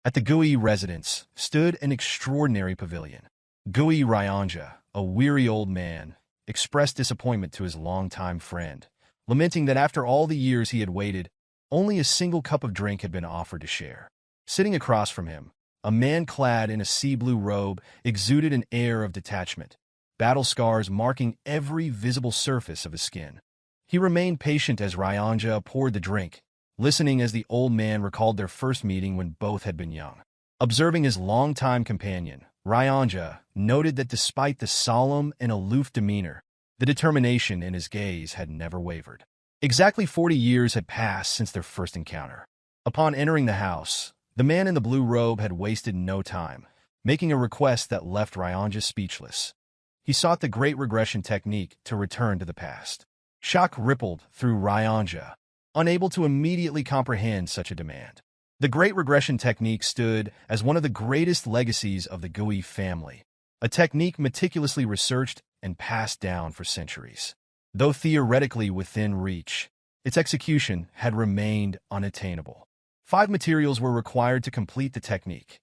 At the Gui residence stood an extraordinary pavilion. Gui Ryanja, a weary old man, expressed disappointment to his longtime friend, lamenting that after all the years he had waited, only a single cup of drink had been offered to share. Sitting across from him, a man clad in a sea-blue robe exuded an air of detachment, battle scars marking every visible surface of his skin. He remained patient as Ryanja poured the drink, listening as the old man recalled their first meeting when both had been young. Observing his longtime companion, Ryanja noted that despite the solemn and aloof demeanor, the determination in his gaze had never wavered. Exactly 40 years had passed since their first encounter. Upon entering the house, the man in the blue robe had wasted no time, making a request that left Ryanja speechless. He sought the Great Regression technique to return to the past. Shock rippled through Ryanja, unable to immediately comprehend such a demand. The Great Regression technique stood as one of the greatest legacies of the Gui family, a technique meticulously researched and passed down for centuries. Though theoretically within reach, its execution had remained unattainable. 5 materials were required to complete the technique,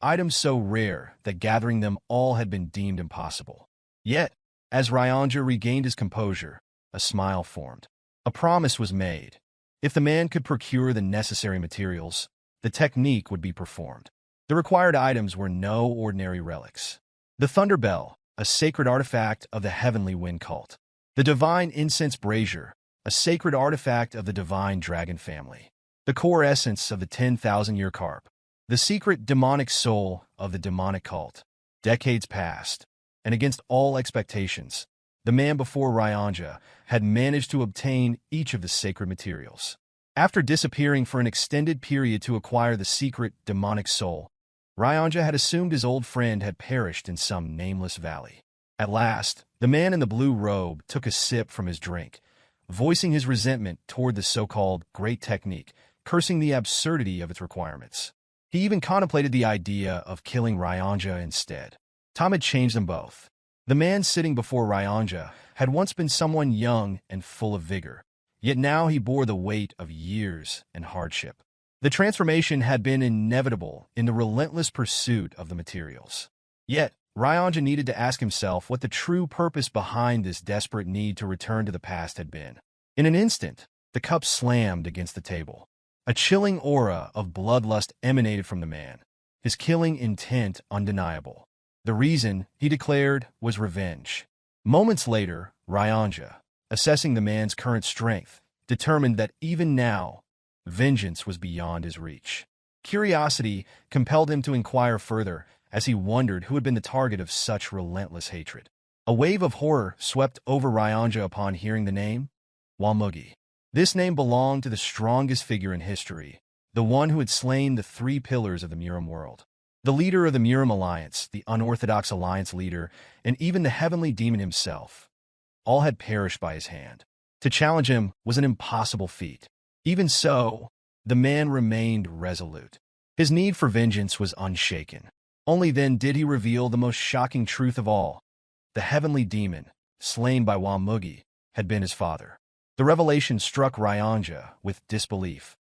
items so rare that gathering them all had been deemed impossible. Yet, as Ryanja regained his composure, a smile formed. A promise was made. If the man could procure the necessary materials, the technique would be performed. The required items were no ordinary relics. The Thunder Bell, a sacred artifact of the Heavenly Wind cult. The Divine Incense Brazier, a sacred artifact of the Divine Dragon family. The core essence of the 10,000-year carp. The secret demonic soul of the demonic cult. Decades passed, and against all expectations, the man before Ryanja had managed to obtain each of the sacred materials. After disappearing for an extended period to acquire the secret demonic soul, Ryanja had assumed his old friend had perished in some nameless valley. At last, the man in the blue robe took a sip from his drink, voicing his resentment toward the so-called great technique, cursing the absurdity of its requirements. He even contemplated the idea of killing Ryanja instead. Time had changed them both. The man sitting before Ryanja had once been someone young and full of vigor, yet now he bore the weight of years and hardship. The transformation had been inevitable in the relentless pursuit of the materials. Yet, Ryanja needed to ask himself what the true purpose behind this desperate need to return to the past had been. In an instant, the cup slammed against the table. A chilling aura of bloodlust emanated from the man, his killing intent undeniable. The reason, he declared, was revenge. Moments later, Ryanja, assessing the man's current strength, determined that even now, vengeance was beyond his reach. Curiosity compelled him to inquire further as he wondered who had been the target of such relentless hatred. A wave of horror swept over Ryanja upon hearing the name, Mugi. This name belonged to the strongest figure in history, the one who had slain the 3 pillars of the Murim world. The leader of the Murim Alliance, the unorthodox alliance leader, and even the heavenly demon himself, all had perished by his hand. To challenge him was an impossible feat. Even so, the man remained resolute. His need for vengeance was unshaken. Only then did he reveal the most shocking truth of all. The heavenly demon, slain by Mugi, had been his father. The revelation struck Ryanja with disbelief,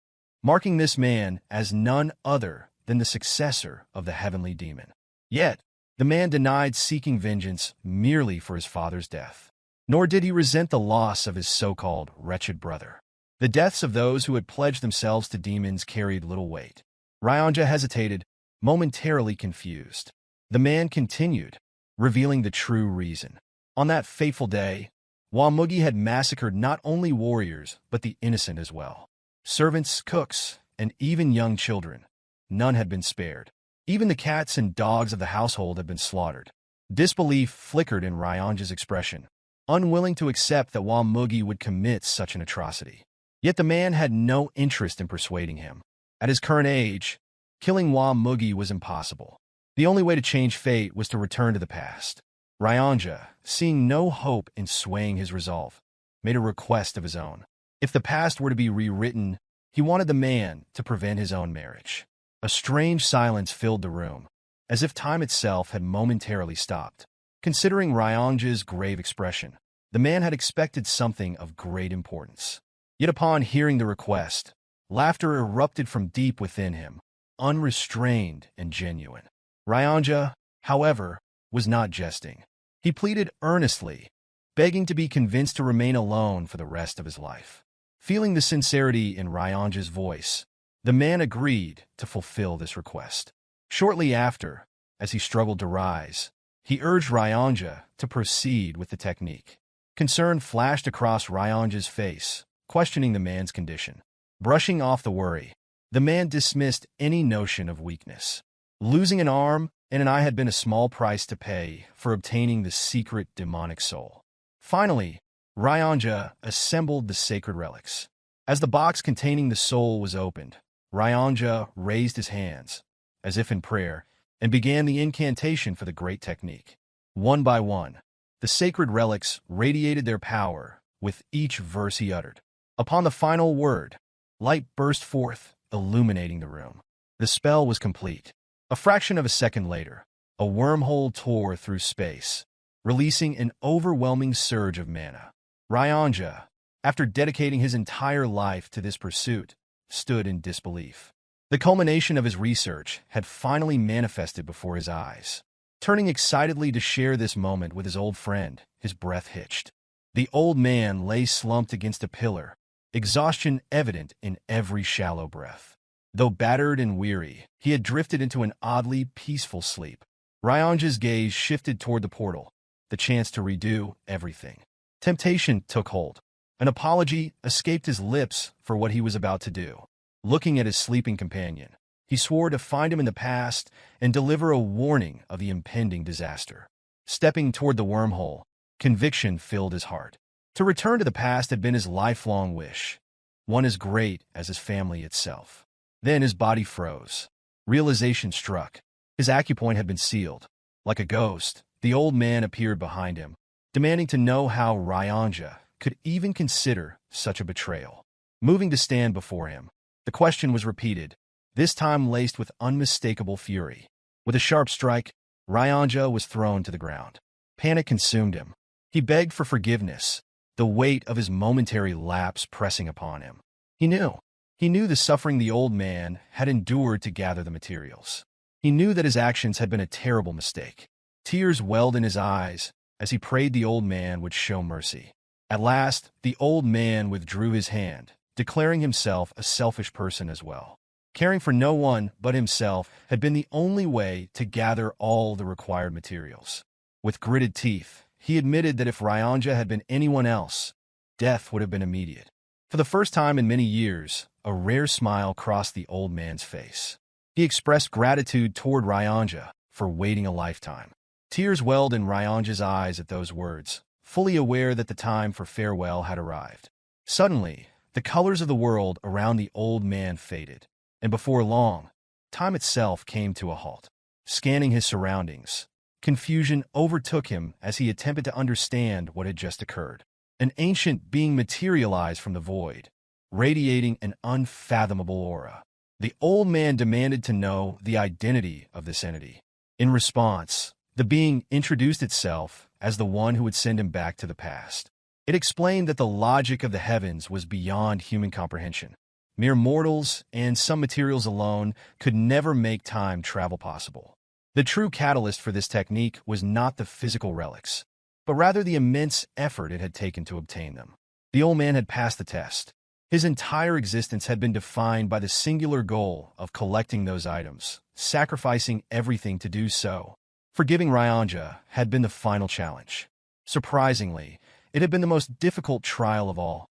marking this man as none other than the successor of the heavenly demon. Yet, the man denied seeking vengeance merely for his father's death. Nor did he resent the loss of his so-called wretched brother. The deaths of those who had pledged themselves to demons carried little weight. Ryanja hesitated, momentarily confused. The man continued, revealing the true reason. On that fateful day, Mugi had massacred not only warriors, but the innocent as well. Servants, cooks, and even young children. None had been spared. Even the cats and dogs of the household had been slaughtered. Disbelief flickered in Ryanja's expression, unwilling to accept that Mugi would commit such an atrocity. Yet the man had no interest in persuading him. At his current age, killing Mugi was impossible. The only way to change fate was to return to the past. Ryanja, seeing no hope in swaying his resolve, made a request of his own. If the past were to be rewritten, he wanted the man to prevent his own marriage. A strange silence filled the room, as if time itself had momentarily stopped. Considering Ryanja's grave expression, the man had expected something of great importance. Yet upon hearing the request, laughter erupted from deep within him. unrestrained and genuine. Ryanja, however, was not jesting. He pleaded earnestly, begging to be convinced to remain alone for the rest of his life. Feeling the sincerity in Ryanja's voice, the man agreed to fulfill this request. Shortly after, as he struggled to rise, he urged Ryanja to proceed with the technique. Concern flashed across Ryanja's face, questioning the man's condition. Brushing off the worry, the man dismissed any notion of weakness. Losing an arm and an eye had been a small price to pay for obtaining the secret demonic soul. Finally, Ryanja assembled the sacred relics. As the box containing the soul was opened, Ryanja raised his hands, as if in prayer, and began the incantation for the great technique. One by one, the sacred relics radiated their power with each verse he uttered. Upon the final word, light burst forth, illuminating the room. The spell was complete. A fraction of a second later, a wormhole tore through space, releasing an overwhelming surge of mana. Ryanja, after dedicating his entire life to this pursuit, stood in disbelief. The culmination of his research had finally manifested before his eyes. Turning excitedly to share this moment with his old friend, his breath hitched. The old man lay slumped against a pillar, exhaustion evident in every shallow breath. Though battered and weary, he had drifted into an oddly peaceful sleep. Ryanja's gaze shifted toward the portal, the chance to redo everything. Temptation took hold. An apology escaped his lips for what he was about to do. Looking at his sleeping companion, he swore to find him in the past and deliver a warning of the impending disaster. Stepping toward the wormhole, conviction filled his heart. To return to the past had been his lifelong wish, one as great as his family itself. Then his body froze. Realization struck. His acupoint had been sealed. Like a ghost, the old man appeared behind him, demanding to know how Ryanja could even consider such a betrayal. Moving to stand before him, the question was repeated, this time laced with unmistakable fury. With a sharp strike, Ryanja was thrown to the ground. Panic consumed him. He begged for forgiveness, the weight of his momentary lapse pressing upon him. He knew the suffering the old man had endured to gather the materials. He knew that his actions had been a terrible mistake. Tears welled in his eyes as he prayed the old man would show mercy. At last, the old man withdrew his hand, declaring himself a selfish person as well. Caring for no one but himself had been the only way to gather all the required materials. With gritted teeth, he admitted that if Ryanja had been anyone else, death would have been immediate. For the first time in many years, a rare smile crossed the old man's face. He expressed gratitude toward Ryanja for waiting a lifetime. Tears welled in Ryanja's eyes at those words, fully aware that the time for farewell had arrived. Suddenly, the colors of the world around the old man faded, and before long, time itself came to a halt. Scanning his surroundings, confusion overtook him as he attempted to understand what had just occurred. An ancient being materialized from the void, radiating an unfathomable aura. The old man demanded to know the identity of this entity. In response, the being introduced itself as the one who would send him back to the past. It explained that the logic of the heavens was beyond human comprehension. Mere mortals and some materials alone could never make time travel possible. The true catalyst for this technique was not the physical relics, but rather the immense effort it had taken to obtain them. The old man had passed the test. His entire existence had been defined by the singular goal of collecting those items, sacrificing everything to do so. Forgiving Ryanja had been the final challenge. Surprisingly, it had been the most difficult trial of all,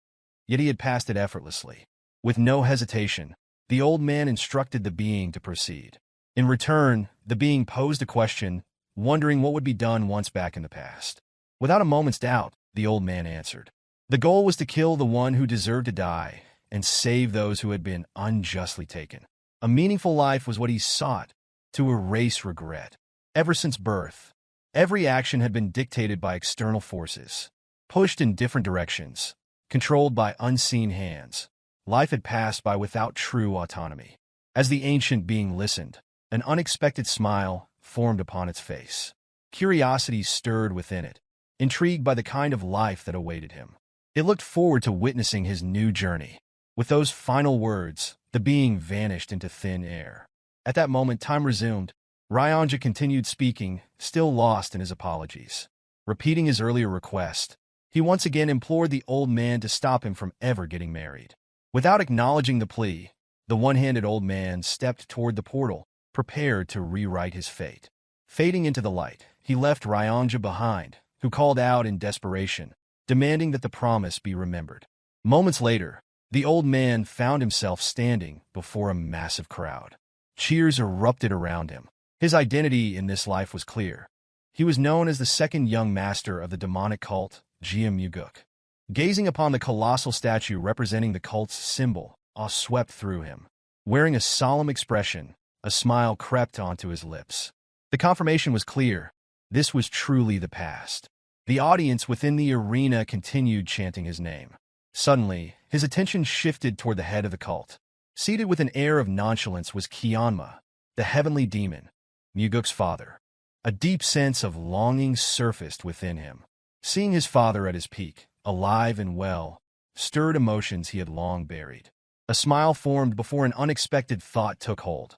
yet he had passed it effortlessly. With no hesitation, the old man instructed the being to proceed. In return, the being posed a question, wondering what would be done once back in the past. Without a moment's doubt, the old man answered. The goal was to kill the one who deserved to die and save those who had been unjustly taken. A meaningful life was what he sought, to erase regret. Ever since birth, every action had been dictated by external forces, pushed in different directions, controlled by unseen hands. Life had passed by without true autonomy. As the ancient being listened, an unexpected smile formed upon its face. Curiosity stirred within it, intrigued by the kind of life that awaited him. It looked forward to witnessing his new journey. With those final words, the being vanished into thin air. At that moment, time resumed. Ryanja continued speaking, still lost in his apologies. Repeating his earlier request, he once again implored the old man to stop him from ever getting married. Without acknowledging the plea, the one-handed old man stepped toward the portal, prepared to rewrite his fate. Fading into the light, he left Ryanja behind, who called out in desperation, demanding that the promise be remembered. Moments later, the old man found himself standing before a massive crowd. Cheers erupted around him. His identity in this life was clear. He was known as the second young master of the demonic cult, Mugeuk. Gazing upon the colossal statue representing the cult's symbol, awe swept through him. Wearing a solemn expression, a smile crept onto his lips. The confirmation was clear. This was truly the past. The audience within the arena continued chanting his name. Suddenly, his attention shifted toward the head of the cult. Seated with an air of nonchalance was Cheonma, the heavenly demon, Mugeuk's father. A deep sense of longing surfaced within him. Seeing his father at his peak, alive and well, stirred emotions he had long buried. A smile formed before an unexpected thought took hold.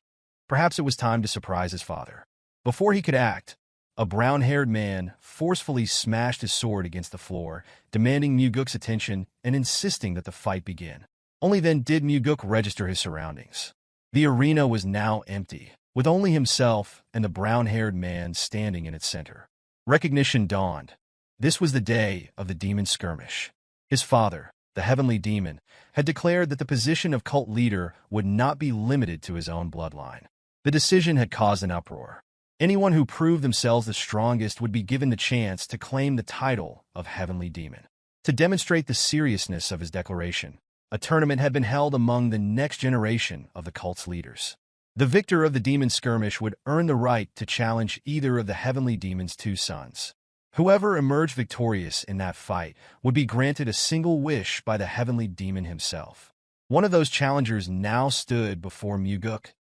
Perhaps it was time to surprise his father. Before he could act, a brown-haired man forcefully smashed his sword against the floor, demanding Mugeuk's attention and insisting that the fight begin. Only then did Mugeuk register his surroundings. The arena was now empty, with only himself and the brown-haired man standing in its center. Recognition dawned. This was the day of the demon skirmish. His father, the heavenly demon, had declared that the position of cult leader would not be limited to his own bloodline. The decision had caused an uproar. Anyone who proved themselves the strongest would be given the chance to claim the title of heavenly demon. To demonstrate the seriousness of his declaration, a tournament had been held among the next generation of the cult's leaders. The victor of the demon skirmish would earn the right to challenge either of the heavenly demon's two sons. Whoever emerged victorious in that fight would be granted a single wish by the heavenly demon himself. One of those challengers now stood before Mugeuk,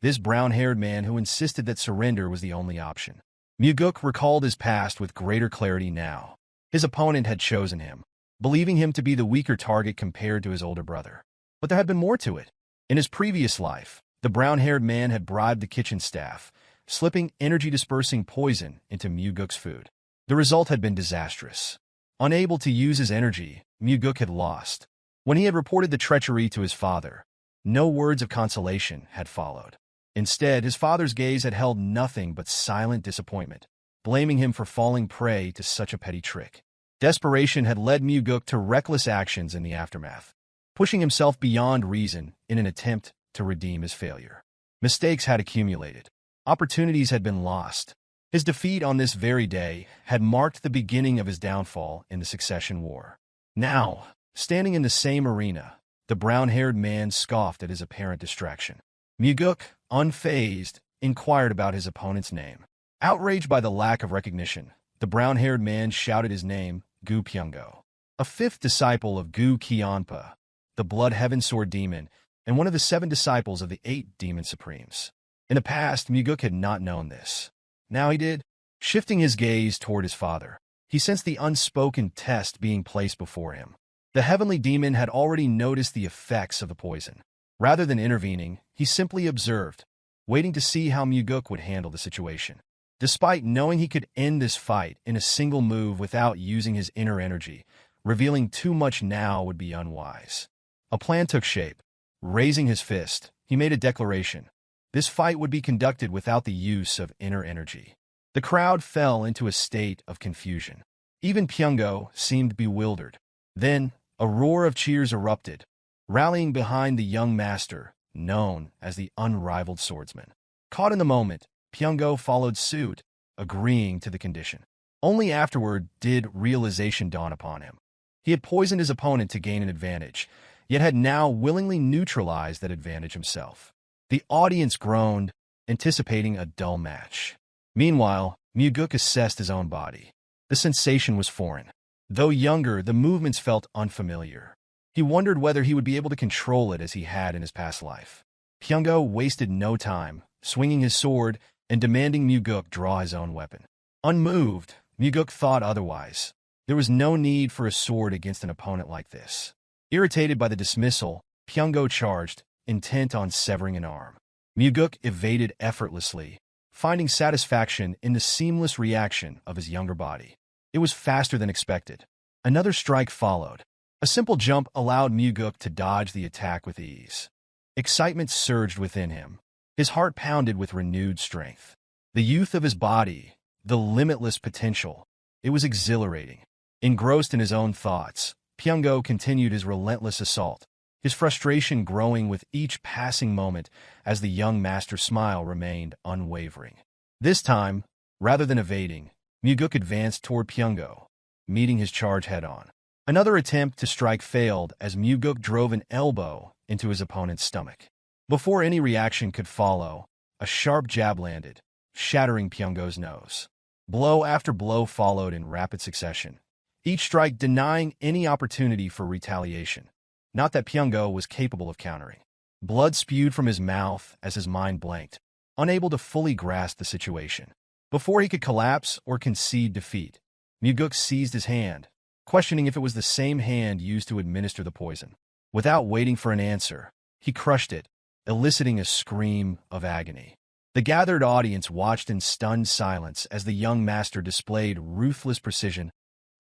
this brown-haired man who insisted that surrender was the only option. Mugeuk recalled his past with greater clarity now. His opponent had chosen him, believing him to be the weaker target compared to his older brother. But there had been more to it. In his previous life, the brown-haired man had bribed the kitchen staff, slipping energy-dispersing poison into Mugeuk's food. The result had been disastrous. Unable to use his energy, Mugeuk had lost. When he had reported the treachery to his father, no words of consolation had followed. Instead, his father's gaze had held nothing but silent disappointment, blaming him for falling prey to such a petty trick. Desperation had led Mugeuk to reckless actions in the aftermath, pushing himself beyond reason in an attempt to redeem his failure. Mistakes had accumulated. Opportunities had been lost. His defeat on this very day had marked the beginning of his downfall in the Succession War. Now, standing in the same arena, the brown-haired man scoffed at his apparent distraction. Mugeuk, unfazed, inquired about his opponent's name. Outraged by the lack of recognition, the brown-haired man shouted his name, Gu Pyungo, a fifth disciple of Gu Cheonma, the Blood Heaven Sword Demon, and one of the 7 disciples of the 8 Demon Supremes. In the past, Mugeuk had not known this. Now he did. Shifting his gaze toward his father, he sensed the unspoken test being placed before him. The heavenly demon had already noticed the effects of the poison. Rather than intervening, he simply observed, waiting to see how Mugeuk would handle the situation. Despite knowing he could end this fight in a single move without using his inner energy, revealing too much now would be unwise. A plan took shape. Raising his fist, he made a declaration. This fight would be conducted without the use of inner energy. The crowd fell into a state of confusion. Even Pyungo seemed bewildered. Then, a roar of cheers erupted, rallying behind the young master, known as the unrivaled swordsman. Caught in the moment, Pyungo followed suit, agreeing to the condition. Only afterward did realization dawn upon him. He had poisoned his opponent to gain an advantage, yet had now willingly neutralized that advantage himself. The audience groaned, anticipating a dull match. Meanwhile, Mugeuk assessed his own body. The sensation was foreign. Though younger, the movements felt unfamiliar. He wondered whether he would be able to control it as he had in his past life. Pyungo wasted no time, swinging his sword and demanding Mugeuk draw his own weapon. Unmoved, Mugeuk thought otherwise. There was no need for a sword against an opponent like this. Irritated by the dismissal, Pyungo charged, intent on severing an arm. Mugeuk evaded effortlessly, finding satisfaction in the seamless reaction of his younger body. It was faster than expected. Another strike followed. A simple jump allowed Mugeuk to dodge the attack with ease. Excitement surged within him. His heart pounded with renewed strength. The youth of his body, the limitless potential, it was exhilarating. Engrossed in his own thoughts, Pyongo continued his relentless assault, his frustration growing with each passing moment as the young master's smile remained unwavering. This time, rather than evading, Mugeuk advanced toward Pyongo, meeting his charge head-on. Another attempt to strike failed as Mugeuk drove an elbow into his opponent's stomach. Before any reaction could follow, a sharp jab landed, shattering Pyongo's nose. Blow after blow followed in rapid succession, each strike denying any opportunity for retaliation. Not that Pyongo was capable of countering. Blood spewed from his mouth as his mind blanked, unable to fully grasp the situation. Before he could collapse or concede defeat, Mugeuk seized his hand, questioning if it was the same hand used to administer the poison. Without waiting for an answer, he crushed it, eliciting a scream of agony. The gathered audience watched in stunned silence as the young master displayed ruthless precision,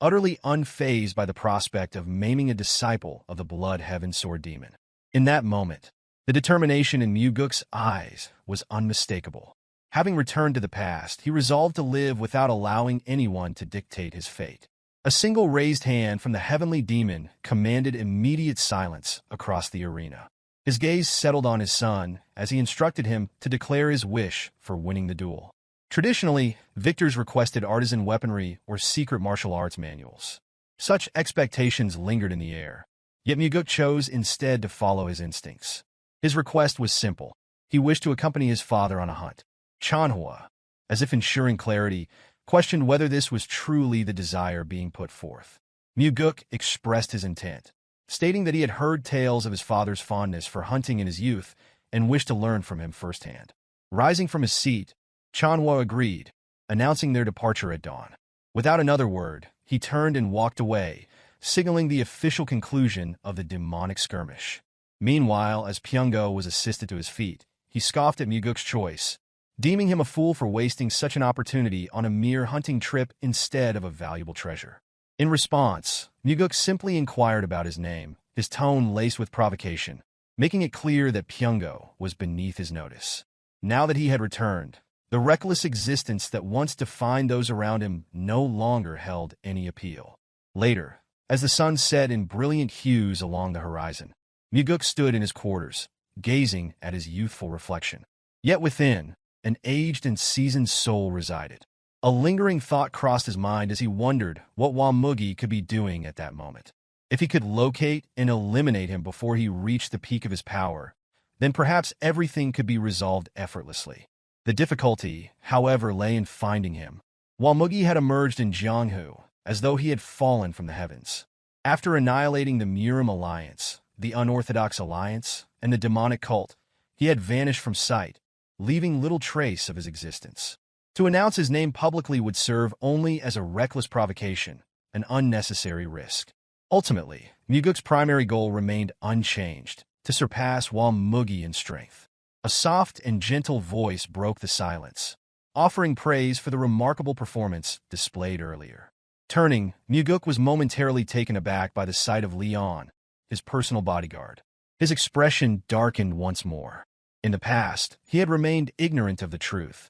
utterly unfazed by the prospect of maiming a disciple of the blood heaven sword demon. In that moment, the determination in Mugeuk's eyes was unmistakable. Having returned to the past, he resolved to live without allowing anyone to dictate his fate. A single raised hand from the heavenly demon commanded immediate silence across the arena. His gaze settled on his son as he instructed him to declare his wish for winning the duel. Traditionally, victors requested artisan weaponry or secret martial arts manuals. Such expectations lingered in the air, yet Mugeuk chose instead to follow his instincts. His request was simple. He wished to accompany his father on a hunt. Cheonma, as if ensuring clarity, questioned whether this was truly the desire being put forth. Mugeuk expressed his intent, stating that he had heard tales of his father's fondness for hunting in his youth and wished to learn from him firsthand. Rising from his seat, Cheonma agreed, announcing their departure at dawn. Without another word, he turned and walked away, signaling the official conclusion of the demonic skirmish. Meanwhile, as Pyongo was assisted to his feet, he scoffed at Mugeuk's choice, deeming him a fool for wasting such an opportunity on a mere hunting trip instead of a valuable treasure. In response, Mugeuk simply inquired about his name, his tone laced with provocation, making it clear that Pyongo was beneath his notice. Now that he had returned, the reckless existence that once defined those around him no longer held any appeal. Later, as the sun set in brilliant hues along the horizon, Mugeuk stood in his quarters, gazing at his youthful reflection. Yet within, an aged and seasoned soul resided. A lingering thought crossed his mind as he wondered what Mugi could be doing at that moment. If he could locate and eliminate him before he reached the peak of his power, then perhaps everything could be resolved effortlessly. The difficulty, however, lay in finding him. Mugi had emerged in Jianghu, as though he had fallen from the heavens. After annihilating the Murim alliance, the unorthodox alliance, and the demonic cult, he had vanished from sight, leaving little trace of his existence. To announce his name publicly would serve only as a reckless provocation, an unnecessary risk. Ultimately, Mugeuk's primary goal remained unchanged, to surpass Mugi in strength. A soft and gentle voice broke the silence, offering praise for the remarkable performance displayed earlier. Turning, Mugeuk was momentarily taken aback by the sight of Leon, his personal bodyguard. His expression darkened once more. In the past, he had remained ignorant of the truth,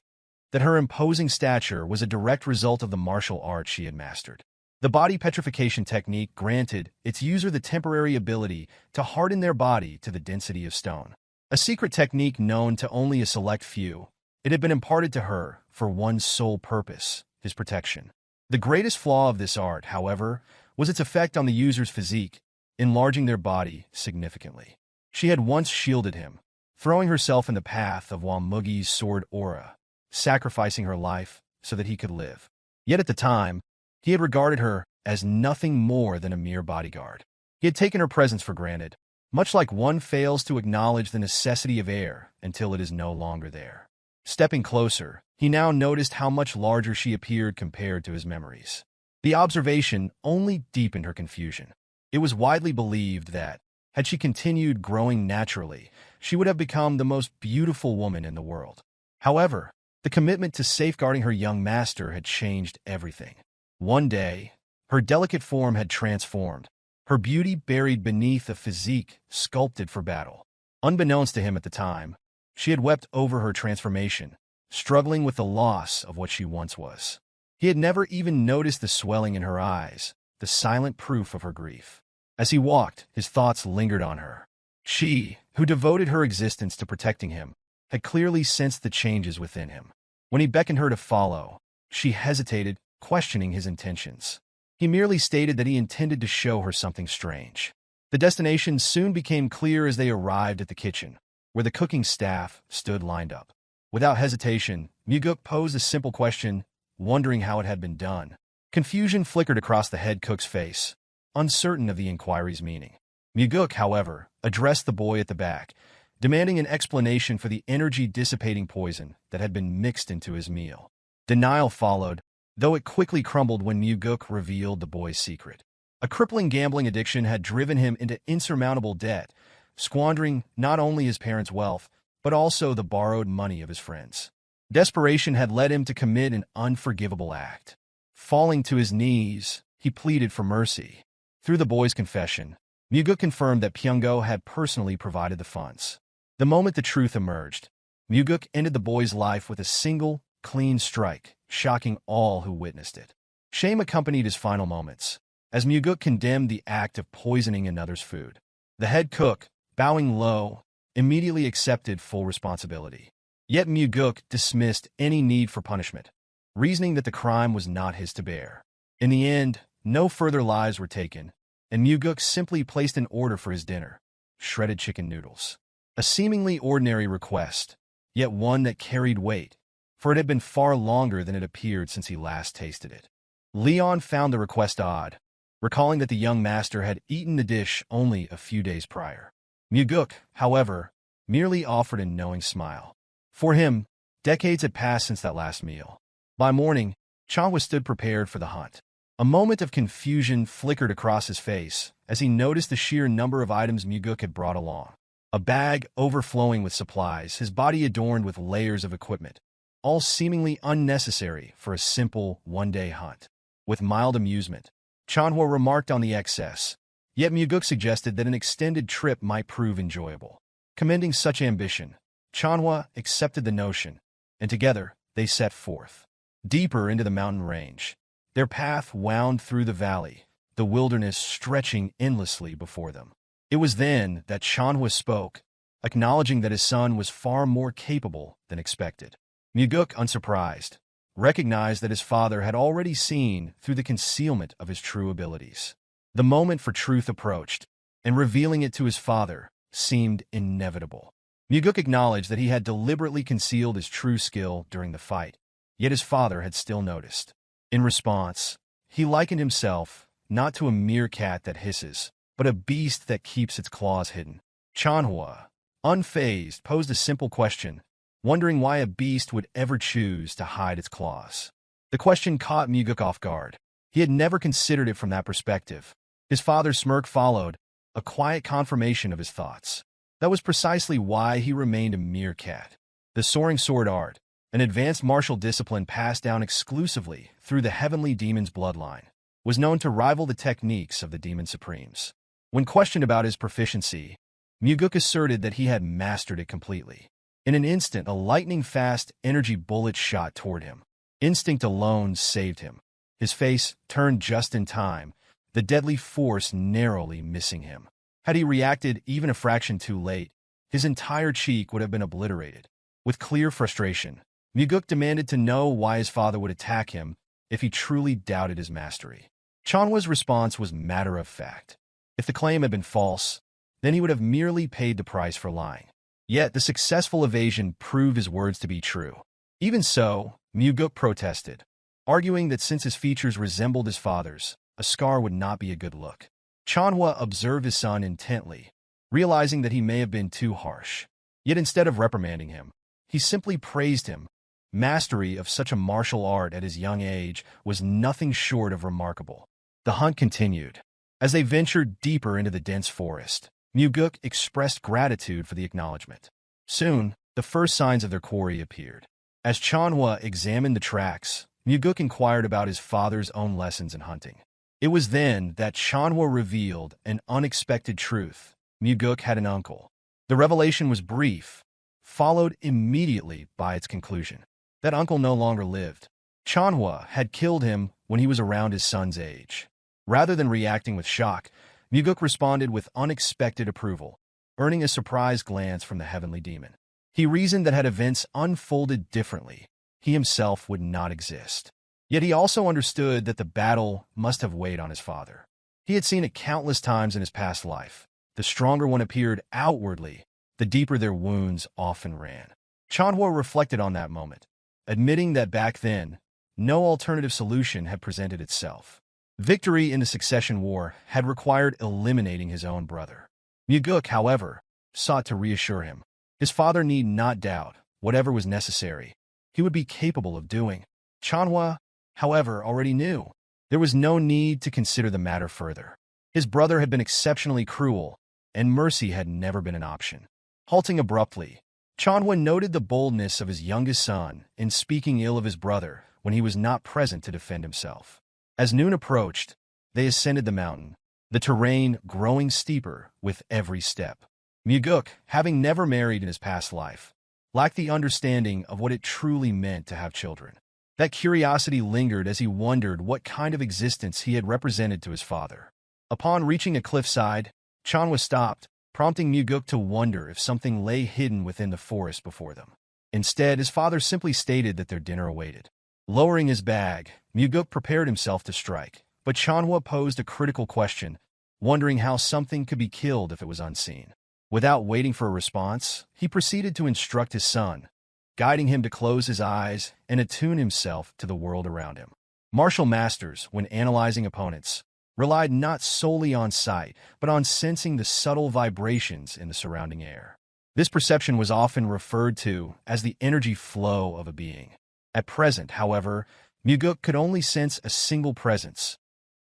that her imposing stature was a direct result of the martial art she had mastered. The body petrification technique granted its user the temporary ability to harden their body to the density of stone. A secret technique known to only a select few, it had been imparted to her for one sole purpose, his protection. The greatest flaw of this art, however, was its effect on the user's physique, enlarging their body significantly. She had once shielded him, throwing herself in the path of Mugi's sword aura, sacrificing her life so that he could live. Yet at the time, he had regarded her as nothing more than a mere bodyguard. He had taken her presence for granted, much like one fails to acknowledge the necessity of air until it is no longer there. Stepping closer, he now noticed how much larger she appeared compared to his memories. The observation only deepened her confusion. It was widely believed that, had she continued growing naturally, she would have become the most beautiful woman in the world. However, the commitment to safeguarding her young master had changed everything. One day, her delicate form had transformed, her beauty buried beneath a physique sculpted for battle. Unbeknownst to him at the time, she had wept over her transformation, struggling with the loss of what she once was. He had never even noticed the swelling in her eyes, the silent proof of her grief. As he walked, his thoughts lingered on her. She, who devoted her existence to protecting him, had clearly sensed the changes within him. When he beckoned her to follow, she hesitated, questioning his intentions. He merely stated that he intended to show her something strange. The destination soon became clear as they arrived at the kitchen, where the cooking staff stood lined up. Without hesitation, Mugeuk posed a simple question, wondering how it had been done. Confusion flickered across the head cook's face, uncertain of the inquiry's meaning. Mugeuk, however, addressed the boy at the back, demanding an explanation for the energy-dissipating poison that had been mixed into his meal. Denial followed, though it quickly crumbled when Mugeuk revealed the boy's secret. A crippling gambling addiction had driven him into insurmountable debt, squandering not only his parents' wealth, but also the borrowed money of his friends. Desperation had led him to commit an unforgivable act. Falling to his knees, he pleaded for mercy. Through the boy's confession, Mugeuk confirmed that Pyongo had personally provided the funds. The moment the truth emerged, Mugeuk ended the boy's life with a single, clean strike, shocking all who witnessed it. Shame accompanied his final moments, as Mugeuk condemned the act of poisoning another's food. The head cook, bowing low, immediately accepted full responsibility. Yet Mugeuk dismissed any need for punishment, reasoning that the crime was not his to bear. In the end, no further lives were taken, and Mugeuk simply placed an order for his dinner: shredded chicken noodles. A seemingly ordinary request, yet one that carried weight, for it had been far longer than it appeared since he last tasted it. Leon found the request odd, recalling that the young master had eaten the dish only a few days prior. Mugeuk, however, merely offered a knowing smile. For him, decades had passed since that last meal. By morning, Cheonma stood prepared for the hunt. A moment of confusion flickered across his face as he noticed the sheer number of items Mugeuk had brought along. A bag overflowing with supplies, his body adorned with layers of equipment, all seemingly unnecessary for a simple one-day hunt. With mild amusement, Cheonma remarked on the excess, yet Mugeuk suggested that an extended trip might prove enjoyable. Commending such ambition, Cheonma accepted the notion, and together they set forth. Deeper into the mountain range, their path wound through the valley, the wilderness stretching endlessly before them. It was then that Cheonma spoke, acknowledging that his son was far more capable than expected. Mugeuk, unsurprised, recognized that his father had already seen through the concealment of his true abilities. The moment for truth approached, and revealing it to his father seemed inevitable. Mugeuk acknowledged that he had deliberately concealed his true skill during the fight, yet his father had still noticed. In response, he likened himself not to a meerkat that hisses, but a beast that keeps its claws hidden. Cheonma, unfazed, posed a simple question, wondering why a beast would ever choose to hide its claws. The question caught Mugeuk off guard. He had never considered it from that perspective. His father's smirk followed, a quiet confirmation of his thoughts. That was precisely why he remained a meerkat. The soaring sword art, an advanced martial discipline passed down exclusively through the heavenly demon's bloodline, was known to rival the techniques of the demon supremes. When questioned about his proficiency, Mugeuk asserted that he had mastered it completely. In an instant, a lightning-fast energy bullet shot toward him. Instinct alone saved him. His face turned just in time, the deadly force narrowly missing him. Had he reacted even a fraction too late, his entire cheek would have been obliterated. With clear frustration, Mugeuk demanded to know why his father would attack him if he truly doubted his mastery. Cheonma's response was matter of fact. If the claim had been false, then he would have merely paid the price for lying. Yet the successful evasion proved his words to be true. Even so, Mugeuk protested, arguing that since his features resembled his father's, a scar would not be a good look. Cheonma observed his son intently, realizing that he may have been too harsh. Yet instead of reprimanding him, he simply praised him. Mastery of such a martial art at his young age was nothing short of remarkable. The hunt continued. As they ventured deeper into the dense forest, Mugeuk expressed gratitude for the acknowledgement. Soon, the first signs of their quarry appeared. As Cheonma examined the tracks, Mugeuk inquired about his father's own lessons in hunting. It was then that Cheonma revealed an unexpected truth. Mugeuk had an uncle. The revelation was brief, followed immediately by its conclusion. That uncle no longer lived. Cheonma had killed him when he was around his son's age. Rather than reacting with shock, Mugeuk responded with unexpected approval, earning a surprised glance from the heavenly demon. He reasoned that had events unfolded differently, he himself would not exist. Yet he also understood that the battle must have weighed on his father. He had seen it countless times in his past life. The stronger one appeared outwardly, the deeper their wounds often ran. Cheonma reflected on that moment, admitting that back then, no alternative solution had presented itself. Victory in the succession war had required eliminating his own brother. Mugeuk, however, sought to reassure him. His father need not doubt whatever was necessary. He would be capable of doing. Cheonma, however, already knew. There was no need to consider the matter further. His brother had been exceptionally cruel, and mercy had never been an option. Halting abruptly, Cheonma noted the boldness of his youngest son in speaking ill of his brother when he was not present to defend himself. As noon approached, they ascended the mountain, the terrain growing steeper with every step. Mugeuk, having never married in his past life, lacked the understanding of what it truly meant to have children. That curiosity lingered as he wondered what kind of existence he had represented to his father. Upon reaching a cliffside, Cheonma stopped, prompting Mugeuk to wonder if something lay hidden within the forest before them. Instead, his father simply stated that their dinner awaited. Lowering his bag, Mugeuk prepared himself to strike, but Cheonma posed a critical question, wondering how something could be killed if it was unseen. Without waiting for a response, he proceeded to instruct his son, guiding him to close his eyes and attune himself to the world around him. Martial masters, when analyzing opponents, relied not solely on sight, but on sensing the subtle vibrations in the surrounding air. This perception was often referred to as the energy flow of a being. At present, however, Mugeuk could only sense a single presence,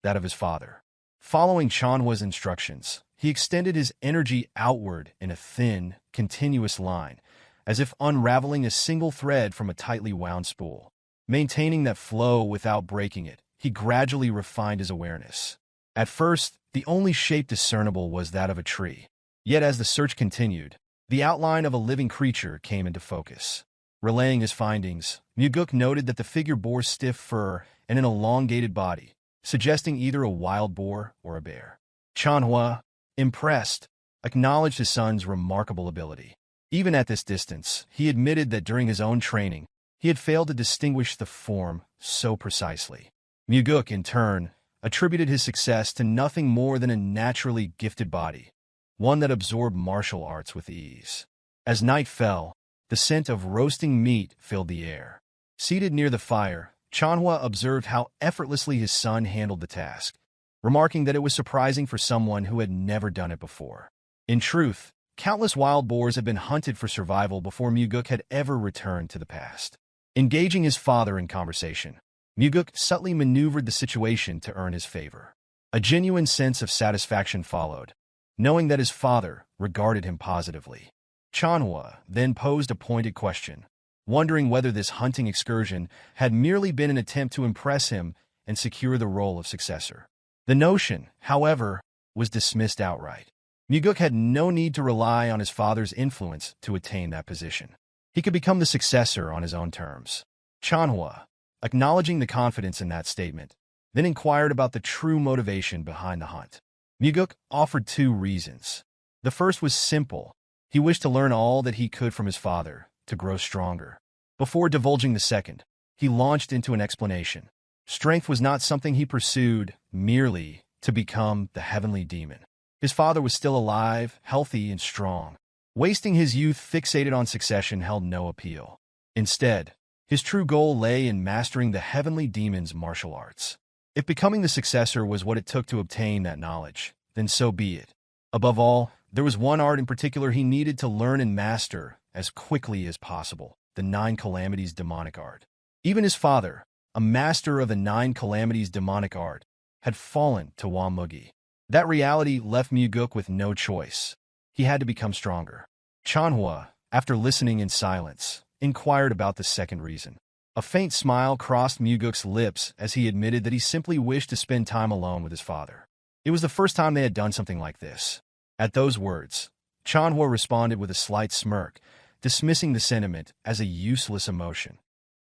that of his father. Following Cheonma's instructions, he extended his energy outward in a thin, continuous line, as if unraveling a single thread from a tightly wound spool. Maintaining that flow without breaking it, he gradually refined his awareness. At first, the only shape discernible was that of a tree. Yet as the search continued, the outline of a living creature came into focus. Relaying his findings, Mugeuk noted that the figure bore stiff fur and an elongated body, suggesting either a wild boar or a bear. Cheonma, impressed, acknowledged his son's remarkable ability. Even at this distance, he admitted that during his own training, he had failed to distinguish the form so precisely. Mugeuk, in turn, attributed his success to nothing more than a naturally gifted body, one that absorbed martial arts with ease. As night fell, the scent of roasting meat filled the air. Seated near the fire, Cheonma observed how effortlessly his son handled the task, remarking that it was surprising for someone who had never done it before. In truth, countless wild boars had been hunted for survival before Mugeuk had ever returned to the past. Engaging his father in conversation, Mugeuk subtly maneuvered the situation to earn his favor. A genuine sense of satisfaction followed, knowing that his father regarded him positively. Cheonma then posed a pointed question, wondering whether this hunting excursion had merely been an attempt to impress him and secure the role of successor. The notion, however, was dismissed outright. Mugeuk had no need to rely on his father's influence to attain that position. He could become the successor on his own terms. Cheonma, acknowledging the confidence in that statement, then inquired about the true motivation behind the hunt. Mugeuk offered two reasons. The first was simple. He wished to learn all that he could from his father, to grow stronger. Before divulging the second, he launched into an explanation. Strength was not something he pursued merely to become the heavenly demon. His father was still alive, healthy, and strong. Wasting his youth fixated on succession held no appeal. Instead, his true goal lay in mastering the heavenly demon's martial arts. If becoming the successor was what it took to obtain that knowledge, then so be it. Above all, there was one art in particular he needed to learn and master as quickly as possible, the Nine Calamities demonic art. Even his father, a master of the Nine Calamities demonic art, had fallen to Mugi. That reality left Mugeuk with no choice. He had to become stronger. Cheonma, after listening in silence, inquired about the second reason. A faint smile crossed Mugeuk's lips as he admitted that he simply wished to spend time alone with his father. It was the first time they had done something like this. At those words, Cheonma responded with a slight smirk, dismissing the sentiment as a useless emotion,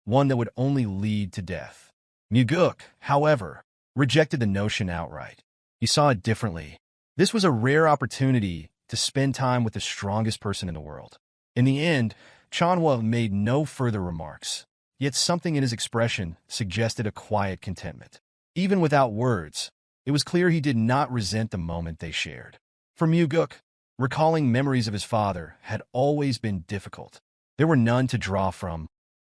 one that would only lead to death. Mugeuk, however, rejected the notion outright. He saw it differently. This was a rare opportunity to spend time with the strongest person in the world. In the end, Cheonma made no further remarks, yet something in his expression suggested a quiet contentment. Even without words, it was clear he did not resent the moment they shared. For Mugeuk, recalling memories of his father had always been difficult. There were none to draw from,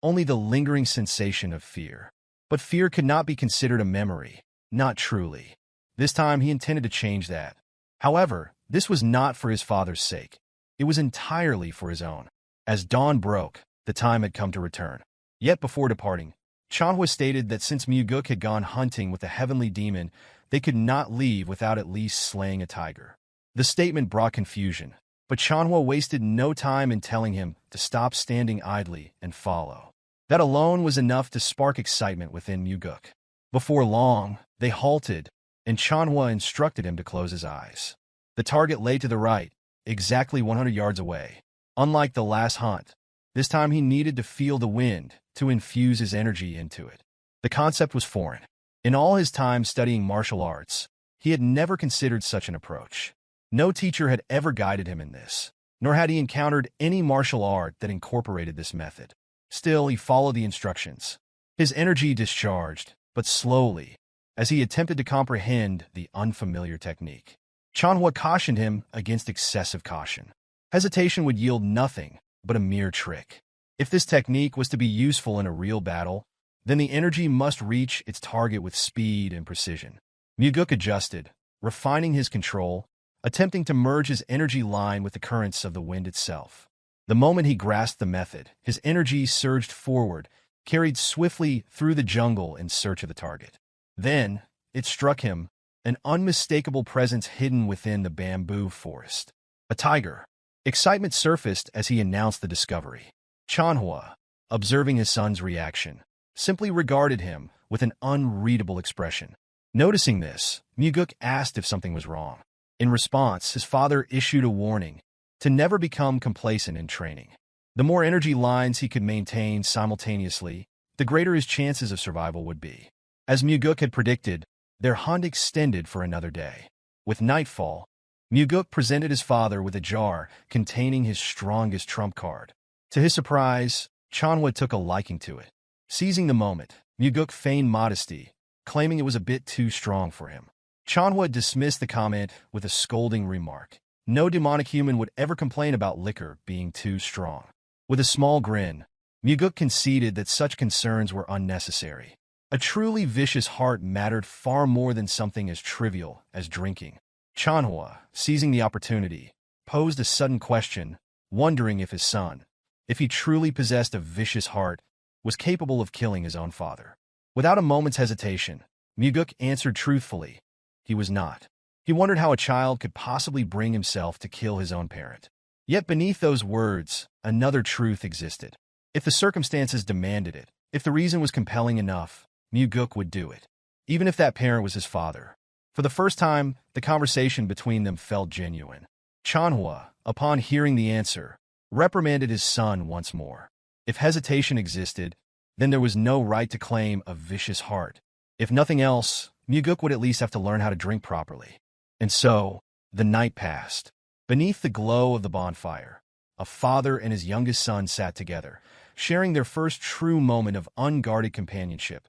only the lingering sensation of fear. But fear could not be considered a memory, not truly. This time he intended to change that. However, this was not for his father's sake. It was entirely for his own. As dawn broke, the time had come to return. Yet before departing, Cheonma stated that since Mugeuk had gone hunting with the heavenly demon, they could not leave without at least slaying a tiger. The statement brought confusion, but Cheonma wasted no time in telling him to stop standing idly and follow. That alone was enough to spark excitement within Mugeuk. Before long, they halted, and Cheonma instructed him to close his eyes. The target lay to the right, exactly 100 yards away. Unlike the last hunt, this time he needed to feel the wind to infuse his energy into it. The concept was foreign. In all his time studying martial arts, he had never considered such an approach. No teacher had ever guided him in this, nor had he encountered any martial art that incorporated this method. Still, he followed the instructions. His energy discharged, but slowly, as he attempted to comprehend the unfamiliar technique. Cheonma cautioned him against excessive caution. Hesitation would yield nothing but a mere trick. If this technique was to be useful in a real battle, then the energy must reach its target with speed and precision. Mugeuk adjusted, refining his control, attempting to merge his energy line with the currents of the wind itself. The moment he grasped the method, his energy surged forward, carried swiftly through the jungle in search of the target. Then, it struck him, an unmistakable presence hidden within the bamboo forest. A tiger. Excitement surfaced as he announced the discovery. Cheonma, observing his son's reaction, simply regarded him with an unreadable expression. Noticing this, Mugeuk asked if something was wrong. In response, his father issued a warning to never become complacent in training. The more energy lines he could maintain simultaneously, the greater his chances of survival would be. As Mugeuk had predicted, their hunt extended for another day. With nightfall, Mugeuk presented his father with a jar containing his strongest trump card. To his surprise, Cheonma took a liking to it. Seizing the moment, Mugeuk feigned modesty, claiming it was a bit too strong for him. Cheonma dismissed the comment with a scolding remark. No demonic human would ever complain about liquor being too strong. With a small grin, Mugeuk conceded that such concerns were unnecessary. A truly vicious heart mattered far more than something as trivial as drinking. Cheonma, seizing the opportunity, posed a sudden question, wondering if his son, if he truly possessed a vicious heart, was capable of killing his own father. Without a moment's hesitation, Mugeuk answered truthfully, he was not. He wondered how a child could possibly bring himself to kill his own parent. Yet beneath those words, another truth existed. If the circumstances demanded it, if the reason was compelling enough, Mugeuk would do it, even if that parent was his father. For the first time, the conversation between them felt genuine. Cheonma, upon hearing the answer, reprimanded his son once more. If hesitation existed, then there was no right to claim a vicious heart. If nothing else, Mugeuk would at least have to learn how to drink properly. And so, the night passed. Beneath the glow of the bonfire, a father and his youngest son sat together, sharing their first true moment of unguarded companionship.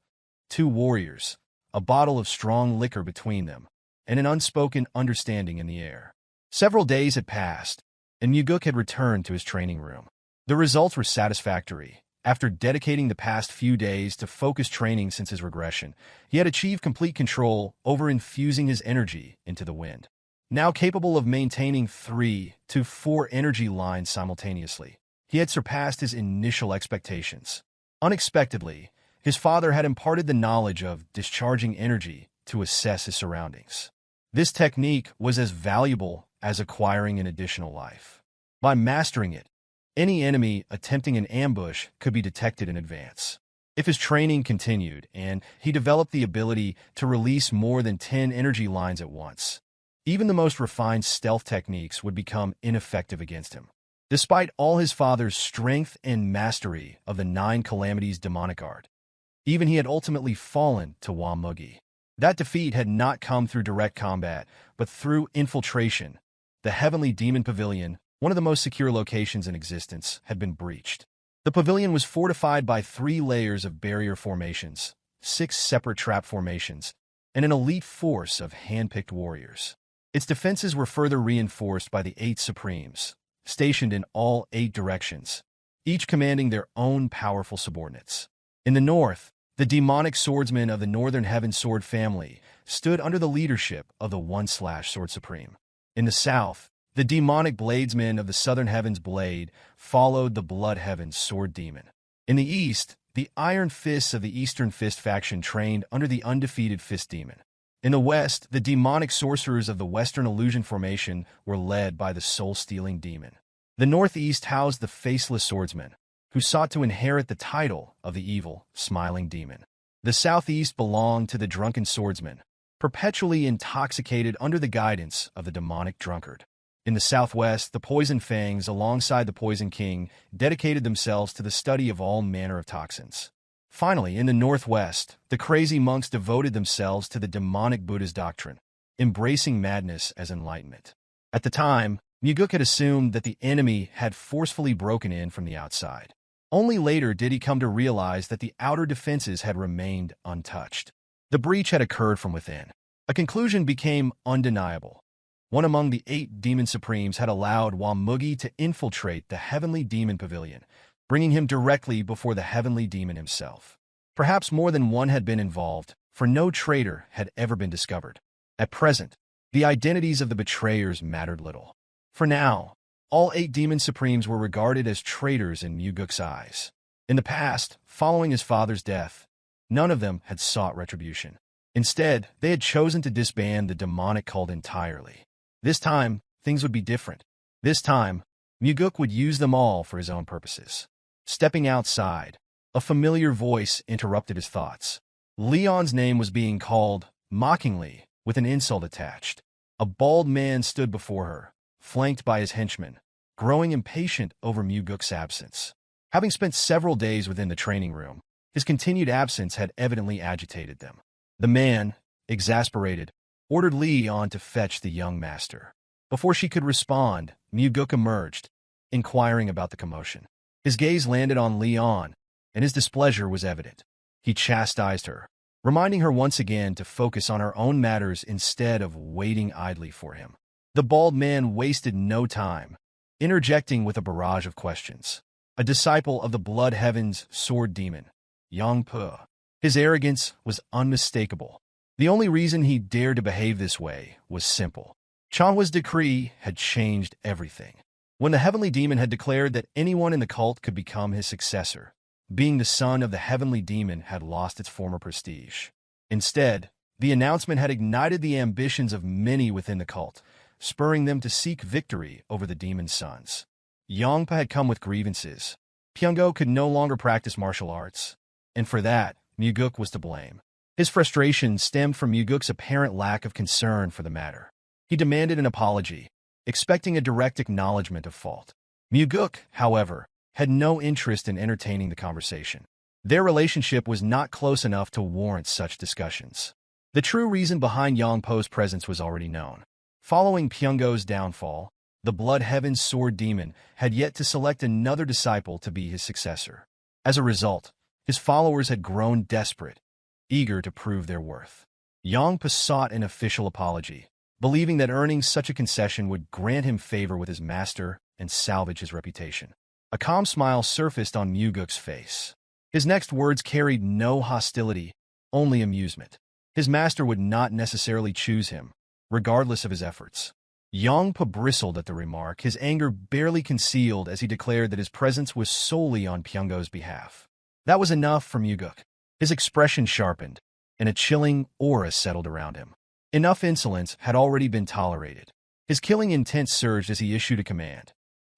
Two warriors, a bottle of strong liquor between them, and an unspoken understanding in the air. Several days had passed, and Mugeuk had returned to his training room. The results were satisfactory. After dedicating the past few days to focused training since his regression, he had achieved complete control over infusing his energy into the wind. Now capable of maintaining 3 to 4 energy lines simultaneously, he had surpassed his initial expectations. Unexpectedly, his father had imparted the knowledge of discharging energy to assess his surroundings. This technique was as valuable as acquiring an additional life. By mastering it, any enemy attempting an ambush could be detected in advance. If his training continued and he developed the ability to release more than 10 energy lines at once, even the most refined stealth techniques would become ineffective against him. Despite all his father's strength and mastery of the 9 calamities demonic art, even he had ultimately fallen to Mugi. That defeat had not come through direct combat, but through infiltration. The Heavenly Demon Pavilion, one of the most secure locations in existence, had been breached. The pavilion was fortified by 3 layers of barrier formations, 6 separate trap formations, and an elite force of hand-picked warriors. Its defenses were further reinforced by the 8 Supremes, stationed in all 8 directions, each commanding their own powerful subordinates. In the north, the demonic swordsmen of the Northern Heaven Sword family stood under the leadership of the 1/Sword Supreme. In the south, the demonic bladesmen of the Southern Heavens Blade followed the Blood Heaven's Sword Demon. In the east, the Iron Fists of the Eastern Fist faction trained under the undefeated Fist Demon. In the west, the demonic sorcerers of the Western Illusion Formation were led by the Soul-Stealing Demon. The northeast housed the Faceless Swordsmen, who sought to inherit the title of the evil, Smiling Demon. The southeast belonged to the Drunken Swordsmen, perpetually intoxicated under the guidance of the demonic drunkard. In the southwest, the Poison Fangs, alongside the Poison King, dedicated themselves to the study of all manner of toxins. Finally, in the northwest, the Crazy Monks devoted themselves to the demonic Buddha's doctrine, embracing madness as enlightenment. At the time, Mugeuk had assumed that the enemy had forcefully broken in from the outside. Only later did he come to realize that the outer defenses had remained untouched. The breach had occurred from within. A conclusion became undeniable. One among the 8 Demon Supremes had allowed Mugi to infiltrate the Heavenly Demon Pavilion, bringing him directly before the Heavenly Demon himself. Perhaps more than one had been involved, for no traitor had ever been discovered. At present, the identities of the betrayers mattered little. For now, all 8 Demon Supremes were regarded as traitors in Mugeuk's eyes. In the past, following his father's death, none of them had sought retribution. Instead, they had chosen to disband the demonic cult entirely. This time, things would be different. This time, Mugeuk would use them all for his own purposes. Stepping outside, a familiar voice interrupted his thoughts. Leon's name was being called, mockingly, with an insult attached. A bald man stood before her, flanked by his henchmen, growing impatient over Mugeuk's absence. Having spent several days within the training room, his continued absence had evidently agitated them. The man, exasperated, ordered Leon to fetch the young master. Before she could respond, Mugeuk emerged, inquiring about the commotion. His gaze landed on Leon, and his displeasure was evident. He chastised her, reminding her once again to focus on her own matters instead of waiting idly for him. The bald man wasted no time, interjecting with a barrage of questions. A disciple of the Blood Heaven's Sword Demon, Yongpo. His arrogance was unmistakable. The only reason he dared to behave this way was simple. Cheonma's decree had changed everything. When the Heavenly Demon had declared that anyone in the cult could become his successor, being the son of the Heavenly Demon had lost its former prestige. Instead, the announcement had ignited the ambitions of many within the cult, spurring them to seek victory over the demon's sons. Yongpa had come with grievances. Pyongo could no longer practice martial arts, and for that, Mugeuk was to blame. His frustration stemmed from Mugeuk's apparent lack of concern for the matter. He demanded an apology, expecting a direct acknowledgement of fault. Mugeuk, however, had no interest in entertaining the conversation. Their relationship was not close enough to warrant such discussions. The true reason behind Yongpo's presence was already known. Following Pyongo's downfall, the Blood Heaven's Sword Demon had yet to select another disciple to be his successor. As a result, his followers had grown desperate, eager to prove their worth. Yongpa sought an official apology, believing that earning such a concession would grant him favor with his master and salvage his reputation. A calm smile surfaced on Mugeuk's face. His next words carried no hostility, only amusement. His master would not necessarily choose him, regardless of his efforts. Yongpa bristled at the remark, his anger barely concealed as he declared that his presence was solely on Pyongo's behalf. That was enough for Mugeuk. His expression sharpened, and a chilling aura settled around him. Enough insolence had already been tolerated. His killing intent surged as he issued a command.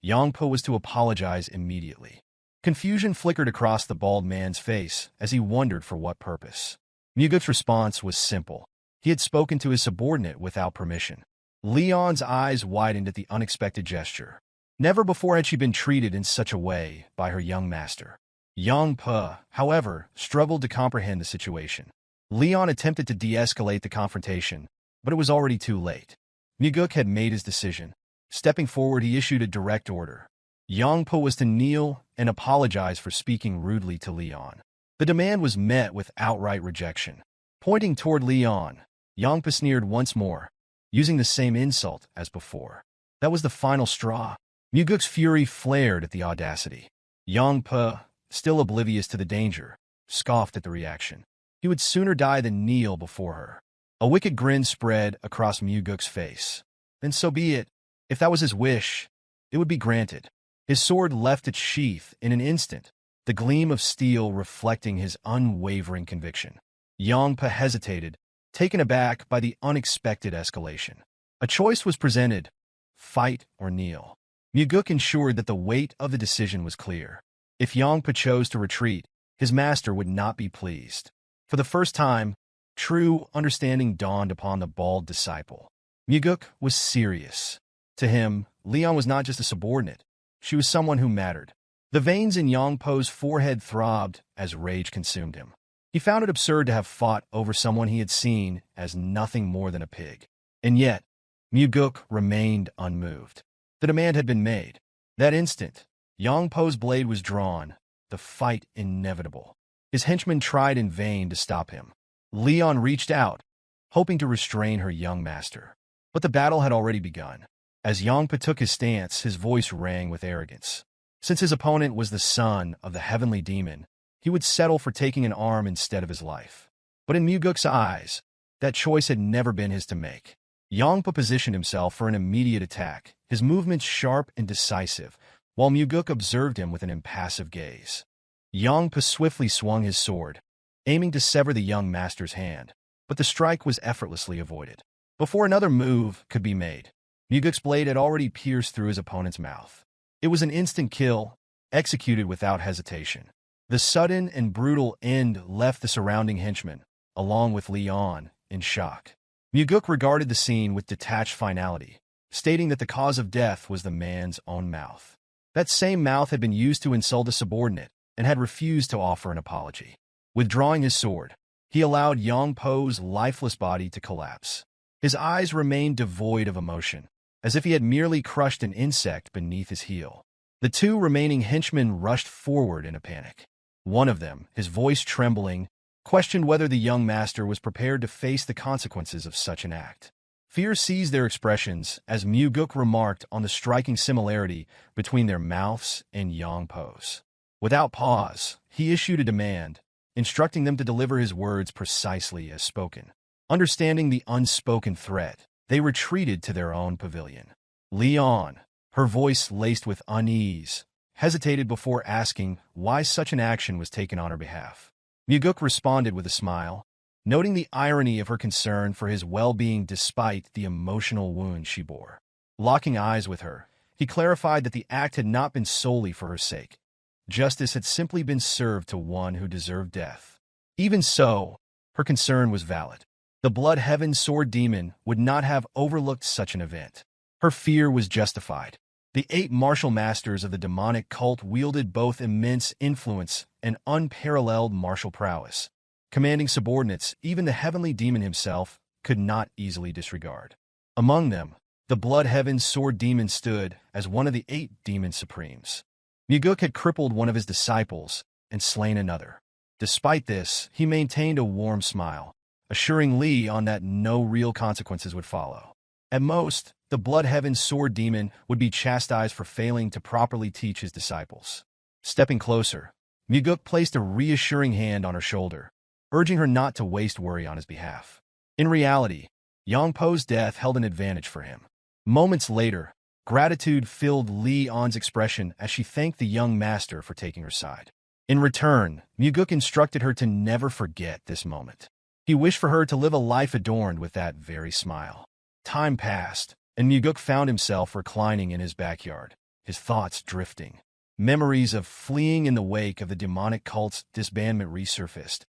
Yongpo was to apologize immediately. Confusion flickered across the bald man's face as he wondered for what purpose. Mugeuk's response was simple. He had spoken to his subordinate without permission. Leon's eyes widened at the unexpected gesture. Never before had she been treated in such a way by her young master. Yongpo, however, struggled to comprehend the situation. Leon attempted to de-escalate the confrontation, but it was already too late. Mugeuk had made his decision. Stepping forward, he issued a direct order. Yongpo was to kneel and apologize for speaking rudely to Leon. The demand was met with outright rejection. Pointing toward Leon, Yongpo sneered once more, using the same insult as before. That was the final straw. Mugeuk's fury flared at the audacity. Yongpo, still oblivious to the danger, scoffed at the reaction. He would sooner die than kneel before her. A wicked grin spread across Mugeuk's face. Then so be it. If that was his wish, it would be granted. His sword left its sheath in an instant, the gleam of steel reflecting his unwavering conviction. Yongpo hesitated, taken aback by the unexpected escalation. A choice was presented: fight or kneel. Mugeuk ensured that the weight of the decision was clear. If Yongpo chose to retreat, his master would not be pleased. For the first time, true understanding dawned upon the bald disciple. Mugeuk was serious. To him, Leon was not just a subordinate. She was someone who mattered. The veins in Yongpo's forehead throbbed as rage consumed him. He found it absurd to have fought over someone he had seen as nothing more than a pig. And yet, Mugeuk remained unmoved. The demand had been made. That instant, Yongpo's blade was drawn, the fight inevitable. His henchmen tried in vain to stop him. Leon reached out, hoping to restrain her young master. But the battle had already begun. As Yongpo took his stance, his voice rang with arrogance. Since his opponent was the son of the heavenly demon, he would settle for taking an arm instead of his life. But in Mugeuk's eyes, that choice had never been his to make. Yongpo positioned himself for an immediate attack, his movements sharp and decisive, while Mugeuk observed him with an impassive gaze. Yongpo swiftly swung his sword, aiming to sever the young master's hand, but the strike was effortlessly avoided. Before another move could be made, Mugeuk's blade had already pierced through his opponent's mouth. It was an instant kill, executed without hesitation. The sudden and brutal end left the surrounding henchmen, along with Leon, in shock. Mugeuk regarded the scene with detached finality, stating that the cause of death was the man's own mouth. That same mouth had been used to insult a subordinate and had refused to offer an apology. Withdrawing his sword, he allowed Yongpo's lifeless body to collapse. His eyes remained devoid of emotion, as if he had merely crushed an insect beneath his heel. The two remaining henchmen rushed forward in a panic. One of them, his voice trembling, questioned whether the young master was prepared to face the consequences of such an act. Fear seized their expressions as Mugeuk remarked on the striking similarity between their mouths and Yongpo's. Without pause, he issued a demand, instructing them to deliver his words precisely as spoken. Understanding the unspoken threat, they retreated to their own pavilion. Leon, her voice laced with unease, hesitated before asking why such an action was taken on her behalf. Mugeuk responded with a smile, noting the irony of her concern for his well-being despite the emotional wound she bore. Locking eyes with her, he clarified that the act had not been solely for her sake. Justice had simply been served to one who deserved death. Even so, her concern was valid. The Blood Heaven Sword Demon would not have overlooked such an event. Her fear was justified. The 8 martial masters of the demonic cult wielded both immense influence and unparalleled martial prowess. Commanding subordinates, even the heavenly demon himself, could not easily disregard. Among them, the Blood Heaven Sword Demon stood as one of the 8 demon supremes. Mugeuk had crippled one of his disciples and slain another. Despite this, he maintained a warm smile, assuring Leon that no real consequences would follow. At most, the Blood Heaven Sword Demon would be chastised for failing to properly teach his disciples. Stepping closer, Mugeuk placed a reassuring hand on her shoulder, urging her not to waste worry on his behalf. In reality, Yongpo's death held an advantage for him. Moments later, gratitude filled Leon's expression as she thanked the young master for taking her side. In return, Mugeuk instructed her to never forget this moment. He wished for her to live a life adorned with that very smile. Time passed, and Mugeuk found himself reclining in his backyard, his thoughts drifting. Memories of fleeing in the wake of the demonic cult's disbandment resurfaced,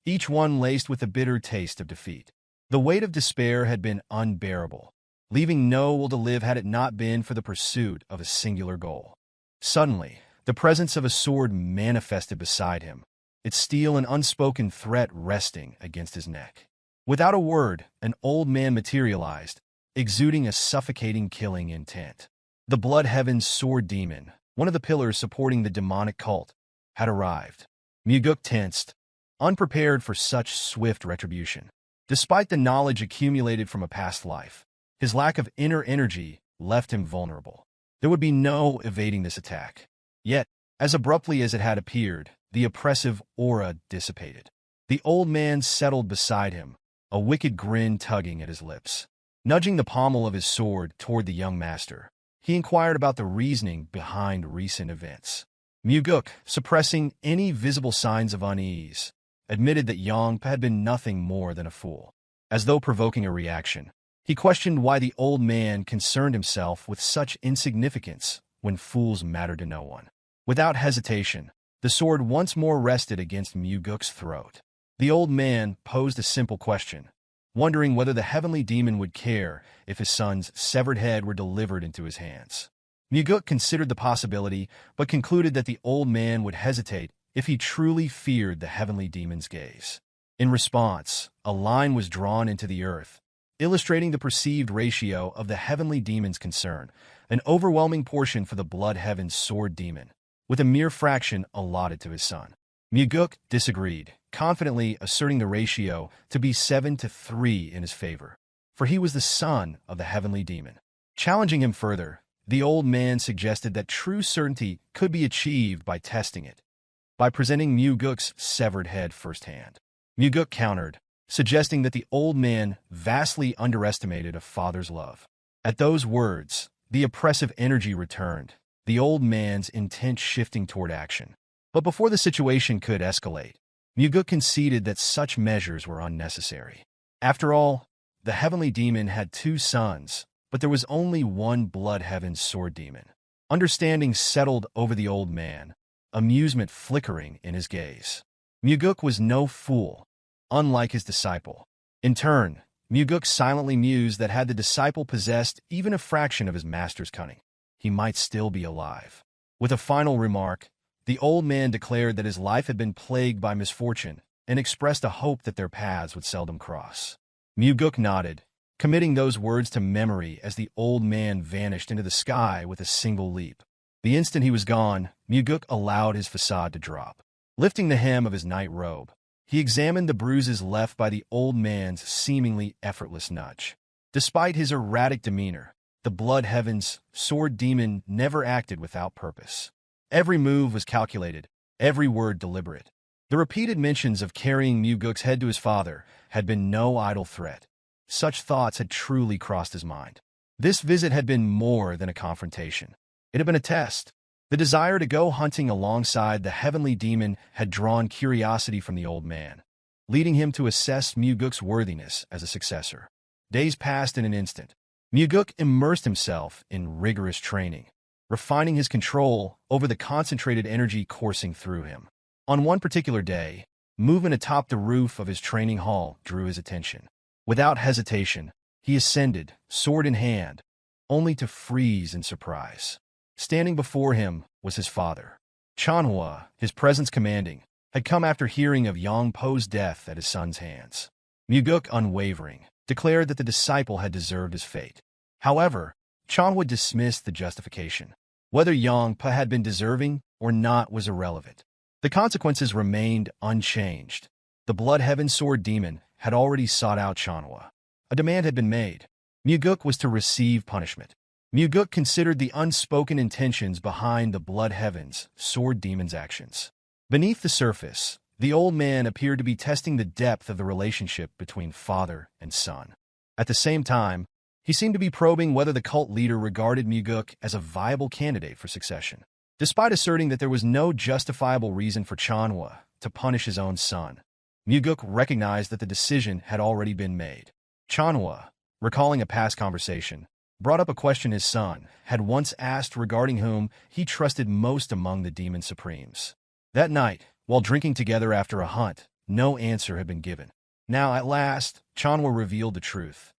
each one laced with a bitter taste of defeat. The weight of despair had been unbearable, leaving no will to live had it not been for the pursuit of a singular goal. Suddenly, the presence of a sword manifested beside him, its steel an unspoken threat resting against his neck. Without a word, an old man materialized, exuding a suffocating killing intent. The Blood Heaven's sword demon, one of the pillars supporting the demonic cult, had arrived. Mugeuk tensed, unprepared for such swift retribution. Despite the knowledge accumulated from a past life, his lack of inner energy left him vulnerable. There would be no evading this attack. Yet, as abruptly as it had appeared, the oppressive aura dissipated. The old man settled beside him, a wicked grin tugging at his lips. Nudging the pommel of his sword toward the young master, he inquired about the reasoning behind recent events. Mugeuk, suppressing any visible signs of unease, admitted that Yongpa had been nothing more than a fool. As though provoking a reaction, he questioned why the old man concerned himself with such insignificance when fools mattered to no one. Without hesitation, the sword once more rested against Mugeuk's throat. The old man posed a simple question, wondering whether the heavenly demon would care if his son's severed head were delivered into his hands. Mugeuk considered the possibility, but concluded that the old man would hesitate if he truly feared the heavenly demon's gaze. In response, a line was drawn into the earth, illustrating the perceived ratio of the heavenly demon's concern, an overwhelming portion for the Blood Heaven's sword demon, with a mere fraction allotted to his son. Mugeuk disagreed, confidently asserting the ratio to be 7-3 in his favor, for he was the son of the heavenly demon. Challenging him further, the old man suggested that true certainty could be achieved by testing it, by presenting Mugeuk's severed head firsthand. Mugeuk countered, suggesting that the old man vastly underestimated a father's love. At those words, the oppressive energy returned, the old man's intent shifting toward action. But before the situation could escalate, Mugeuk conceded that such measures were unnecessary. After all, the heavenly demon had 2 sons, but there was only one Blood Heaven's sword demon. Understanding settled over the old man, amusement flickering in his gaze. Mugeuk was no fool, unlike his disciple. In turn, Mugeuk silently mused that had the disciple possessed even a fraction of his master's cunning, he might still be alive. With a final remark, the old man declared that his life had been plagued by misfortune and expressed a hope that their paths would seldom cross. Mugeuk nodded, committing those words to memory as the old man vanished into the sky with a single leap. The instant he was gone, Mugeuk allowed his facade to drop. Lifting the hem of his night robe, he examined the bruises left by the old man's seemingly effortless nudge. Despite his erratic demeanor, the Blood Heaven's sword demon never acted without purpose. Every move was calculated, every word deliberate. The repeated mentions of carrying Mugeuk's head to his father had been no idle threat. Such thoughts had truly crossed his mind. This visit had been more than a confrontation. It had been a test. The desire to go hunting alongside the heavenly demon had drawn curiosity from the old man, leading him to assess Mugeuk's worthiness as a successor. Days passed in an instant. Mugeuk immersed himself in rigorous training, refining his control over the concentrated energy coursing through him. On one particular day, movement atop the roof of his training hall drew his attention. Without hesitation, he ascended, sword in hand, only to freeze in surprise. Standing before him was his father. Cheonma, his presence commanding, had come after hearing of Yongpo's death at his son's hands. Mugeuk, unwavering, declared that the disciple had deserved his fate. However, Cheonma dismissed the justification. Whether Yongpo had been deserving or not was irrelevant. The consequences remained unchanged. The Blood Heaven sword demon had already sought out Cheonma. A demand had been made. Mugeuk was to receive punishment. Mugeuk considered the unspoken intentions behind the Blood Heaven's sword demon's actions. Beneath the surface, the old man appeared to be testing the depth of the relationship between father and son. At the same time, he seemed to be probing whether the cult leader regarded Mugeuk as a viable candidate for succession. Despite asserting that there was no justifiable reason for Cheonma to punish his own son, Mugeuk recognized that the decision had already been made. Cheonma, recalling a past conversation, brought up a question his son had once asked regarding whom he trusted most among the demon supremes. That night, while drinking together after a hunt, no answer had been given. Now, at last, Cheonma revealed the truth.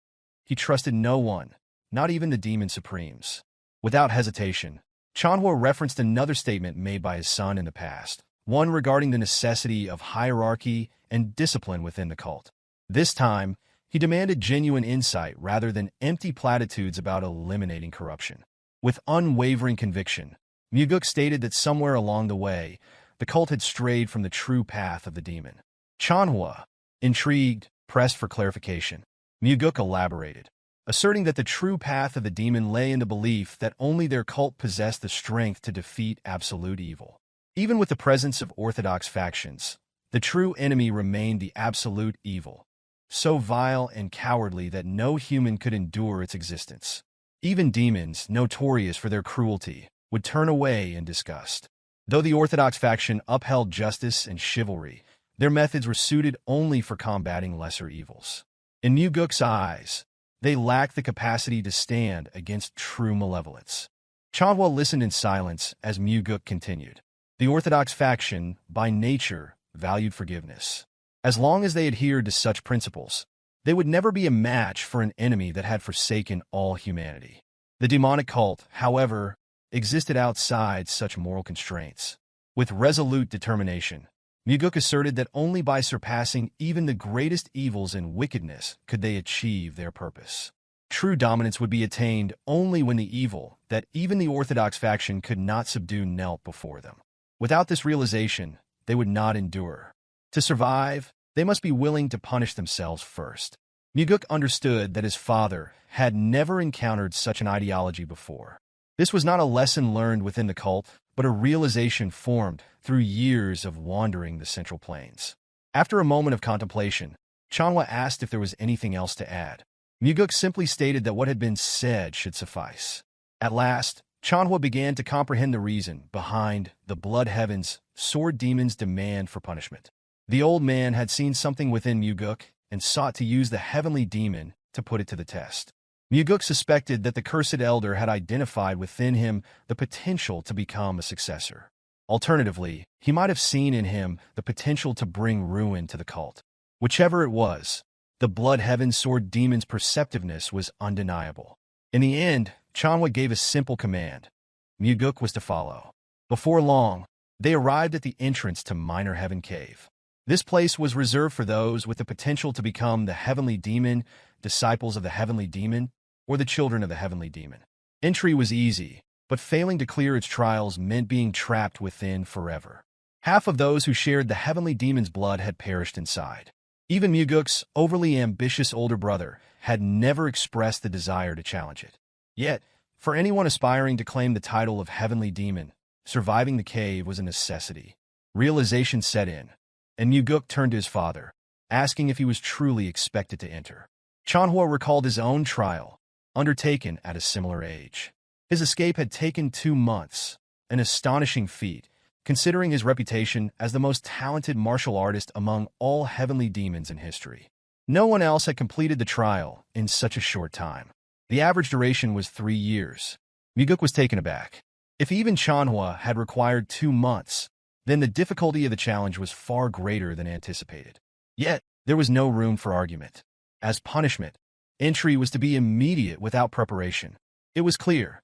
He trusted no one, not even the demon supremes. Without hesitation, Cheonma referenced another statement made by his son in the past, one regarding the necessity of hierarchy and discipline within the cult. This time, he demanded genuine insight rather than empty platitudes about eliminating corruption. With unwavering conviction, Mugeuk stated that somewhere along the way, the cult had strayed from the true path of the demon. Cheonma, intrigued, pressed for clarification. Mugeuk elaborated, asserting that the true path of the demon lay in the belief that only their cult possessed the strength to defeat absolute evil. Even with the presence of orthodox factions, the true enemy remained the absolute evil, so vile and cowardly that no human could endure its existence. Even demons, notorious for their cruelty, would turn away in disgust. Though the orthodox faction upheld justice and chivalry, their methods were suited only for combating lesser evils. In Mugeuk's eyes, they lacked the capacity to stand against true malevolence. Cheonma listened in silence as Mugeuk continued. The orthodox faction, by nature, valued forgiveness. As long as they adhered to such principles, they would never be a match for an enemy that had forsaken all humanity. The demonic cult, however, existed outside such moral constraints. With resolute determination, Mugeuk asserted that only by surpassing even the greatest evils and wickedness could they achieve their purpose. True dominance would be attained only when the evil that even the orthodox faction could not subdue knelt before them. Without this realization, they would not endure. To survive, they must be willing to punish themselves first. Mugeuk understood that his father had never encountered such an ideology before. This was not a lesson learned within the cult, but a realization formed through years of wandering the Central Plains. After a moment of contemplation, Cheonma asked if there was anything else to add. Mugeuk simply stated that what had been said should suffice. At last, Cheonma began to comprehend the reason behind the Blood Heaven's sword demon's demand for punishment. The old man had seen something within Mugeuk and sought to use the heavenly demon to put it to the test. Mugeuk suspected that the cursed elder had identified within him the potential to become a successor. Alternatively, he might have seen in him the potential to bring ruin to the cult. Whichever it was, the Blood Heaven sword demon's perceptiveness was undeniable. In the end, Cheonma gave a simple command. Mugeuk was to follow. Before long, they arrived at the entrance to Minor Heaven Cave. This place was reserved for those with the potential to become the heavenly demon, disciples of the heavenly demon, or the children of the heavenly demon. Entry was easy, but failing to clear its trials meant being trapped within forever. Half of those who shared the heavenly demon's blood had perished inside. Even Mugeuk's overly ambitious older brother had never expressed the desire to challenge it. Yet, for anyone aspiring to claim the title of heavenly demon, surviving the cave was a necessity. Realization set in, and Mugeuk turned to his father, asking if he was truly expected to enter. Cheonma recalled his own trial, undertaken at a similar age. His escape had taken 2 months, an astonishing feat, considering his reputation as the most talented martial artist among all heavenly demons in history. No one else had completed the trial in such a short time. The average duration was 3 years. Mugeuk was taken aback. If even Cheonma had required 2 months, then the difficulty of the challenge was far greater than anticipated. Yet, there was no room for argument. As punishment, entry was to be immediate without preparation. It was clear.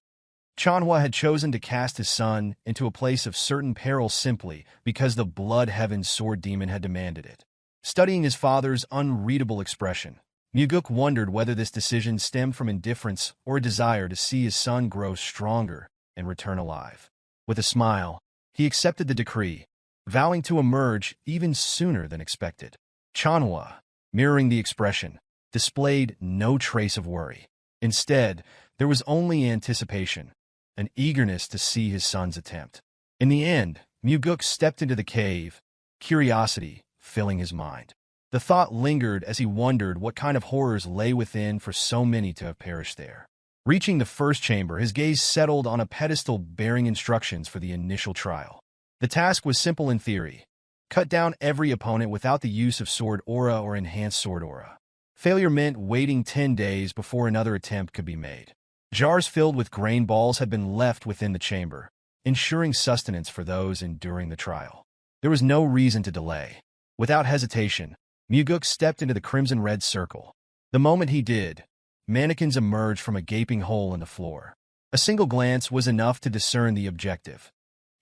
Cheonma had chosen to cast his son into a place of certain peril simply because the Blood Heaven sword demon had demanded it. Studying his father's unreadable expression, Mugeuk wondered whether this decision stemmed from indifference or a desire to see his son grow stronger and return alive. With a smile, he accepted the decree, vowing to emerge even sooner than expected. Cheonma, mirroring the expression, displayed no trace of worry. Instead, there was only anticipation, an eagerness to see his son's attempt. In the end, Mugeuk stepped into the cave, curiosity filling his mind. The thought lingered as he wondered what kind of horrors lay within for so many to have perished there. Reaching the first chamber, his gaze settled on a pedestal bearing instructions for the initial trial. The task was simple in theory. cut down every opponent without the use of sword aura or enhanced sword aura. Failure meant waiting 10 days before another attempt could be made. Jars filled with grain balls had been left within the chamber, ensuring sustenance for those enduring the trial. There was no reason to delay. Without hesitation, Mugeuk stepped into the crimson-red circle. The moment he did, mannequins emerged from a gaping hole in the floor. A single glance was enough to discern the objective.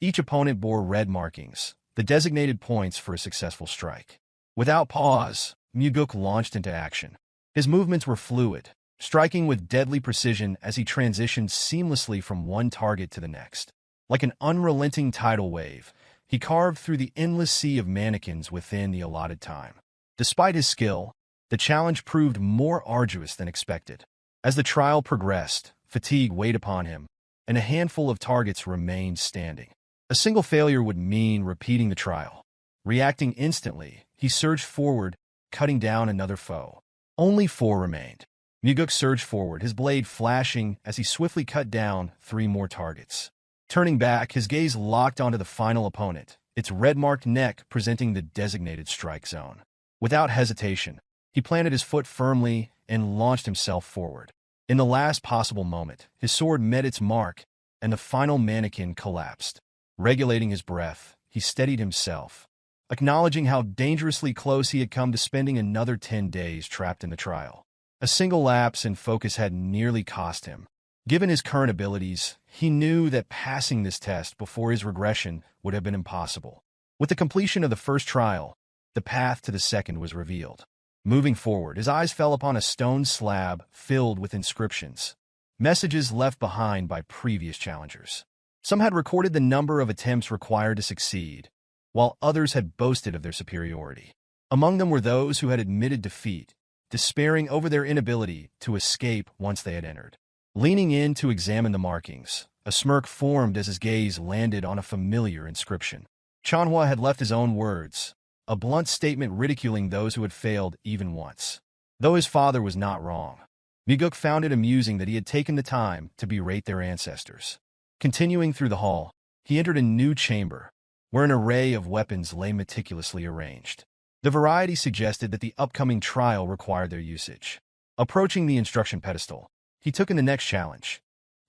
Each opponent bore red markings, the designated points for a successful strike. Without pause, Mugeuk launched into action. His movements were fluid, striking with deadly precision as he transitioned seamlessly from one target to the next. Like an unrelenting tidal wave, he carved through the endless sea of mannequins within the allotted time. Despite his skill, the challenge proved more arduous than expected. As the trial progressed, fatigue weighed upon him, and a handful of targets remained standing. A single failure would mean repeating the trial. Reacting instantly, he surged forward, cutting down another foe. Only 4 remained. Mugeuk surged forward, his blade flashing as he swiftly cut down 3 more targets. Turning back, his gaze locked onto the final opponent, its red-marked neck presenting the designated strike zone. Without hesitation, he planted his foot firmly and launched himself forward. In the last possible moment, his sword met its mark, and the final mannequin collapsed. Regulating his breath, he steadied himself, acknowledging how dangerously close he had come to spending another 10 days trapped in the trial. A single lapse in focus had nearly cost him. Given his current abilities, he knew that passing this test before his regression would have been impossible. With the completion of the first trial, the path to the second was revealed. Moving forward, his eyes fell upon a stone slab filled with inscriptions, messages left behind by previous challengers. Some had recorded the number of attempts required to succeed, while others had boasted of their superiority. Among them were those who had admitted defeat, despairing over their inability to escape once they had entered. Leaning in to examine the markings, a smirk formed as his gaze landed on a familiar inscription. Cheonma had left his own words, a blunt statement ridiculing those who had failed even once. Though his father was not wrong, Mugeuk found it amusing that he had taken the time to berate their ancestors. Continuing through the hall, he entered a new chamber, where an array of weapons lay meticulously arranged. The variety suggested that the upcoming trial required their usage. Approaching the instruction pedestal, he took in the next challenge.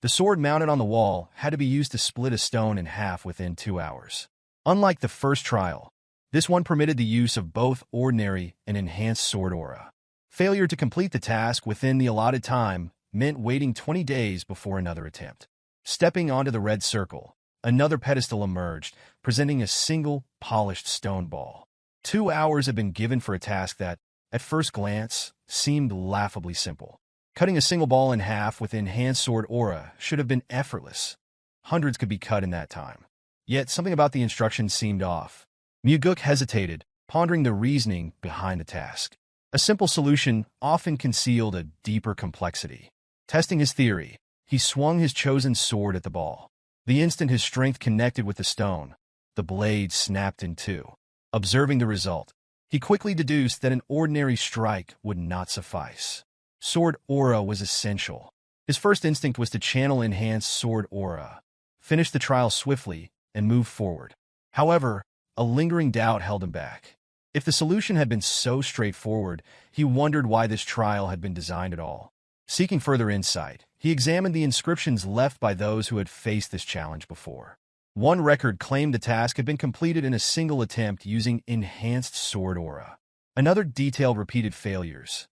The sword mounted on the wall had to be used to split a stone in half within 2 hours. Unlike the first trial, this one permitted the use of both ordinary and enhanced sword aura. Failure to complete the task within the allotted time meant waiting 20 days before another attempt. Stepping onto the red circle, another pedestal emerged, presenting a single, polished stone ball. 2 hours had been given for a task that, at first glance, seemed laughably simple. Cutting a single ball in half with enhanced sword aura should have been effortless. Hundreds could be cut in that time. Yet something about the instructions seemed off. Mugeuk hesitated, pondering the reasoning behind the task. A simple solution often concealed a deeper complexity. Testing his theory, he swung his chosen sword at the ball. The instant his strength connected with the stone, the blade snapped in two. Observing the result, he quickly deduced that an ordinary strike would not suffice. Sword aura was essential. His first instinct was to channel enhanced sword aura, finish the trial swiftly, and move forward. However, a lingering doubt held him back. If the solution had been so straightforward, he wondered why this trial had been designed at all. Seeking further insight, he examined the inscriptions left by those who had faced this challenge before. One record claimed the task had been completed in a single attempt using enhanced sword aura. Another detailed repeated failures.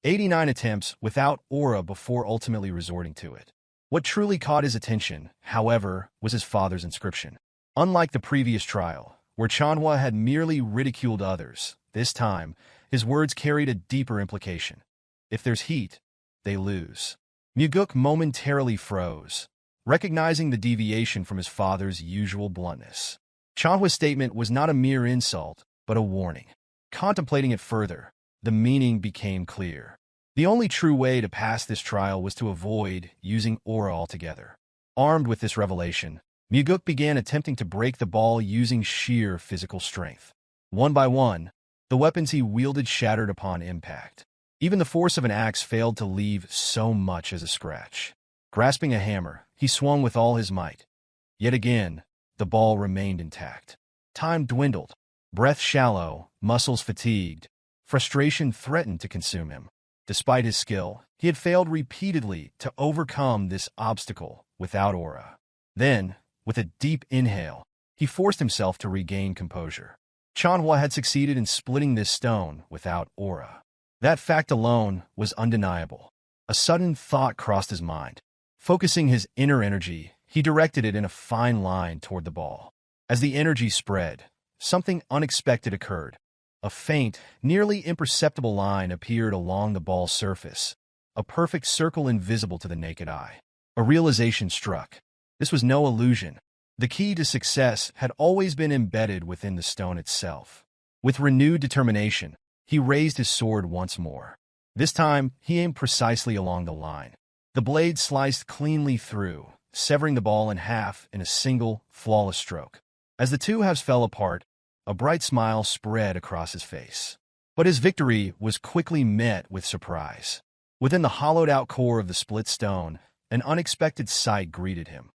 89 attempts without aura before ultimately resorting to it. What truly caught his attention, however, was his father's inscription. Unlike the previous trial, where Cheonma had merely ridiculed others, this time, his words carried a deeper implication. If there's heat, they lose. Mugeuk momentarily froze, recognizing the deviation from his father's usual bluntness. Cheonma's statement was not a mere insult, but a warning. Contemplating it further, the meaning became clear. The only true way to pass this trial was to avoid using aura altogether. Armed with this revelation, Mugeuk began attempting to break the ball using sheer physical strength. One by one, the weapons he wielded shattered upon impact. Even the force of an axe failed to leave so much as a scratch. Grasping a hammer, he swung with all his might. Yet again, the ball remained intact. Time dwindled, Breath shallow, muscles fatigued, frustration threatened to consume him. Despite his skill, he had failed repeatedly to overcome this obstacle without aura. Then, with a deep inhale, he forced himself to regain composure. Cheonma had succeeded in splitting this stone without aura. That fact alone was undeniable. A sudden thought crossed his mind. Focusing his inner energy, he directed it in a fine line toward the ball. As the energy spread, something unexpected occurred. A faint, nearly imperceptible line appeared along the ball's surface, a perfect circle invisible to the naked eye. A realization struck. This was no illusion. The key to success had always been embedded within the stone itself. With renewed determination, he raised his sword once more. This time, he aimed precisely along the line. The blade sliced cleanly through, severing the ball in half in a single, flawless stroke. As the two halves fell apart, a bright smile spread across his face. But his victory was quickly met with surprise. Within the hollowed-out core of the split stone, an unexpected sight greeted him.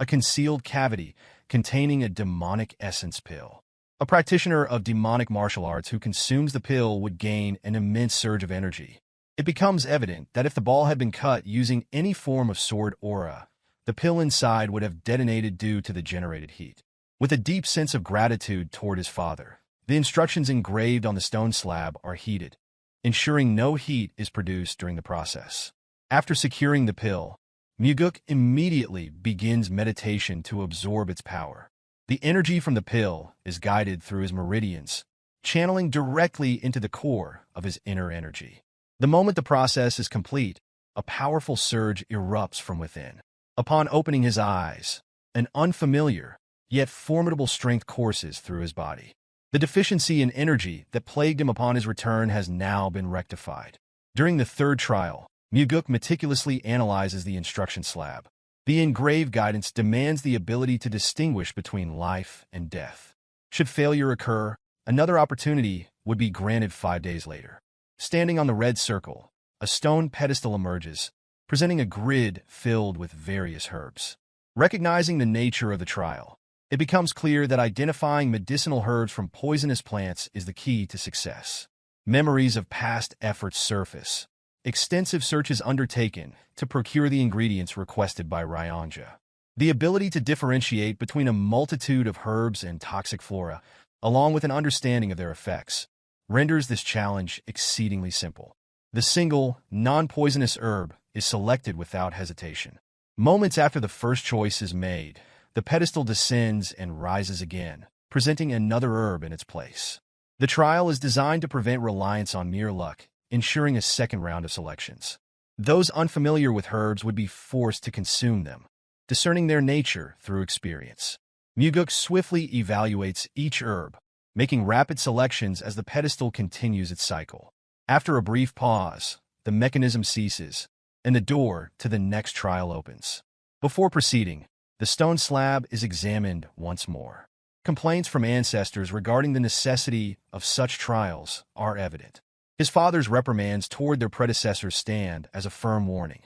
A concealed cavity containing a demonic essence pill. A practitioner of demonic martial arts who consumes the pill would gain an immense surge of energy. It becomes evident that if the ball had been cut using any form of sword aura, the pill inside would have detonated due to the generated heat. With a deep sense of gratitude toward his father, the instructions engraved on the stone slab are heated, ensuring no heat is produced during the process. After securing the pill, Mugeuk immediately begins meditation to absorb its power. The energy from the pill is guided through his meridians, channeling directly into the core of his inner energy. The moment the process is complete, a powerful surge erupts from within. Upon opening his eyes, an unfamiliar, yet formidable strength courses through his body. The deficiency in energy that plagued him upon his return has now been rectified. During the third trial, Mugeuk meticulously analyzes the instruction slab. The engraved guidance demands the ability to distinguish between life and death. Should failure occur, another opportunity would be granted 5 days later. Standing on the red circle, a stone pedestal emerges, presenting a grid filled with various herbs. Recognizing the nature of the trial, it becomes clear that identifying medicinal herbs from poisonous plants is the key to success. Memories of past efforts surface. Extensive searches undertaken to procure the ingredients requested by Ryanja. The ability to differentiate between a multitude of herbs and toxic flora, along with an understanding of their effects, renders this challenge exceedingly simple. The single, non-poisonous herb is selected without hesitation. Moments after the first choice is made, the pedestal descends and rises again, presenting another herb in its place. The trial is designed to prevent reliance on mere luck, ensuring a second round of selections. Those unfamiliar with herbs would be forced to consume them, discerning their nature through experience. Mugeuk swiftly evaluates each herb, making rapid selections as the pedestal continues its cycle. After a brief pause, the mechanism ceases, and the door to the next trial opens. Before proceeding, the stone slab is examined once more. Complaints from ancestors regarding the necessity of such trials are evident. His father's reprimands toward their predecessors stand as a firm warning.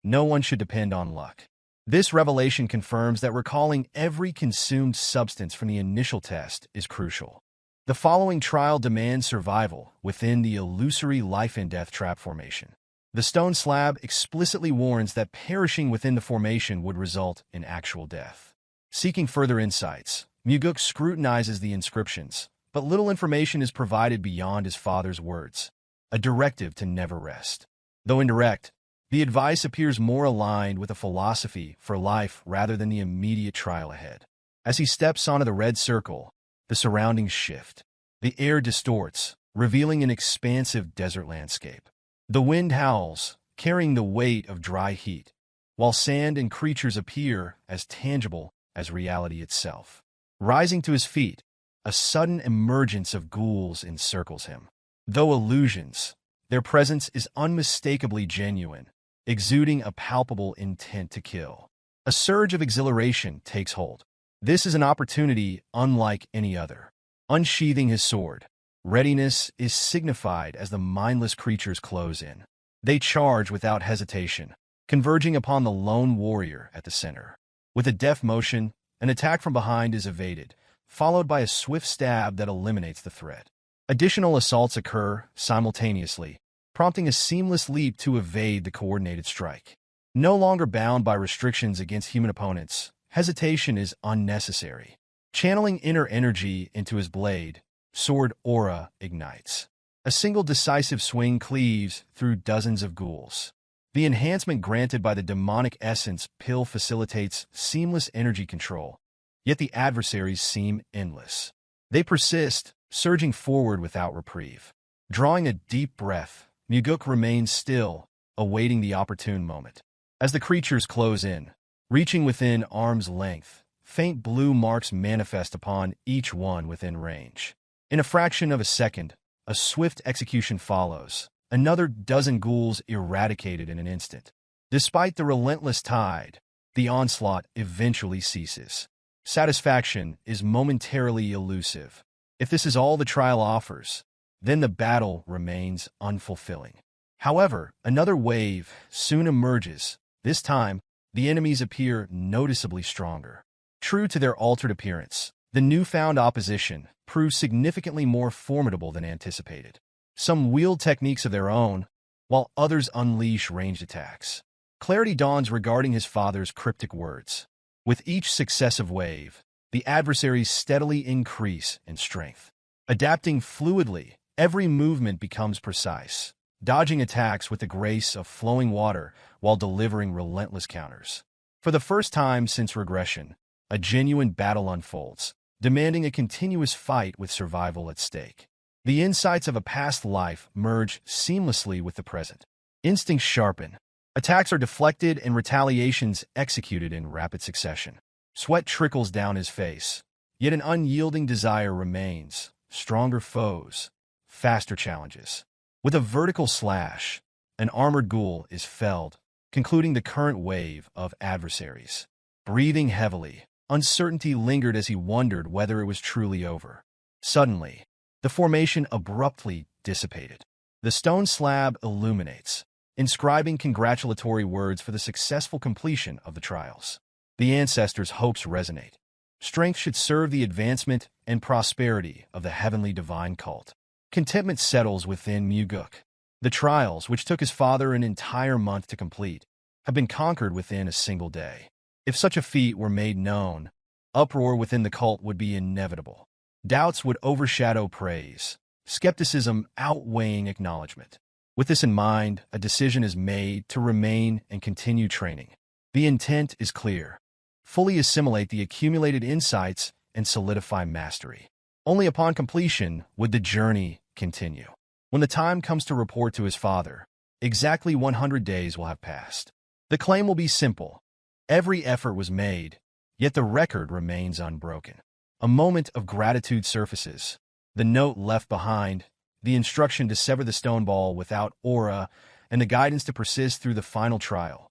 No one should depend on luck. This revelation confirms that recalling every consumed substance from the initial test is crucial. The following trial demands survival within the illusory life-and-death trap formation. The stone slab explicitly warns that perishing within the formation would result in actual death. Seeking further insights, Mugeuk scrutinizes the inscriptions, but little information is provided beyond his father's words. A directive to never rest. Though indirect, the advice appears more aligned with a philosophy for life rather than the immediate trial ahead. As he steps onto the red circle, the surroundings shift. The air distorts, revealing an expansive desert landscape. The wind howls, carrying the weight of dry heat, while sand and creatures appear as tangible as reality itself. Rising to his feet, a sudden emergence of ghouls encircles him. Though illusions, their presence is unmistakably genuine, exuding a palpable intent to kill. A surge of exhilaration takes hold. This is an opportunity unlike any other. Unsheathing his sword, readiness is signified as the mindless creatures close in. They charge without hesitation, converging upon the lone warrior at the center. With a deft motion, an attack from behind is evaded, followed by a swift stab that eliminates the threat. Additional assaults occur simultaneously, prompting a seamless leap to evade the coordinated strike. No longer bound by restrictions against human opponents, hesitation is unnecessary. Channeling inner energy into his blade, sword aura ignites. A single decisive swing cleaves through dozens of ghouls. The enhancement granted by the demonic essence pill facilitates seamless energy control, yet the adversaries seem endless. They persist, surging forward without reprieve. Drawing a deep breath, Mugeuk remains still, awaiting the opportune moment. As the creatures close in, reaching within arm's length, faint blue marks manifest upon each one within range. In a fraction of a second, a swift execution follows, another dozen ghouls eradicated in an instant. Despite the relentless tide, the onslaught eventually ceases. Satisfaction is momentarily elusive. If this is all the trial offers, then the battle remains unfulfilling. However, another wave soon emerges. This time, the enemies appear noticeably stronger. True to their altered appearance, the newfound opposition proves significantly more formidable than anticipated. Some wield techniques of their own, while others unleash ranged attacks. Clarity dawns regarding his father's cryptic words. With each successive wave, the adversaries steadily increase in strength. Adapting fluidly, every movement becomes precise, dodging attacks with the grace of flowing water while delivering relentless counters. For the first time since Regression, a genuine battle unfolds, demanding a continuous fight with survival at stake. The insights of a past life merge seamlessly with the present. Instincts sharpen. Attacks are deflected and retaliations executed in rapid succession. Sweat trickles down his face, yet an unyielding desire remains. Stronger foes, faster challenges. With a vertical slash, an armored ghoul is felled, concluding the current wave of adversaries. Breathing heavily, uncertainty lingered as he wondered whether it was truly over. Suddenly, the formation abruptly dissipated. The stone slab illuminates, inscribing congratulatory words for the successful completion of the trials. The ancestors' hopes resonate. Strength should serve the advancement and prosperity of the heavenly divine cult. Contentment settles within Mugeuk. The trials, which took his father an entire month to complete, have been conquered within a single day. If such a feat were made known, uproar within the cult would be inevitable. Doubts would overshadow praise, skepticism outweighing acknowledgement. With this in mind, a decision is made to remain and continue training. The intent is clear. Fully assimilate the accumulated insights and solidify mastery. Only upon completion would the journey continue. When the time comes to report to his father, exactly 100 days will have passed. The claim will be simple. Every effort was made, yet the record remains unbroken. A moment of gratitude surfaces. The note left behind, the instruction to sever the stone ball without aura, and the guidance to persist through the final trial.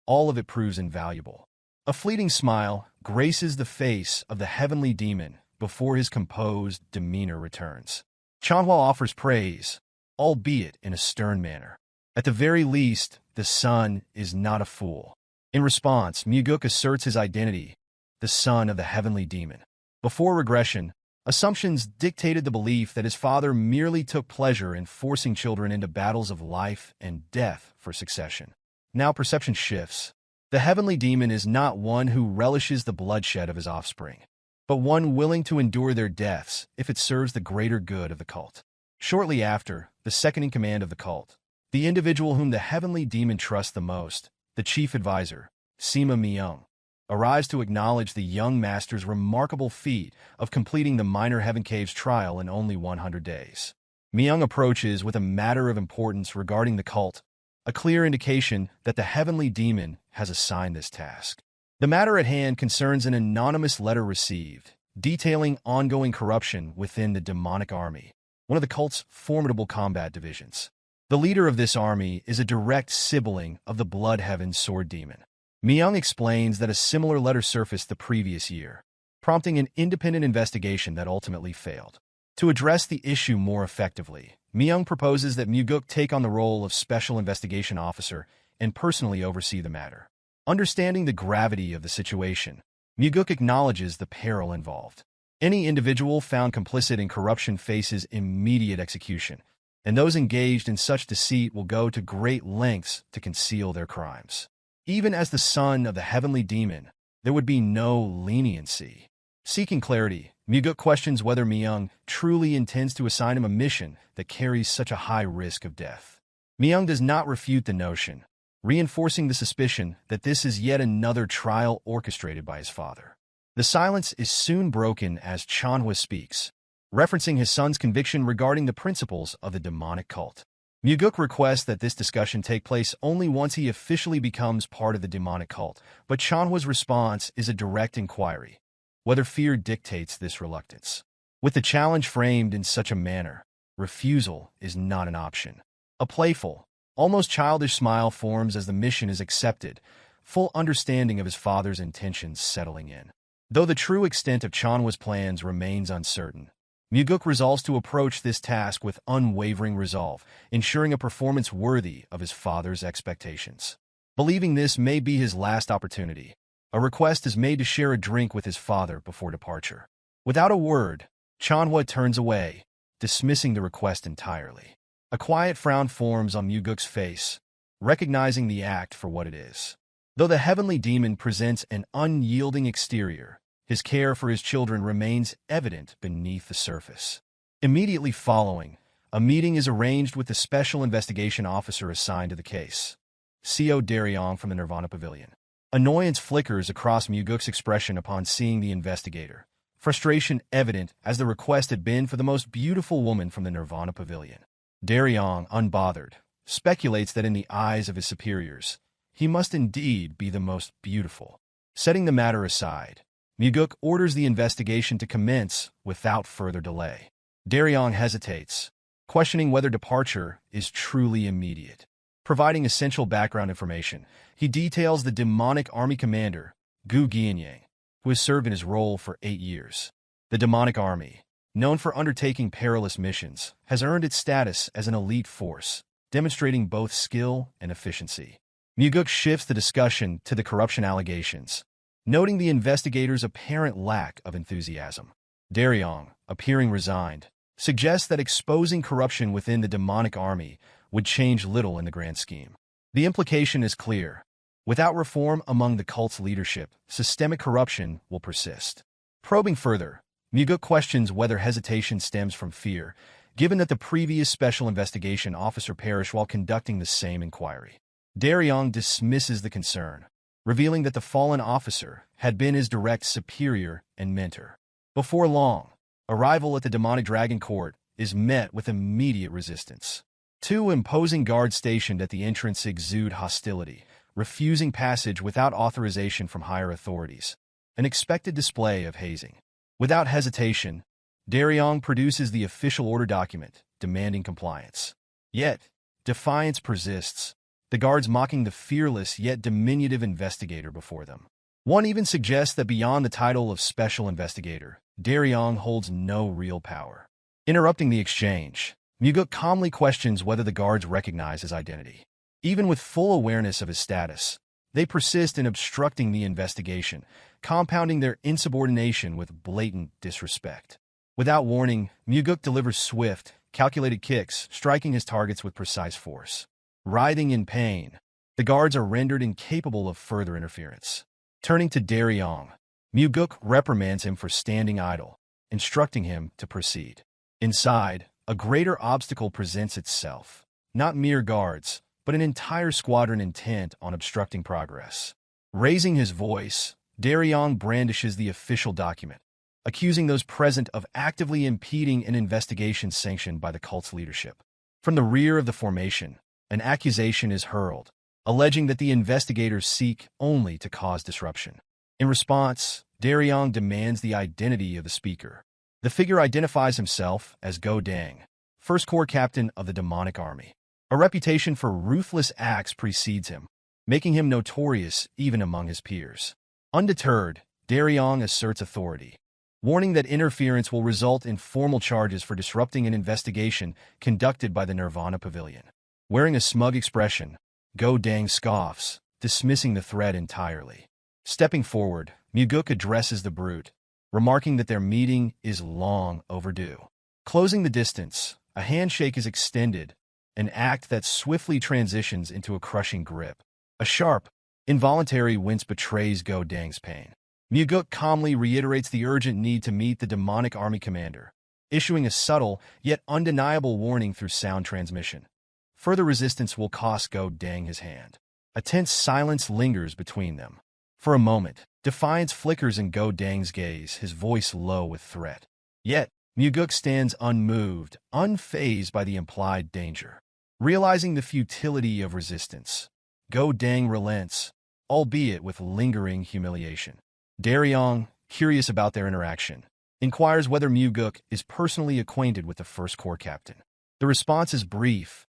All of it proves invaluable. A fleeting smile graces the face of the heavenly demon before his composed demeanor returns. Cheonma offers praise, albeit in a stern manner. At the very least, the son is not a fool. In response, Mugeuk asserts his identity, the son of the heavenly demon. Before Regression, assumptions dictated the belief that his father merely took pleasure in forcing children into battles of life and death for succession. Now perception shifts. The heavenly demon is not one who relishes the bloodshed of his offspring, but one willing to endure their deaths if it serves the greater good of the cult. Shortly after, the second-in-command of the cult, the individual whom the heavenly demon trusts the most, the chief advisor, Sima Myung, arrives to acknowledge the young master's remarkable feat of completing the Minor Heaven Caves trial in only 100 days. Myung approaches with a matter of importance regarding the cult, a clear indication that the heavenly demon has assigned this task. The matter at hand concerns an anonymous letter received, detailing ongoing corruption within the demonic army, one of the cult's formidable combat divisions. The leader of this army is a direct sibling of the Bloodheaven sword demon. Myung explains that a similar letter surfaced the previous year, prompting an independent investigation that ultimately failed. To address the issue more effectively, Myung proposes that Mugeuk take on the role of Special Investigation Officer and personally oversee the matter. Understanding the gravity of the situation, Mugeuk acknowledges the peril involved. Any individual found complicit in corruption faces immediate execution, and those engaged in such deceit will go to great lengths to conceal their crimes. Even as the son of the heavenly demon, there would be no leniency. Seeking clarity, Mugeuk questions whether Myung truly intends to assign him a mission that carries such a high risk of death. Myung does not refute the notion, reinforcing the suspicion that this is yet another trial orchestrated by his father. The silence is soon broken as Cheonma speaks, referencing his son's conviction regarding the principles of the demonic cult. Mugeuk requests that this discussion take place only once he officially becomes part of the demonic cult, but Cheonma's response is a direct inquiry, whether fear dictates this reluctance. With the challenge framed in such a manner, refusal is not an option. A playful, almost childish smile forms as the mission is accepted, full understanding of his father's intentions settling in. Though the true extent of Cheonma's plans remains uncertain, Mugeuk resolves to approach this task with unwavering resolve, ensuring a performance worthy of his father's expectations. Believing this may be his last opportunity, a request is made to share a drink with his father before departure. Without a word, Cheonma turns away, dismissing the request entirely. A quiet frown forms on Mugeuk's face, recognizing the act for what it is. Though the heavenly demon presents an unyielding exterior, his care for his children remains evident beneath the surface. Immediately following, a meeting is arranged with the special investigation officer assigned to the case, Co. Daryong from the Nirvana Pavilion. Annoyance flickers across Mugeuk's expression upon seeing the investigator, frustration evident as the request had been for the most beautiful woman from the Nirvana Pavilion. Daryong, unbothered, speculates that in the eyes of his superiors, he must indeed be the most beautiful. Setting the matter aside, Mugeuk orders the investigation to commence without further delay. Daryong hesitates, questioning whether departure is truly immediate. Providing essential background information, he details the demonic army commander, Gu Guianyang, who has served in his role for 8 years. The demonic army, known for undertaking perilous missions, has earned its status as an elite force, demonstrating both skill and efficiency. Mugeuk shifts the discussion to the corruption allegations, noting the investigators' apparent lack of enthusiasm. Daryong, appearing resigned, suggests that exposing corruption within the demonic army would change little in the grand scheme. The implication is clear. Without reform among the cult's leadership, systemic corruption will persist. Probing further, Mugeuk questions whether hesitation stems from fear, given that the previous special investigation officer perished while conducting the same inquiry. Daryong dismisses the concern, revealing that the fallen officer had been his direct superior and mentor. Before long, arrival at the demonic dragon court is met with immediate resistance. 2 imposing guards stationed at the entrance exude hostility, refusing passage without authorization from higher authorities, an expected display of hazing. Without hesitation, Daryong produces the official order document, demanding compliance. Yet, defiance persists, the guards mocking the fearless yet diminutive investigator before them. One even suggests that beyond the title of special investigator, Daryong holds no real power. Interrupting the exchange, Mugeuk calmly questions whether the guards recognize his identity. Even with full awareness of his status, they persist in obstructing the investigation, compounding their insubordination with blatant disrespect. Without warning, Mugeuk delivers swift, calculated kicks, striking his targets with precise force. Writhing in pain, the guards are rendered incapable of further interference. Turning to Daryong, Mugeuk reprimands him for standing idle, instructing him to proceed. Inside, a greater obstacle presents itself. Not mere guards, but an entire squadron intent on obstructing progress. Raising his voice, Daryong brandishes the official document, accusing those present of actively impeding an investigation sanctioned by the cult's leadership. From the rear of the formation, an accusation is hurled, alleging that the investigators seek only to cause disruption. In response, Daryong demands the identity of the speaker. The figure identifies himself as Go Dang, First Corps Captain of the demonic army. A reputation for ruthless acts precedes him, making him notorious even among his peers. Undeterred, Daryong asserts authority, warning that interference will result in formal charges for disrupting an investigation conducted by the Nirvana Pavilion. Wearing a smug expression, Go Dang scoffs, dismissing the threat entirely. Stepping forward, Mugeuk addresses the brute, remarking that their meeting is long overdue. Closing the distance, a handshake is extended, an act that swiftly transitions into a crushing grip. A sharp, involuntary wince betrays Go Dang's pain. Mugeuk calmly reiterates the urgent need to meet the demonic army commander, issuing a subtle yet undeniable warning through sound transmission. Further resistance will cost Go Dang his hand. A tense silence lingers between them. For a moment, defiance flickers in Go Dang's gaze, his voice low with threat. Yet, Mugeuk stands unmoved, unfazed by the implied danger. Realizing the futility of resistance, Go Dang relents, albeit with lingering humiliation. Daryong, curious about their interaction, inquires whether Mugeuk is personally acquainted with the first corps captain. The response is brief.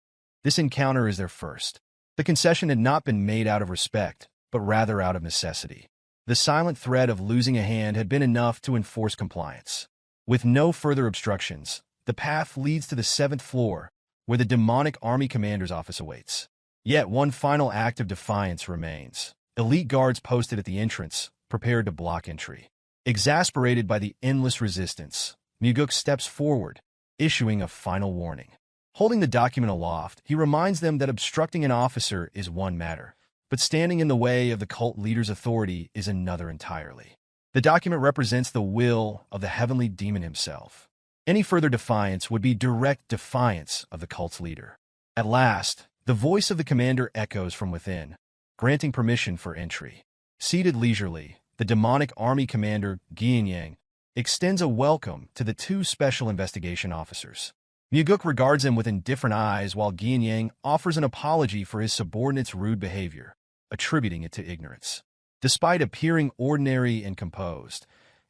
This encounter is their first. The concession had not been made out of respect, but rather out of necessity. The silent threat of losing a hand had been enough to enforce compliance. With no further obstructions, the path leads to the 7th floor, where the demonic army commander's office awaits. Yet one final act of defiance remains. Elite guards posted at the entrance, prepared to block entry. Exasperated by the endless resistance, Mugeuk steps forward, issuing a final warning. Holding the document aloft, he reminds them that obstructing an officer is one matter, but standing in the way of the cult leader's authority is another entirely. The document represents the will of the heavenly demon himself. Any further defiance would be direct defiance of the cult's leader. At last, the voice of the commander echoes from within, granting permission for entry. Seated leisurely, the demonic army commander, Gianyang, extends a welcome to the 2 special investigation officers. Mugeuk regards him with indifferent eyes while Gianyang offers an apology for his subordinate's rude behavior, attributing it to ignorance. Despite appearing ordinary and composed,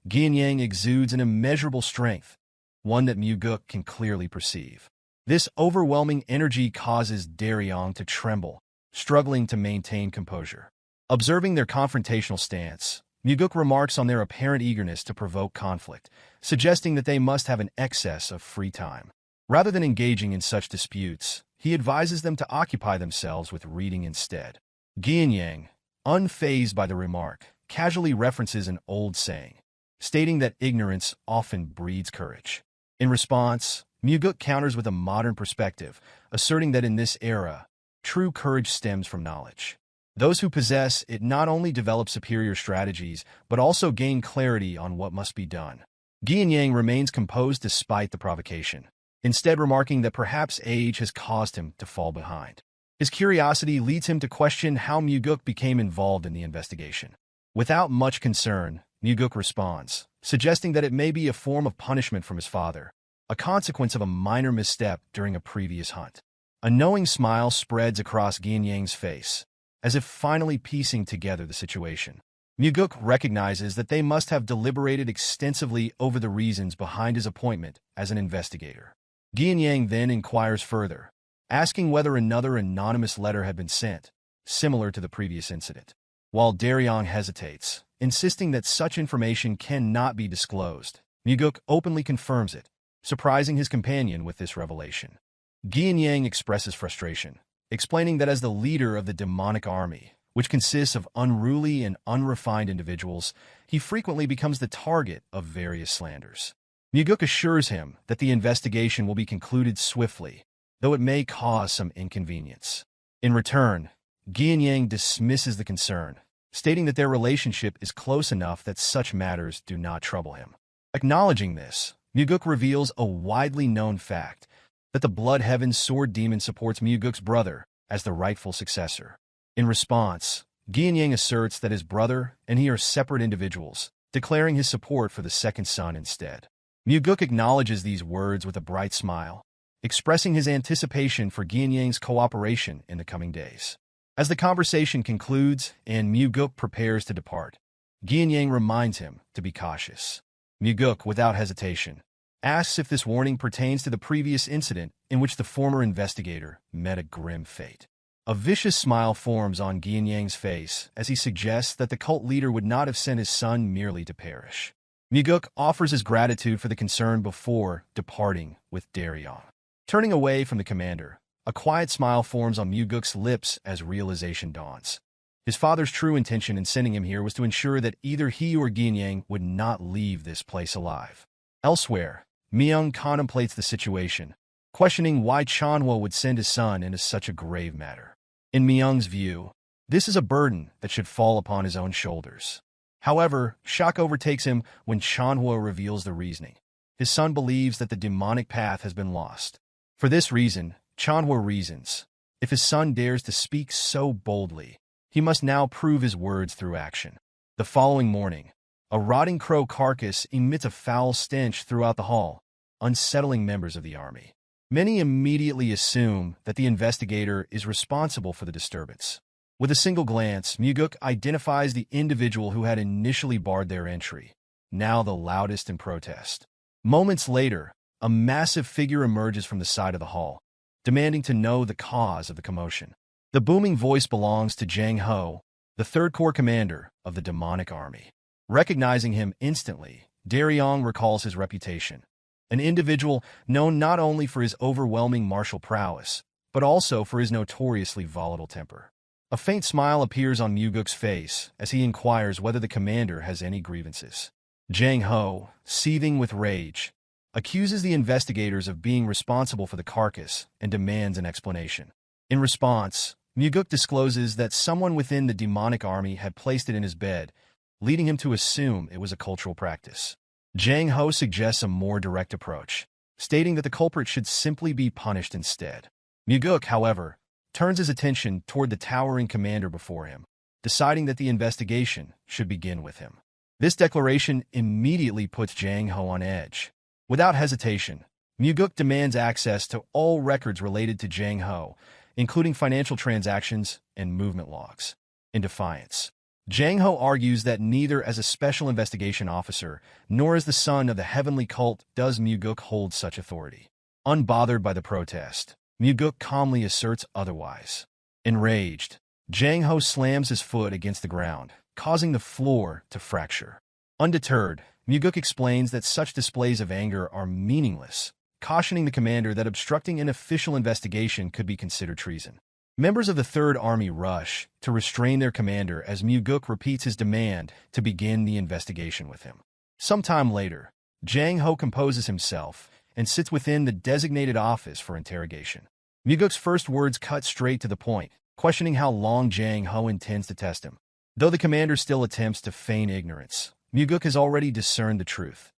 Gianyang exudes an immeasurable strength, one that Mugeuk can clearly perceive. This overwhelming energy causes Daryong to tremble, struggling to maintain composure. Observing their confrontational stance, Mugeuk remarks on their apparent eagerness to provoke conflict, suggesting that they must have an excess of free time. Rather than engaging in such disputes, he advises them to occupy themselves with reading instead. Gianyang, unfazed by the remark, casually references an old saying, stating that ignorance often breeds courage. In response, Mugeuk counters with a modern perspective, asserting that in this era, true courage stems from knowledge. Those who possess it not only develop superior strategies, but also gain clarity on what must be done. Gianyang remains composed despite the provocation, instead remarking that perhaps age has caused him to fall behind. His curiosity leads him to question how Mugeuk became involved in the investigation. Without much concern, Mugeuk responds, suggesting that it may be a form of punishment from his father, a consequence of a minor misstep during a previous hunt. A knowing smile spreads across Gianyang's face, as if finally piecing together the situation. Mugeuk recognizes that they must have deliberated extensively over the reasons behind his appointment as an investigator. Gianyang then inquires further, asking whether another anonymous letter had been sent, similar to the previous incident. While Daryong hesitates, insisting that such information cannot be disclosed, Mugeuk openly confirms it, surprising his companion with this revelation. Gianyang expresses frustration, explaining that as the leader of the demonic army, which consists of unruly and unrefined individuals, he frequently becomes the target of various slanders. Mugeuk assures him that the investigation will be concluded swiftly, though it may cause some inconvenience. In return, Gianyang dismisses the concern, stating that their relationship is close enough that such matters do not trouble him. Acknowledging this, Mugeuk reveals a widely known fact, that the Blood Heaven's sword demon supports Mugeuk's brother as the rightful successor. In response, Gianyang asserts that his brother and he are separate individuals, declaring his support for the second son instead. Mugeuk acknowledges these words with a bright smile, expressing his anticipation for Gianyang's cooperation in the coming days. As the conversation concludes and Mugeuk prepares to depart, Gianyang reminds him to be cautious. Mugeuk, without hesitation, asks if this warning pertains to the previous incident in which the former investigator met a grim fate. A vicious smile forms on Gianyang's face as he suggests that the cult leader would not have sent his son merely to perish. Mugeuk offers his gratitude for the concern before departing with Daryong. Turning away from the commander, a quiet smile forms on Mugeuk's lips as realization dawns. His father's true intention in sending him here was to ensure that either he or Ginyang would not leave this place alive. Elsewhere, Myung contemplates the situation, questioning why Cheonma would send his son into such a grave matter. In Myung's view, this is a burden that should fall upon his own shoulders. However, shock overtakes him when Cheonma reveals the reasoning. His son believes that the demonic path has been lost. For this reason, Cheonma reasons, if his son dares to speak so boldly, he must now prove his words through action. The following morning, a rotting crow carcass emits a foul stench throughout the hall, unsettling members of the army. Many immediately assume that the investigator is responsible for the disturbance. With a single glance, Mugeuk identifies the individual who had initially barred their entry, now the loudest in protest. Moments later, a massive figure emerges from the side of the hall, demanding to know the cause of the commotion. The booming voice belongs to Jang Ho, the 3rd Corps commander of the demonic army. Recognizing him instantly, Daryong recalls his reputation, an individual known not only for his overwhelming martial prowess, but also for his notoriously volatile temper. A faint smile appears on Mugeuk's face as he inquires whether the commander has any grievances. Jang Ho, seething with rage, accuses the investigators of being responsible for the carcass and demands an explanation. In response, Mugeuk discloses that someone within the demonic army had placed it in his bed, leading him to assume it was a cultural practice. Jang Ho suggests a more direct approach, stating that the culprit should simply be punished instead. Mugeuk, however, turns his attention toward the towering commander before him, deciding that the investigation should begin with him. This declaration immediately puts Jang Ho on edge. Without hesitation, Mugeuk demands access to all records related to Jang Ho, including financial transactions and movement logs. In defiance, Jang Ho argues that neither as a special investigation officer nor as the son of the heavenly cult does Mugeuk hold such authority. Unbothered by the protest, Mugeuk calmly asserts otherwise. Enraged, Jang Ho slams his foot against the ground, causing the floor to fracture. Undeterred, Mugeuk explains that such displays of anger are meaningless, cautioning the commander that obstructing an official investigation could be considered treason. Members of the 3rd Army rush to restrain their commander as Mugeuk repeats his demand to begin the investigation with him. Sometime later, Jang Ho composes himself and sits within the designated office for interrogation. Mugeuk's first words cut straight to the point, questioning how long Jang Ho intends to test him. Though the commander still attempts to feign ignorance, Mugeuk has already discerned the truth.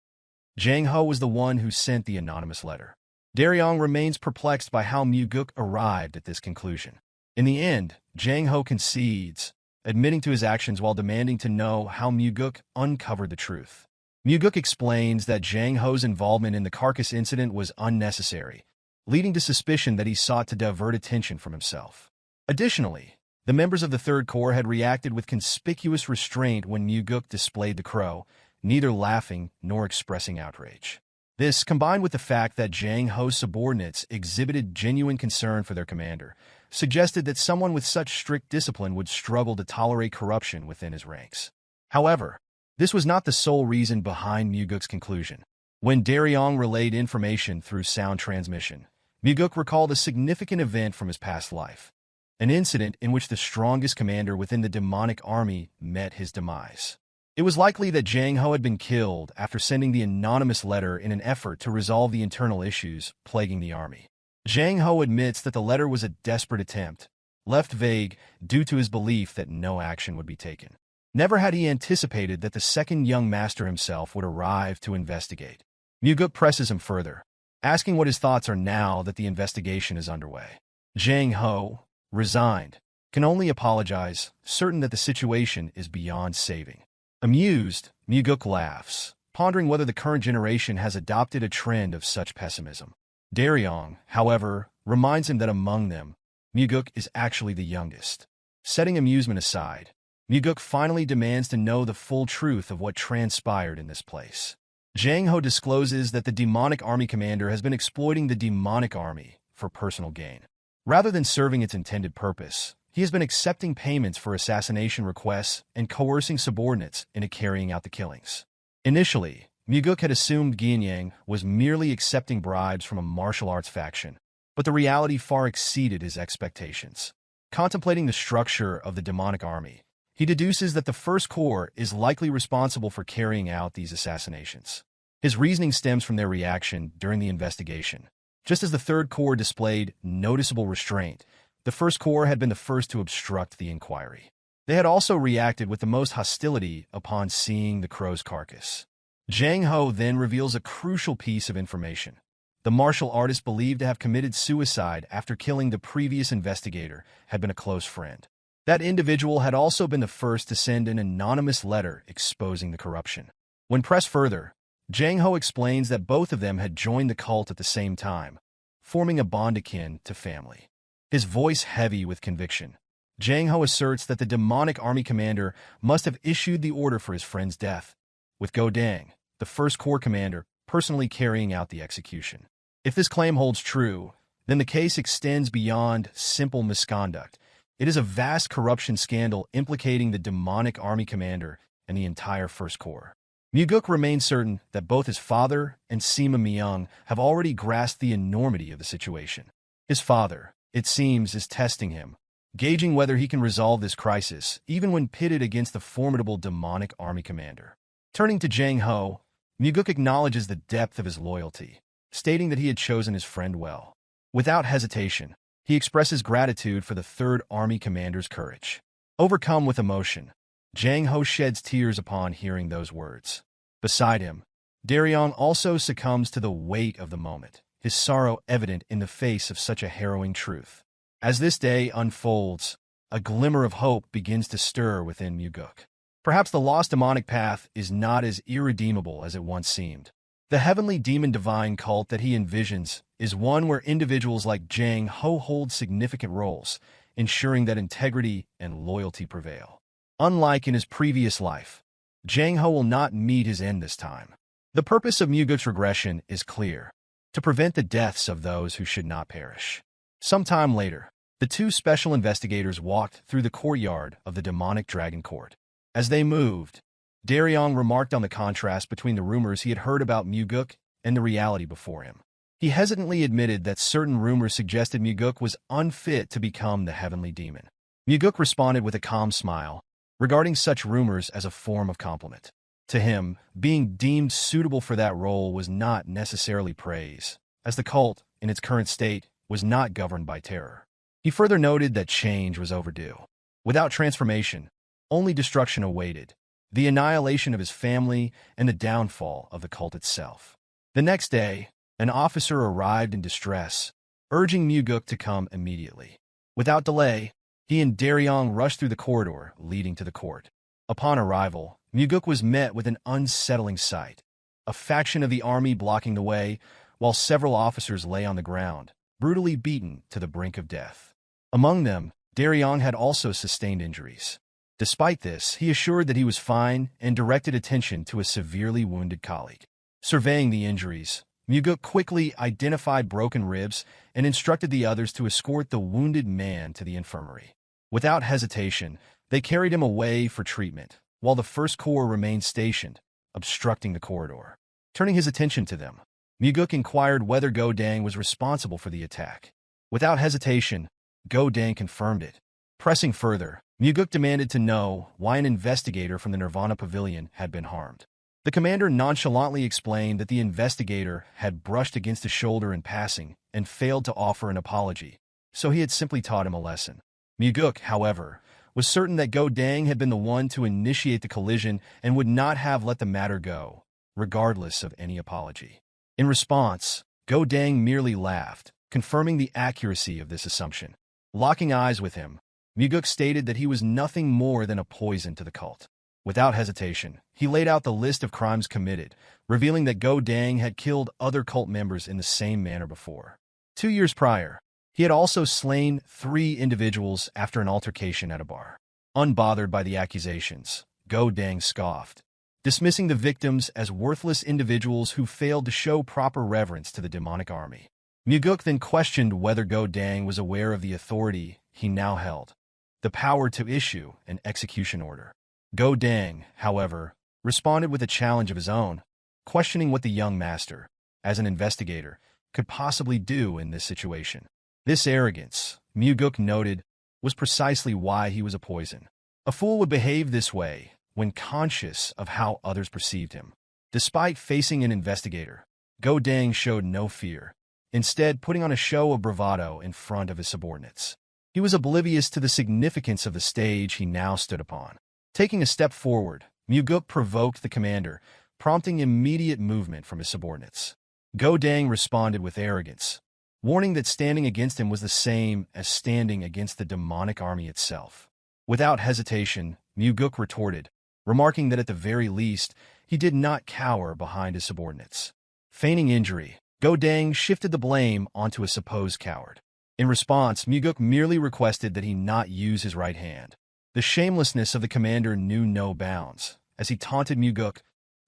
Jang Ho was the one who sent the anonymous letter. Daryong remains perplexed by how Mugeuk arrived at this conclusion. In the end, Jang Ho concedes, admitting to his actions while demanding to know how Mugeuk uncovered the truth. Mugeuk explains that Jang Ho's involvement in the carcass incident was unnecessary, leading to suspicion that he sought to divert attention from himself. Additionally, the members of the 3rd Corps had reacted with conspicuous restraint when Mugeuk displayed the crow, neither laughing nor expressing outrage. This, combined with the fact that Jang Ho's subordinates exhibited genuine concern for their commander, suggested that someone with such strict discipline would struggle to tolerate corruption within his ranks. However, this was not the sole reason behind Mugeuk's conclusion. When Daryong relayed information through sound transmission, Mugeuk recalled a significant event from his past life, an incident in which the strongest commander within the demonic army met his demise. It was likely that Jang Ho had been killed after sending the anonymous letter in an effort to resolve the internal issues plaguing the army. Jang Ho admits that the letter was a desperate attempt, left vague due to his belief that no action would be taken. Never had he anticipated that the second young master himself would arrive to investigate. Mugeuk presses him further, asking what his thoughts are now that the investigation is underway. Jang Ho, resigned, can only apologize, certain that the situation is beyond saving. Amused, Mugeuk laughs, pondering whether the current generation has adopted a trend of such pessimism. Daryong, however, reminds him that among them, Mugeuk is actually the youngest. Setting amusement aside, Mugeuk finally demands to know the full truth of what transpired in this place. Jang Ho discloses that the demonic army commander has been exploiting the demonic army for personal gain. Rather than serving its intended purpose, he has been accepting payments for assassination requests and coercing subordinates into carrying out the killings. Initially, Mugeuk had assumed Ginyang was merely accepting bribes from a martial arts faction, but the reality far exceeded his expectations. Contemplating the structure of the demonic army, he deduces that the First Corps is likely responsible for carrying out these assassinations. His reasoning stems from their reaction during the investigation. Just as the Third Corps displayed noticeable restraint, the First Corps had been the first to obstruct the inquiry. They had also reacted with the most hostility upon seeing the crow's carcass. Jang Ho then reveals a crucial piece of information. The martial artist believed to have committed suicide after killing the previous investigator had been a close friend. That individual had also been the first to send an anonymous letter exposing the corruption. When pressed further, Jang Ho explains that both of them had joined the cult at the same time, forming a bond akin to family. His voice heavy with conviction, Jang Ho asserts that the demonic army commander must have issued the order for his friend's death, with Go Dang, the First Corps commander, personally carrying out the execution. If this claim holds true, then the case extends beyond simple misconduct. It is a vast corruption scandal implicating the demonic army commander and the entire First Corps. Mugeuk remains certain that both his father and Sima Myung have already grasped the enormity of the situation. His father, it seems, is testing him, gauging whether he can resolve this crisis, even when pitted against the formidable demonic army commander. Turning to Jang Ho, Mugeuk acknowledges the depth of his loyalty, stating that he had chosen his friend well. Without hesitation, he expresses gratitude for the Third Army commander's courage. Overcome with emotion, Jang Ho sheds tears upon hearing those words. Beside him, Daryong also succumbs to the weight of the moment, his sorrow evident in the face of such a harrowing truth. As this day unfolds, a glimmer of hope begins to stir within Mugeuk. Perhaps the lost demonic path is not as irredeemable as it once seemed. The heavenly demon-divine cult that he envisions is one where individuals like Jang Ho hold significant roles, ensuring that integrity and loyalty prevail. Unlike in his previous life, Jang Ho will not meet his end this time. The purpose of Mugeuk's regression is clear: to prevent the deaths of those who should not perish. Sometime later, the two special investigators walked through the courtyard of the demonic dragon court. As they moved, Daryong remarked on the contrast between the rumors he had heard about Mugeuk and the reality before him. He hesitantly admitted that certain rumors suggested Mugeuk was unfit to become the heavenly demon. Mugeuk responded with a calm smile, regarding such rumors as a form of compliment. To him, being deemed suitable for that role was not necessarily praise, as the cult, in its current state, was not governed by terror. He further noted that change was overdue. Without transformation, only destruction awaited, the annihilation of his family and the downfall of the cult itself. The next day, an officer arrived in distress, urging Mugeuk to come immediately. Without delay, he and Daryong rushed through the corridor leading to the court. Upon arrival, Mugeuk was met with an unsettling sight: a faction of the army blocking the way, while several officers lay on the ground, brutally beaten to the brink of death. Among them, Daryong had also sustained injuries. Despite this, he assured that he was fine and directed attention to a severely wounded colleague. Surveying the injuries, Mugeuk quickly identified broken ribs and instructed the others to escort the wounded man to the infirmary. Without hesitation, they carried him away for treatment, while the First Corps remained stationed, obstructing the corridor. Turning his attention to them, Mugeuk inquired whether Go Dang was responsible for the attack. Without hesitation, Go Dang confirmed it. Pressing further, Mugeuk demanded to know why an investigator from the Nirvana Pavilion had been harmed. The commander nonchalantly explained that the investigator had brushed against his shoulder in passing and failed to offer an apology, so he had simply taught him a lesson. Mugeuk, however, was certain that Go Dang had been the one to initiate the collision and would not have let the matter go, regardless of any apology. In response, Go Dang merely laughed, confirming the accuracy of this assumption. Locking eyes with him, Mugeuk stated that he was nothing more than a poison to the cult. Without hesitation, he laid out the list of crimes committed, revealing that Go Dang had killed other cult members in the same manner before. 2 years prior, he had also slain 3 individuals after an altercation at a bar. Unbothered by the accusations, Go Dang scoffed, dismissing the victims as worthless individuals who failed to show proper reverence to the demonic army. Mugeuk then questioned whether Go Dang was aware of the authority he now held, the power to issue an execution order. Go Dang, however, responded with a challenge of his own, questioning what the young master, as an investigator, could possibly do in this situation. This arrogance, Mugeuk noted, was precisely why he was a poison. A fool would behave this way when conscious of how others perceived him. Despite facing an investigator, Go Dang showed no fear, instead putting on a show of bravado in front of his subordinates. He was oblivious to the significance of the stage he now stood upon. Taking a step forward, Mugeuk provoked the commander, prompting immediate movement from his subordinates. Go Dang responded with arrogance, warning that standing against him was the same as standing against the demonic army itself. Without hesitation, Mugeuk retorted, remarking that at the very least, he did not cower behind his subordinates. Feigning injury, Go Dang shifted the blame onto a supposed coward. In response, Mugeuk merely requested that he not use his right hand. The shamelessness of the commander knew no bounds, as he taunted Mugeuk,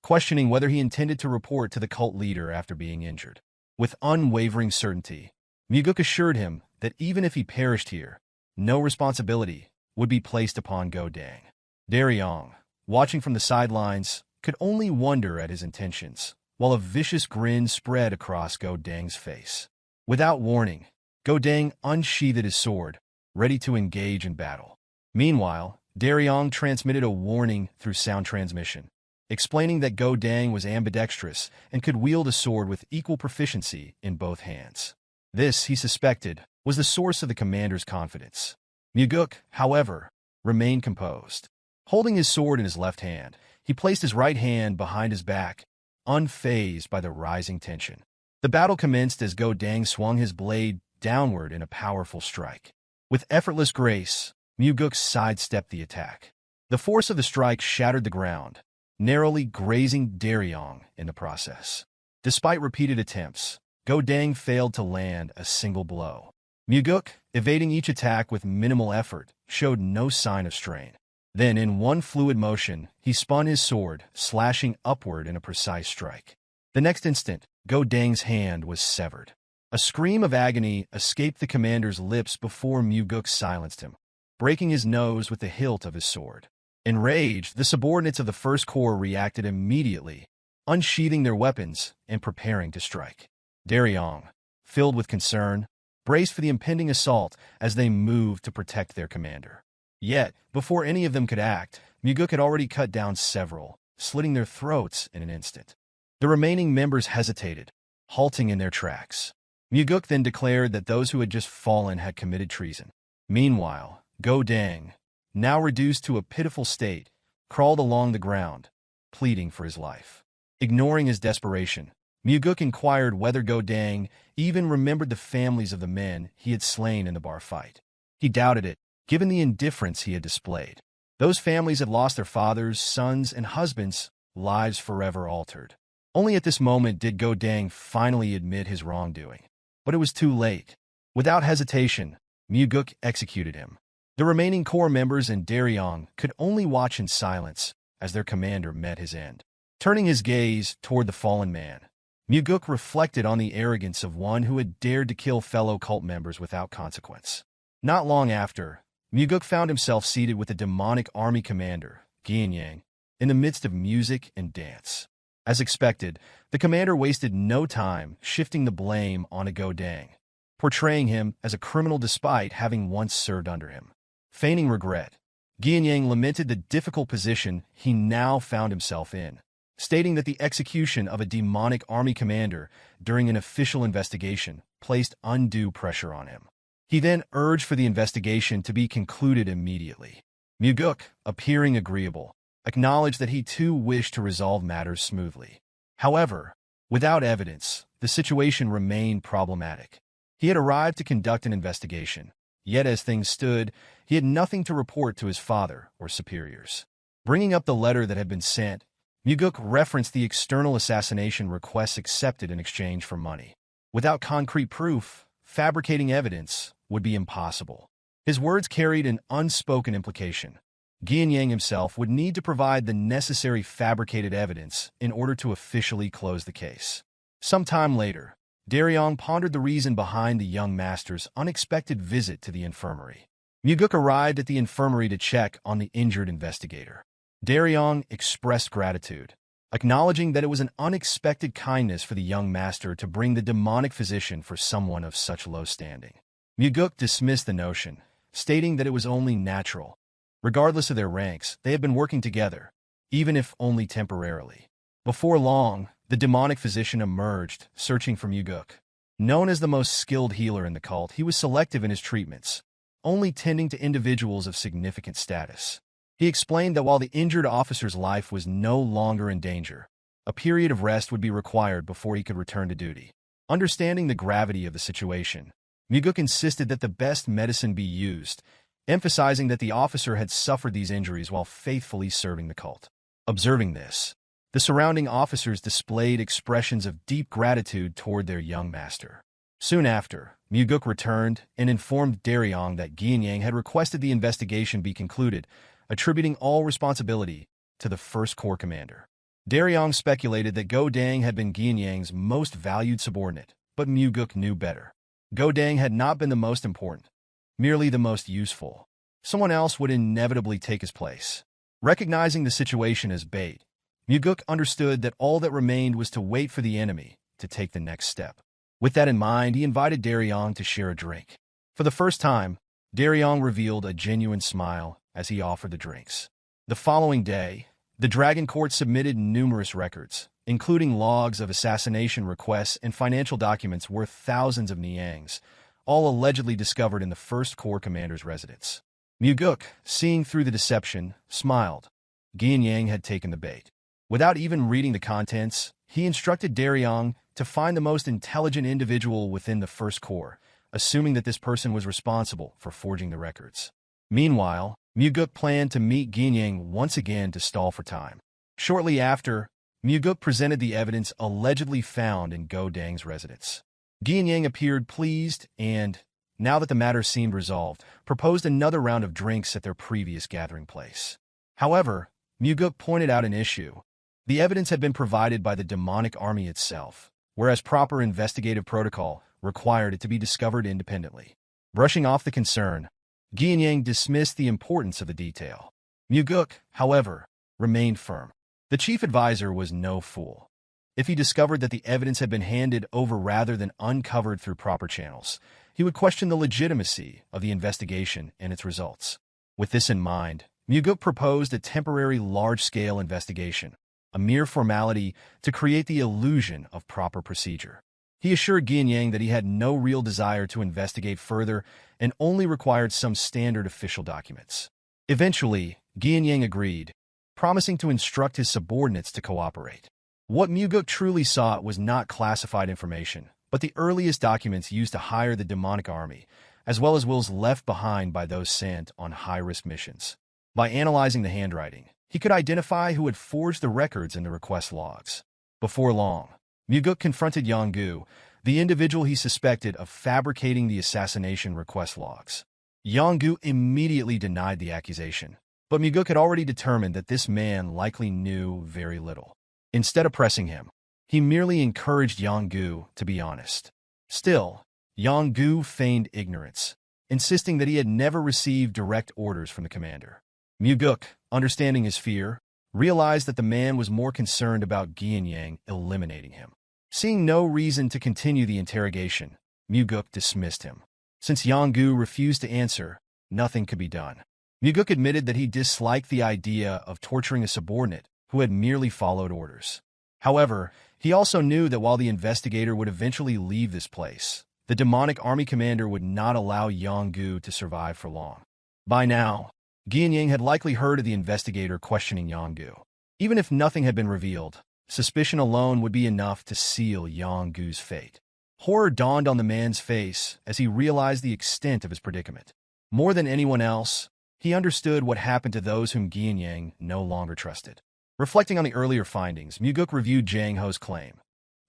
questioning whether he intended to report to the cult leader after being injured. With unwavering certainty, Mugeuk assured him that even if he perished here, no responsibility would be placed upon Go Dang. Daryong, watching from the sidelines, could only wonder at his intentions, while a vicious grin spread across Go Dang's face. Without warning, Go Dang unsheathed his sword, ready to engage in battle. Meanwhile, Daryong transmitted a warning through sound transmission, explaining that Go Dang was ambidextrous and could wield a sword with equal proficiency in both hands. This, he suspected, was the source of the commander's confidence. Mugeuk, however, remained composed. Holding his sword in his left hand, he placed his right hand behind his back, unfazed by the rising tension. The battle commenced as Go Dang swung his blade downward in a powerful strike. With effortless grace, Mugeuk sidestepped the attack. The force of the strike shattered the ground, narrowly grazing Daryong in the process. Despite repeated attempts, Go Dang failed to land a single blow. Mugeuk, evading each attack with minimal effort, showed no sign of strain. Then, in one fluid motion, he spun his sword, slashing upward in a precise strike. The next instant, Go Dang's hand was severed. A scream of agony escaped the commander's lips before Mugeuk silenced him, breaking his nose with the hilt of his sword. Enraged, the subordinates of the First Corps reacted immediately, unsheathing their weapons and preparing to strike. Daryong, filled with concern, braced for the impending assault as they moved to protect their commander. Yet, before any of them could act, Mugeuk had already cut down several, slitting their throats in an instant. The remaining members hesitated, halting in their tracks. Mugeuk then declared that those who had just fallen had committed treason. Meanwhile, Go Dang, now reduced to a pitiful state, crawled along the ground, pleading for his life. Ignoring his desperation, Mugeuk inquired whether Go Dang even remembered the families of the men he had slain in the bar fight. He doubted it, given the indifference he had displayed. Those families had lost their fathers, sons, and husbands, lives forever altered. Only at this moment did Go Dang finally admit his wrongdoing. But it was too late. Without hesitation, Mugeuk executed him. The remaining Corps members and Daryong could only watch in silence as their commander met his end. Turning his gaze toward the fallen man, Mugeuk reflected on the arrogance of one who had dared to kill fellow cult members without consequence. Not long after, Mugeuk found himself seated with the demonic army commander, Gianyang, in the midst of music and dance. As expected, the commander wasted no time shifting the blame on Go Dang, portraying him as a criminal despite having once served under him. Feigning regret, Gianyang lamented the difficult position he now found himself in, stating that the execution of a demonic army commander during an official investigation placed undue pressure on him. He then urged for the investigation to be concluded immediately. Mugeuk, appearing agreeable, acknowledged that he too wished to resolve matters smoothly. However, without evidence, the situation remained problematic. He had arrived to conduct an investigation, yet as things stood, he had nothing to report to his father or superiors. Bringing up the letter that had been sent, Mugeuk referenced the external assassination requests accepted in exchange for money. Without concrete proof, fabricating evidence would be impossible. His words carried an unspoken implication. Gianyang himself would need to provide the necessary fabricated evidence in order to officially close the case. Some time later, Daryong pondered the reason behind the young master's unexpected visit to the infirmary. Mugeuk arrived at the infirmary to check on the injured investigator. Daryong expressed gratitude, acknowledging that it was an unexpected kindness for the young master to bring the demonic physician for someone of such low standing. Mugeuk dismissed the notion, stating that it was only natural. Regardless of their ranks, they had been working together, even if only temporarily. Before long, the demonic physician emerged, searching for Mugeuk. Known as the most skilled healer in the cult, he was selective in his treatments, only tending to individuals of significant status. He explained that while the injured officer's life was no longer in danger, a period of rest would be required before he could return to duty. Understanding the gravity of the situation, Mugeuk insisted that the best medicine be used, emphasizing that the officer had suffered these injuries while faithfully serving the cult. Observing this, the surrounding officers displayed expressions of deep gratitude toward their young master. Soon after, Mugeuk returned and informed Daryong that Gianyang had requested the investigation be concluded, attributing all responsibility to the First Corps commander. Daryong speculated that Go Dang had been Gianyang's most valued subordinate, but Mugeuk knew better. Go Dang had not been the most important, merely the most useful. Someone else would inevitably take his place. Recognizing the situation as bait, Mugeuk understood that all that remained was to wait for the enemy to take the next step. With that in mind, he invited Daryong to share a drink. For the first time, Daryong revealed a genuine smile as he offered the drinks. The following day, the Dragon Court submitted numerous records, including logs of assassination requests and financial documents worth thousands of niangs, all allegedly discovered in the First Corps commander's residence. Mugeuk, seeing through the deception, smiled. Gianyang had taken the bait. Without even reading the contents, he instructed Daryong to find the most intelligent individual within the First Corps, assuming that this person was responsible for forging the records. Meanwhile, Mugeuk planned to meet Gianyang once again to stall for time. Shortly after, Mugeuk presented the evidence allegedly found in Go Dang's residence. Gianyang appeared pleased and, now that the matter seemed resolved, proposed another round of drinks at their previous gathering place. However, Mugeuk pointed out an issue. The evidence had been provided by the demonic army itself, whereas proper investigative protocol required it to be discovered independently. Brushing off the concern, Gianyang dismissed the importance of the detail. Mugeuk, however, remained firm. The chief advisor was no fool. If he discovered that the evidence had been handed over rather than uncovered through proper channels, he would question the legitimacy of the investigation and its results. With this in mind, Mugeuk proposed a temporary large-scale investigation, a mere formality to create the illusion of proper procedure. He assured Gianyang that he had no real desire to investigate further and only required some standard official documents. Eventually, Gianyang agreed, promising to instruct his subordinates to cooperate. What Mugeuk truly sought was not classified information, but the earliest documents used to hire the demonic army, as well as wills left behind by those sent on high-risk missions. By analyzing the handwriting, he could identify who had forged the records in the request logs. Before long, Mugeuk confronted Yonggu, the individual he suspected of fabricating the assassination request logs. Yonggu immediately denied the accusation, but Mugeuk had already determined that this man likely knew very little. Instead of pressing him, he merely encouraged Yonggu to be honest. Still, Yonggu feigned ignorance, insisting that he had never received direct orders from the commander. Mugeuk, understanding his fear, realized that the man was more concerned about Gianyang eliminating him. Seeing no reason to continue the interrogation, Mugeuk dismissed him. Since Yonggu refused to answer, nothing could be done. Mugeuk admitted that he disliked the idea of torturing a subordinate who had merely followed orders. However, he also knew that while the investigator would eventually leave this place, the demonic army commander would not allow Yonggu to survive for long. By now, Gianyang had likely heard of the investigator questioning Yonggu. Even if nothing had been revealed, suspicion alone would be enough to seal Yonggu's fate. Horror dawned on the man's face as he realized the extent of his predicament. More than anyone else, he understood what happened to those whom Gianyang no longer trusted. Reflecting on the earlier findings, Mugeuk reviewed Jang Ho's claim.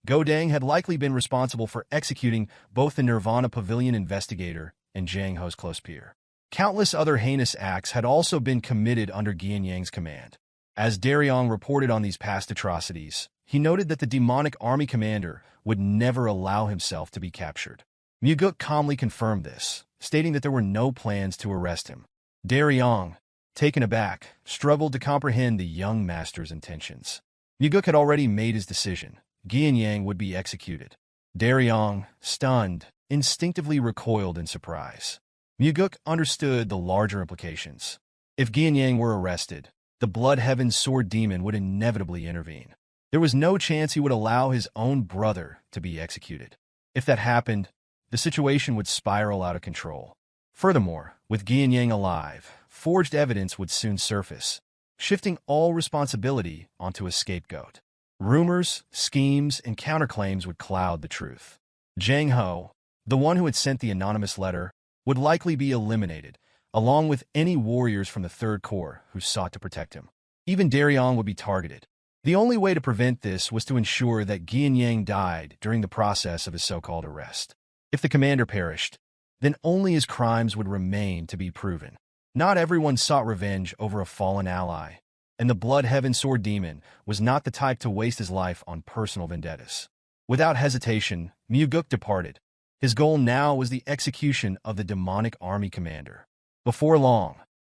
Go Dang had likely been responsible for executing both the Nirvana Pavilion investigator and Jang Ho's close peer. Countless other heinous acts had also been committed under Gianyang's command. As Daryong reported on these past atrocities, he noted that the demonic army commander would never allow himself to be captured. Mugeuk calmly confirmed this, stating that there were no plans to arrest him. Daryong, taken aback, struggled to comprehend the young master's intentions. Mugeuk had already made his decision. Gianyang would be executed. Daryong, stunned, instinctively recoiled in surprise. Mugeuk understood the larger implications. If Gianyang were arrested, the Blood Heaven's sword demon would inevitably intervene. There was no chance he would allow his own brother to be executed. If that happened, the situation would spiral out of control. Furthermore, with Gianyang alive, forged evidence would soon surface, shifting all responsibility onto a scapegoat. Rumors, schemes, and counterclaims would cloud the truth. Jang Ho, the one who had sent the anonymous letter, would likely be eliminated, along with any warriors from the Third Corps who sought to protect him. Even Daryong would be targeted. The only way to prevent this was to ensure that Gianyang died during the process of his so-called arrest. If the commander perished, then only his crimes would remain to be proven. Not everyone sought revenge over a fallen ally, and the Blood Heaven Sword Demon was not the type to waste his life on personal vendettas. Without hesitation, Mugeuk departed. His goal now was the execution of the demonic army commander. Before long,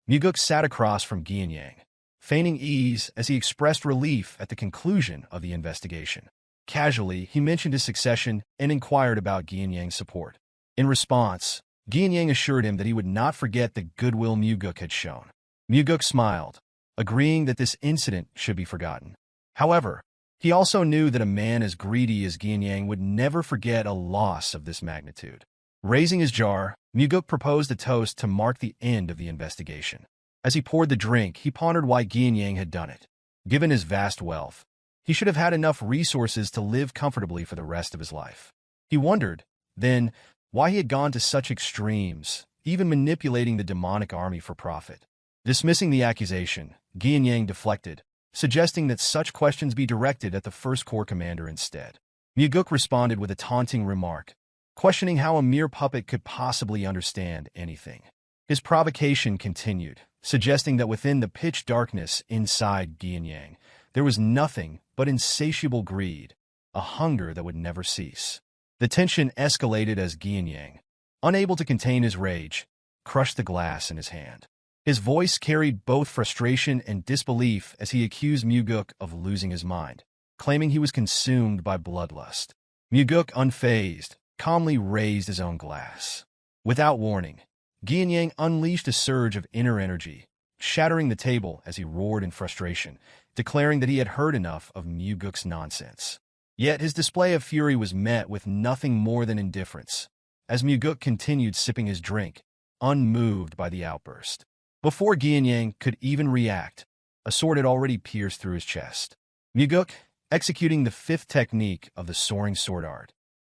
Mugeuk sat across from Gianyang, feigning ease as he expressed relief at the conclusion of the investigation. Casually, he mentioned his succession and inquired about Gianyang's support. In response, Gianyang assured him that he would not forget the goodwill Mugeuk had shown. Mugeuk smiled, agreeing that this incident should be forgotten. However, he also knew that a man as greedy as Gianyang would never forget a loss of this magnitude. Raising his jar, Mugeuk proposed a toast to mark the end of the investigation. As he poured the drink, he pondered why Gianyang had done it. Given his vast wealth, he should have had enough resources to live comfortably for the rest of his life. He wondered, then, why he had gone to such extremes, even manipulating the demonic army for profit. Dismissing the accusation, Gianyang deflected, suggesting that such questions be directed at the First Corps commander instead. Mugeuk responded with a taunting remark, questioning how a mere puppet could possibly understand anything. His provocation continued, suggesting that within the pitch darkness inside Gianyang, there was nothing but insatiable greed, a hunger that would never cease. The tension escalated as Gianyang, unable to contain his rage, crushed the glass in his hand. His voice carried both frustration and disbelief as he accused Mugeuk of losing his mind, claiming he was consumed by bloodlust. Mugeuk, unfazed, calmly raised his own glass. Without warning, Gianyang unleashed a surge of inner energy, shattering the table as he roared in frustration, declaring that he had heard enough of Mugeuk's nonsense. Yet his display of fury was met with nothing more than indifference, as Mugeuk continued sipping his drink, unmoved by the outburst. Before Gianyang could even react, a sword had already pierced through his chest. Mugeuk, executing the fifth technique of the soaring sword art,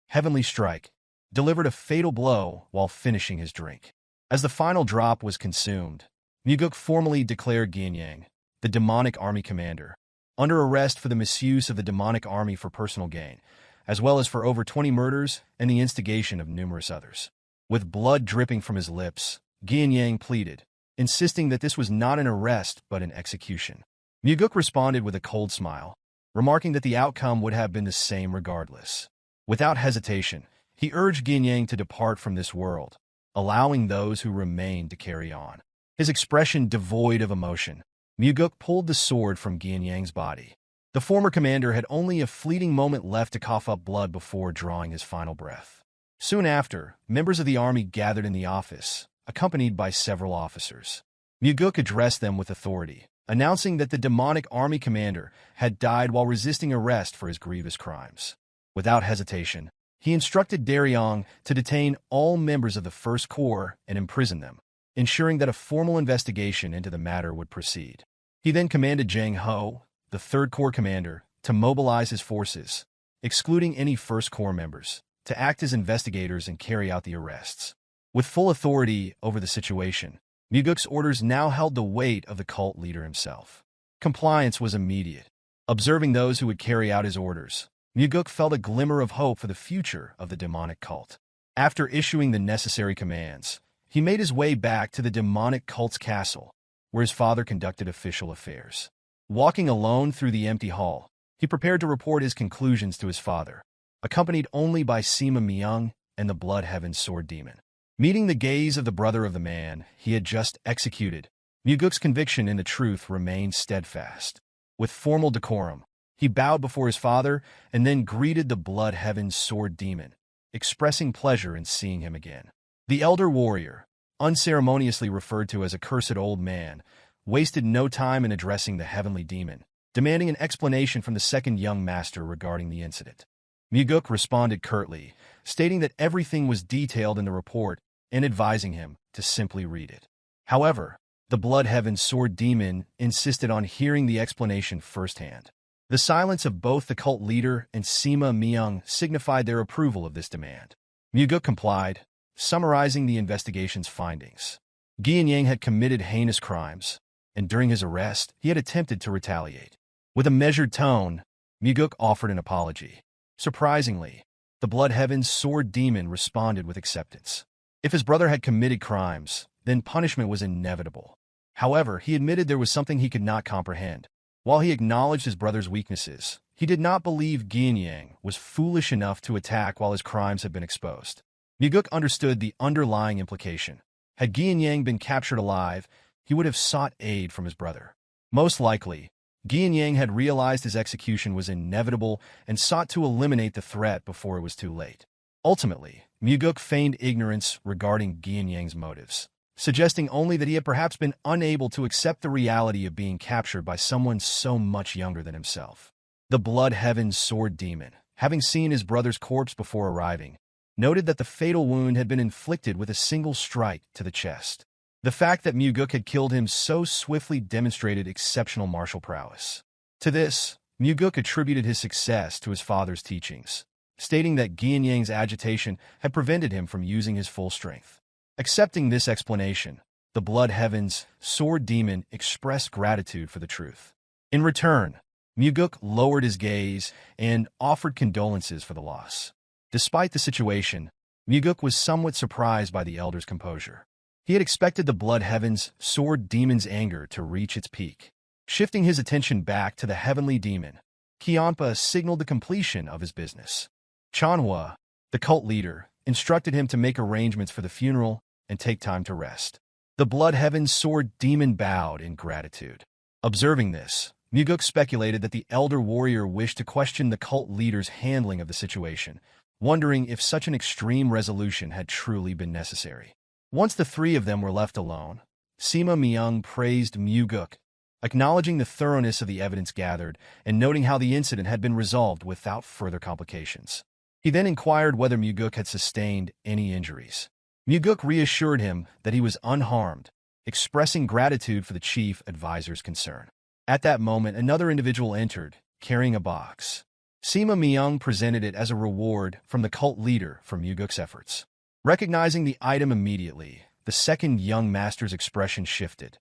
Heavenly Strike, delivered a fatal blow while finishing his drink. As the final drop was consumed, Mugeuk formally declared Gianyang, the demonic army commander, under arrest for the misuse of the demonic army for personal gain, as well as for over 20 murders and the instigation of numerous others. With blood dripping from his lips, Gianyang pleaded, insisting that this was not an arrest but an execution. Mugeuk responded with a cold smile, remarking that the outcome would have been the same regardless. Without hesitation, he urged Gianyang to depart from this world, allowing those who remained to carry on. His expression devoid of emotion, Mugeuk pulled the sword from Gianyang's body. The former commander had only a fleeting moment left to cough up blood before drawing his final breath. Soon after, members of the army gathered in the office, accompanied by several officers. Mugeuk addressed them with authority, announcing that the demonic army commander had died while resisting arrest for his grievous crimes. Without hesitation, he instructed Daryong to detain all members of the First Corps and imprison them, ensuring that a formal investigation into the matter would proceed. He then commanded Jang Ho, the Third Corps commander, to mobilize his forces, excluding any First Corps members, to act as investigators and carry out the arrests. With full authority over the situation, Mugeuk's orders now held the weight of the cult leader himself. Compliance was immediate. Observing those who would carry out his orders, Mugeuk felt a glimmer of hope for the future of the demonic cult. After issuing the necessary commands, he made his way back to the demonic cult's castle, where his father conducted official affairs. Walking alone through the empty hall, he prepared to report his conclusions to his father, accompanied only by Sima Myung and the Blood Heaven Sword Demon. Meeting the gaze of the brother of the man he had just executed, Mugeuk's conviction in the truth remained steadfast. With formal decorum, he bowed before his father and then greeted the Blood Heaven Sword Demon, expressing pleasure in seeing him again. The elder warrior, unceremoniously referred to as a cursed old man, wasted no time in addressing the heavenly demon, demanding an explanation from the second young master regarding the incident. Mugeuk responded curtly, stating that everything was detailed in the report and advising him to simply read it. However, the Blood Heaven Sword Demon insisted on hearing the explanation firsthand. The silence of both the cult leader and Sima Myung signified their approval of this demand. Mugeuk complied, summarizing the investigation's findings. Gianyang had committed heinous crimes, and during his arrest, he had attempted to retaliate. With a measured tone, Mugeuk offered an apology. Surprisingly, the Blood Heaven's Sword Demon responded with acceptance. If his brother had committed crimes, then punishment was inevitable. However, he admitted there was something he could not comprehend. While he acknowledged his brother's weaknesses, he did not believe Gianyang was foolish enough to attack while his crimes had been exposed. Mugeuk understood the underlying implication. Had Gianyang been captured alive, he would have sought aid from his brother. Most likely, Gianyang had realized his execution was inevitable and sought to eliminate the threat before it was too late. Ultimately, Mugeuk feigned ignorance regarding Gianyang's motives, suggesting only that he had perhaps been unable to accept the reality of being captured by someone so much younger than himself. The Blood Heaven's Sword Demon, having seen his brother's corpse before arriving, noted that the fatal wound had been inflicted with a single strike to the chest. The fact that Mugeuk had killed him so swiftly demonstrated exceptional martial prowess. To this, Mugeuk attributed his success to his father's teachings, stating that Gianyang's agitation had prevented him from using his full strength. Accepting this explanation, the Blood Heaven's Sword Demon expressed gratitude for the truth. In return, Mugeuk lowered his gaze and offered condolences for the loss. Despite the situation, Mugeuk was somewhat surprised by the elder's composure. He had expected the Blood Heaven's Sword Demon's anger to reach its peak. Shifting his attention back to the heavenly demon, Cheonma signaled the completion of his business. Cheonma, the cult leader, instructed him to make arrangements for the funeral and take time to rest. The Blood Heaven's Sword Demon bowed in gratitude. Observing this, Mugeuk speculated that the elder warrior wished to question the cult leader's handling of the situation, wondering if such an extreme resolution had truly been necessary. Once the three of them were left alone, Sima Myung praised Mugeuk, acknowledging the thoroughness of the evidence gathered and noting how the incident had been resolved without further complications. He then inquired whether Mugeuk had sustained any injuries. Mugeuk reassured him that he was unharmed, expressing gratitude for the chief advisor's concern. At that moment, another individual entered, carrying a box. Sima Myung presented it as a reward from the cult leader for Mugeuk's efforts. Recognizing the item immediately, the second young master's expression shifted.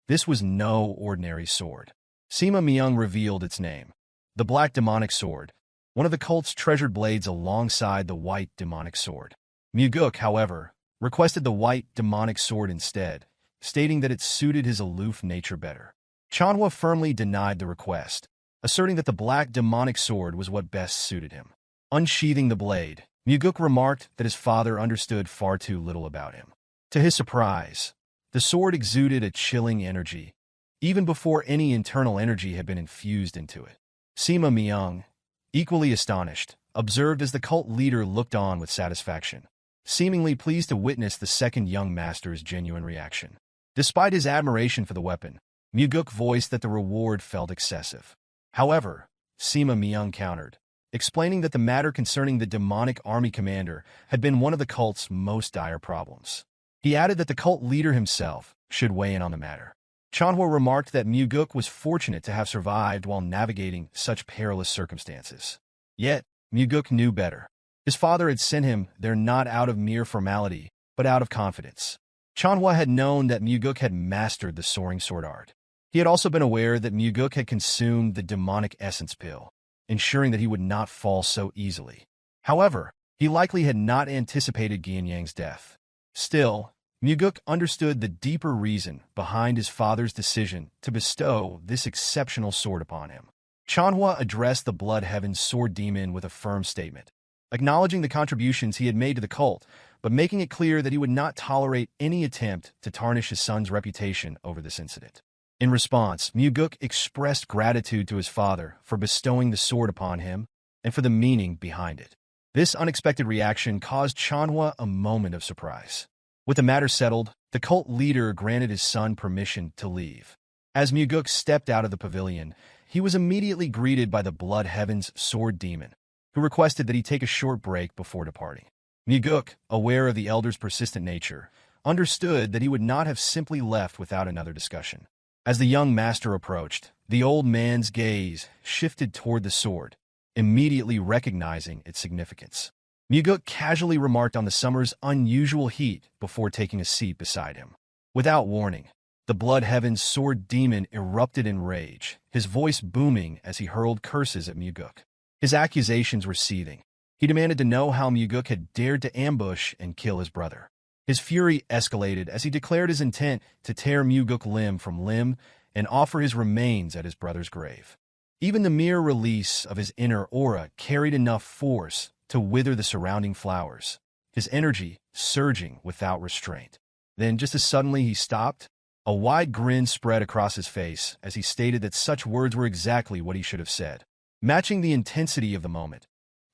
This was no ordinary sword. Sima Myung revealed its name, the Black Demonic Sword, one of the cult's treasured blades alongside the White Demonic Sword. Mugeuk, however, requested the White Demonic Sword instead, stating that it suited his aloof nature better. Cheonma firmly denied the request, asserting that the Black Demonic Sword was what best suited him. Unsheathing the blade, Mugeuk remarked that his father understood far too little about him. To his surprise, the sword exuded a chilling energy, even before any internal energy had been infused into it. Sima Myung, equally astonished, observed as the cult leader looked on with satisfaction, seemingly pleased to witness the second young master's genuine reaction. Despite his admiration for the weapon, Mugeuk voiced that the reward felt excessive. However, Sima Myung countered, explaining that the matter concerning the demonic army commander had been one of the cult's most dire problems. He added that the cult leader himself should weigh in on the matter. Cheonma remarked that Mugeuk was fortunate to have survived while navigating such perilous circumstances. Yet, Mugeuk knew better. His father had sent him there not out of mere formality, but out of confidence. Cheonma had known that Mugeuk had mastered the soaring sword art. He had also been aware that Mugeuk had consumed the demonic essence pill, ensuring that he would not fall so easily. However, he likely had not anticipated Gianyang's death. Still, Mugeuk understood the deeper reason behind his father's decision to bestow this exceptional sword upon him. Cheonma addressed the Blood Heaven's Sword Demon with a firm statement, acknowledging the contributions he had made to the cult, but making it clear that he would not tolerate any attempt to tarnish his son's reputation over this incident. In response, Mugeuk expressed gratitude to his father for bestowing the sword upon him and for the meaning behind it. This unexpected reaction caused Cheonma a moment of surprise. With the matter settled, the cult leader granted his son permission to leave. As Mugeuk stepped out of the pavilion, he was immediately greeted by the Blood Heaven's sword demon, who requested that he take a short break before departing. Mugeuk, aware of the elder's persistent nature, understood that he would not have simply left without another discussion. As the young master approached, the old man's gaze shifted toward the sword, immediately recognizing its significance. Mugeuk casually remarked on the summer's unusual heat before taking a seat beside him. Without warning, the Blood Heaven's sword demon erupted in rage, his voice booming as he hurled curses at Mugeuk. His accusations were seething. He demanded to know how Mugeuk had dared to ambush and kill his brother. His fury escalated as he declared his intent to tear Mugeuk limb from limb and offer his remains at his brother's grave. Even the mere release of his inner aura carried enough force to wither the surrounding flowers, his energy surging without restraint. Then, just as suddenly he stopped, a wide grin spread across his face as he stated that such words were exactly what he should have said. Matching the intensity of the moment,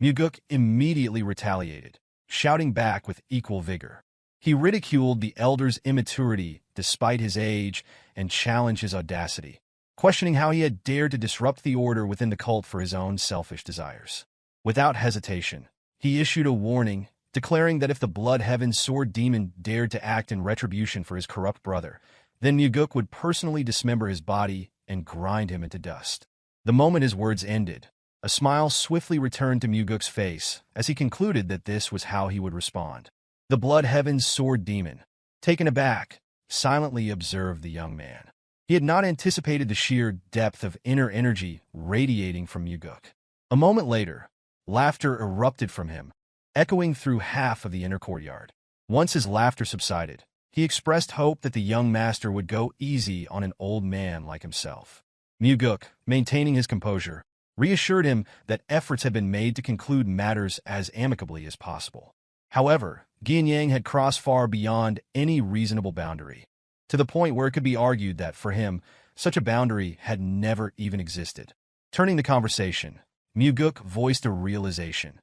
Mugeuk immediately retaliated, shouting back with equal vigor. He ridiculed the elder's immaturity despite his age and challenged his audacity, questioning how he had dared to disrupt the order within the cult for his own selfish desires. Without hesitation, he issued a warning, declaring that if the Blood Heaven's sword demon dared to act in retribution for his corrupt brother, then Mugeuk would personally dismember his body and grind him into dust. The moment his words ended, a smile swiftly returned to Mugeuk's face as he concluded that this was how he would respond. The Blood Heaven's sword demon, taken aback, silently observed the young man. He had not anticipated the sheer depth of inner energy radiating from Mugeuk. A moment later, laughter erupted from him, echoing through half of the inner courtyard. Once his laughter subsided, he expressed hope that the young master would go easy on an old man like himself. Mugeuk, maintaining his composure, reassured him that efforts had been made to conclude matters as amicably as possible. However, Gianyang had crossed far beyond any reasonable boundary, to the point where it could be argued that, for him, such a boundary had never even existed. Turning the conversation, Mugeuk voiced a realization.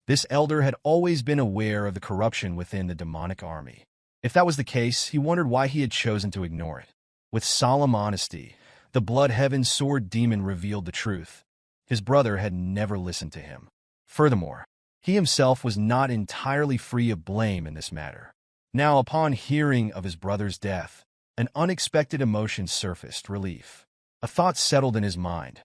This elder had always been aware of the corruption within the demonic army. If that was the case, he wondered why he had chosen to ignore it. With solemn honesty, the Blood Heaven's sword demon revealed the truth. His brother had never listened to him. Furthermore, he himself was not entirely free of blame in this matter. Now, upon hearing of his brother's death, an unexpected emotion surfaced: relief. A thought settled in his mind.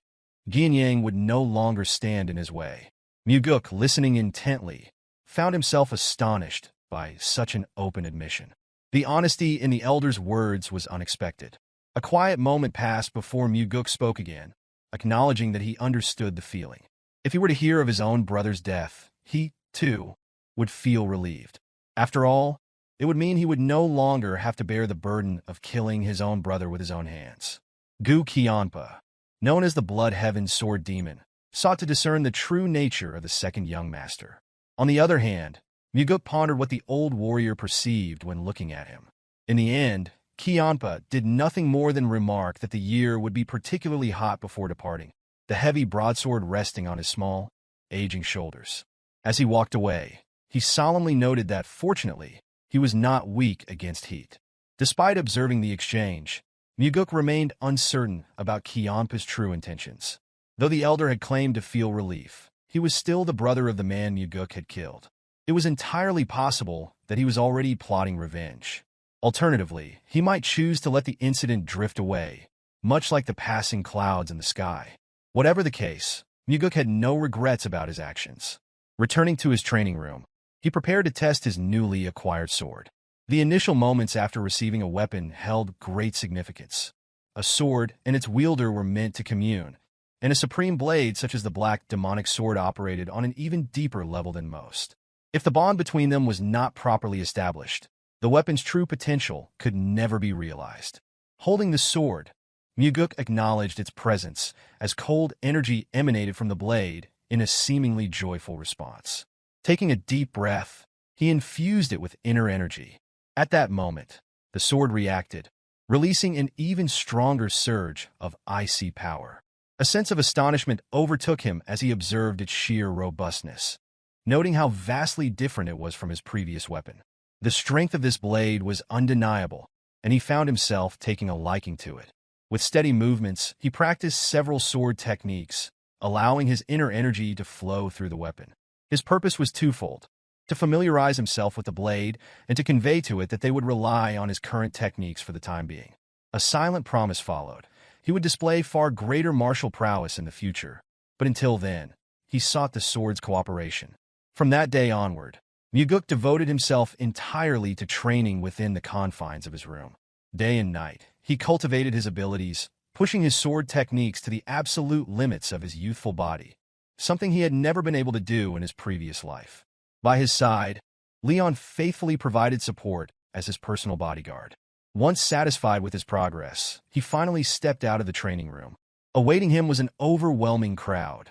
Gianyang would no longer stand in his way. Mugeuk, listening intently, found himself astonished by such an open admission. The honesty in the elder's words was unexpected. A quiet moment passed before Mugeuk spoke again, acknowledging that he understood the feeling. If he were to hear of his own brother's death, he, too, would feel relieved. After all, it would mean he would no longer have to bear the burden of killing his own brother with his own hands. Gu Qianpa, known as the Blood Heaven's sword demon, sought to discern the true nature of the second young master. On the other hand, Mugeuk pondered what the old warrior perceived when looking at him. In the end, Qianpa did nothing more than remark that the year would be particularly hot before departing, the heavy broadsword resting on his small, aging shoulders. As he walked away, he solemnly noted that, fortunately, he was not weak against heat. Despite observing the exchange, Mugeuk remained uncertain about Qianpa's true intentions. Though the elder had claimed to feel relief, he was still the brother of the man Mugeuk had killed. It was entirely possible that he was already plotting revenge. Alternatively, he might choose to let the incident drift away, much like the passing clouds in the sky. Whatever the case, Mugeuk had no regrets about his actions. Returning to his training room, he prepared to test his newly acquired sword. The initial moments after receiving a weapon held great significance. A sword and its wielder were meant to commune, and a supreme blade such as the black demonic sword operated on an even deeper level than most. If the bond between them was not properly established, the weapon's true potential could never be realized. Holding the sword, Mugeuk acknowledged its presence as cold energy emanated from the blade in a seemingly joyful response. Taking a deep breath, he infused it with inner energy. At that moment, the sword reacted, releasing an even stronger surge of icy power. A sense of astonishment overtook him as he observed its sheer robustness, noting how vastly different it was from his previous weapon. The strength of this blade was undeniable, and he found himself taking a liking to it. With steady movements, he practiced several sword techniques, allowing his inner energy to flow through the weapon. His purpose was twofold: to familiarize himself with the blade and to convey to it that they would rely on his current techniques for the time being. A silent promise followed. He would display far greater martial prowess in the future, but until then, he sought the sword's cooperation. From that day onward, Mugeuk devoted himself entirely to training within the confines of his room. Day and night, he cultivated his abilities, pushing his sword techniques to the absolute limits of his youthful body, something he had never been able to do in his previous life. By his side, Leon faithfully provided support as his personal bodyguard. Once satisfied with his progress, he finally stepped out of the training room. Awaiting him was an overwhelming crowd.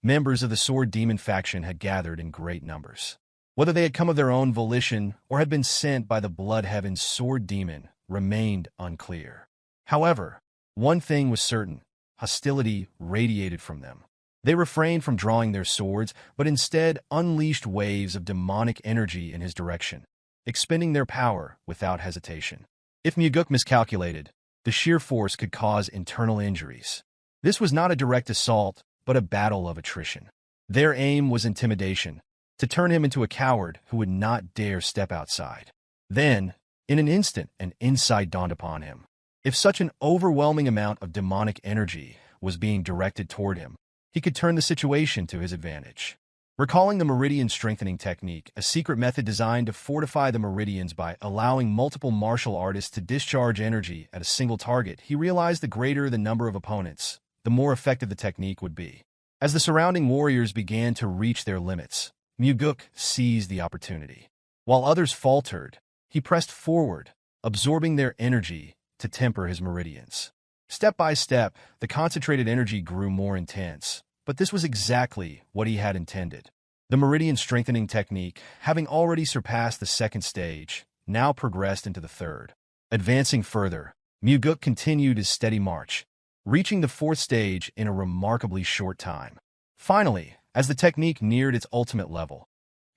Members of the Sword Demon faction had gathered in great numbers. Whether they had come of their own volition or had been sent by the Blood Heaven's Sword Demon remained unclear. However, one thing was certain: hostility radiated from them. They refrained from drawing their swords, but instead unleashed waves of demonic energy in his direction, expending their power without hesitation. If Mugeuk miscalculated, the sheer force could cause internal injuries. This was not a direct assault, but a battle of attrition. Their aim was intimidation, to turn him into a coward who would not dare step outside. Then, in an instant, an insight dawned upon him. If such an overwhelming amount of demonic energy was being directed toward him, he could turn the situation to his advantage. Recalling the meridian strengthening technique, a secret method designed to fortify the meridians by allowing multiple martial artists to discharge energy at a single target, he realized the greater the number of opponents, the more effective the technique would be. As the surrounding warriors began to reach their limits, Mugeuk seized the opportunity. While others faltered, he pressed forward, absorbing their energy to temper his meridians. Step by step, the concentrated energy grew more intense, but this was exactly what he had intended. The meridian strengthening technique, having already surpassed the second stage, now progressed into the third. Advancing further, Mugeuk continued his steady march, reaching the fourth stage in a remarkably short time. Finally, as the technique neared its ultimate level,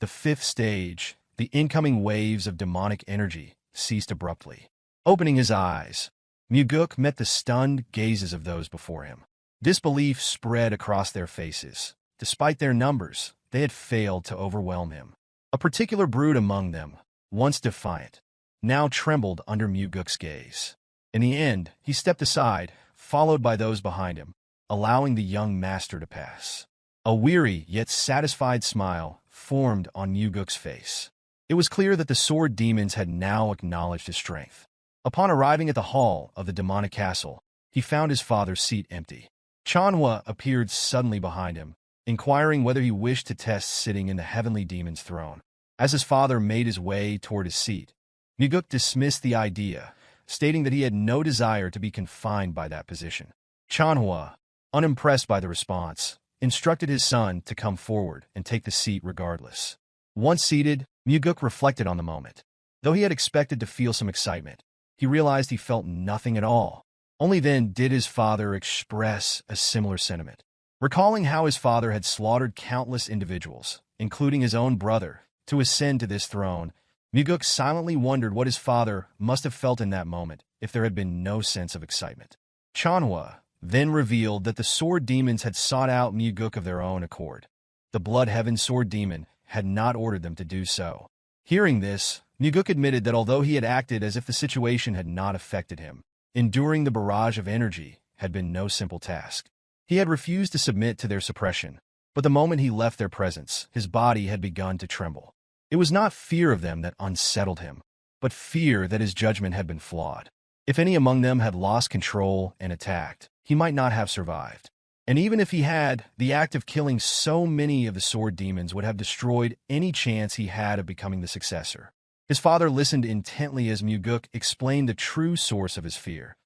the fifth stage, the incoming waves of demonic energy ceased abruptly. Opening his eyes, Mugeuk met the stunned gazes of those before him. Disbelief spread across their faces. Despite their numbers, they had failed to overwhelm him. A particular brood among them, once defiant, now trembled under Mugeuk's gaze. In the end, he stepped aside, followed by those behind him, allowing the young master to pass. A weary yet satisfied smile formed on Mugeuk's face. It was clear that the sword demons had now acknowledged his strength. Upon arriving at the hall of the demonic castle, he found his father's seat empty. Cheonma appeared suddenly behind him, inquiring whether he wished to test sitting in the heavenly demon's throne. As his father made his way toward his seat, Mugeuk dismissed the idea, stating that he had no desire to be confined by that position. Cheonma, unimpressed by the response, instructed his son to come forward and take the seat regardless. Once seated, Mugeuk reflected on the moment. Though he had expected to feel some excitement, he realized he felt nothing at all. Only then did his father express a similar sentiment. Recalling how his father had slaughtered countless individuals, including his own brother, to ascend to this throne, Mugeuk silently wondered what his father must have felt in that moment if there had been no sense of excitement. Cheonma then revealed that the sword demons had sought out Mugeuk of their own accord. The Blood Heaven Sword Demon had not ordered them to do so. Hearing this, Mugeuk admitted that although he had acted as if the situation had not affected him, enduring the barrage of energy had been no simple task. He had refused to submit to their suppression, but the moment he left their presence, his body had begun to tremble. It was not fear of them that unsettled him, but fear that his judgment had been flawed. If any among them had lost control and attacked, he might not have survived. And even if he had, the act of killing so many of the sword demons would have destroyed any chance he had of becoming the successor. His father listened intently as Mugeuk explained the true source of his fear: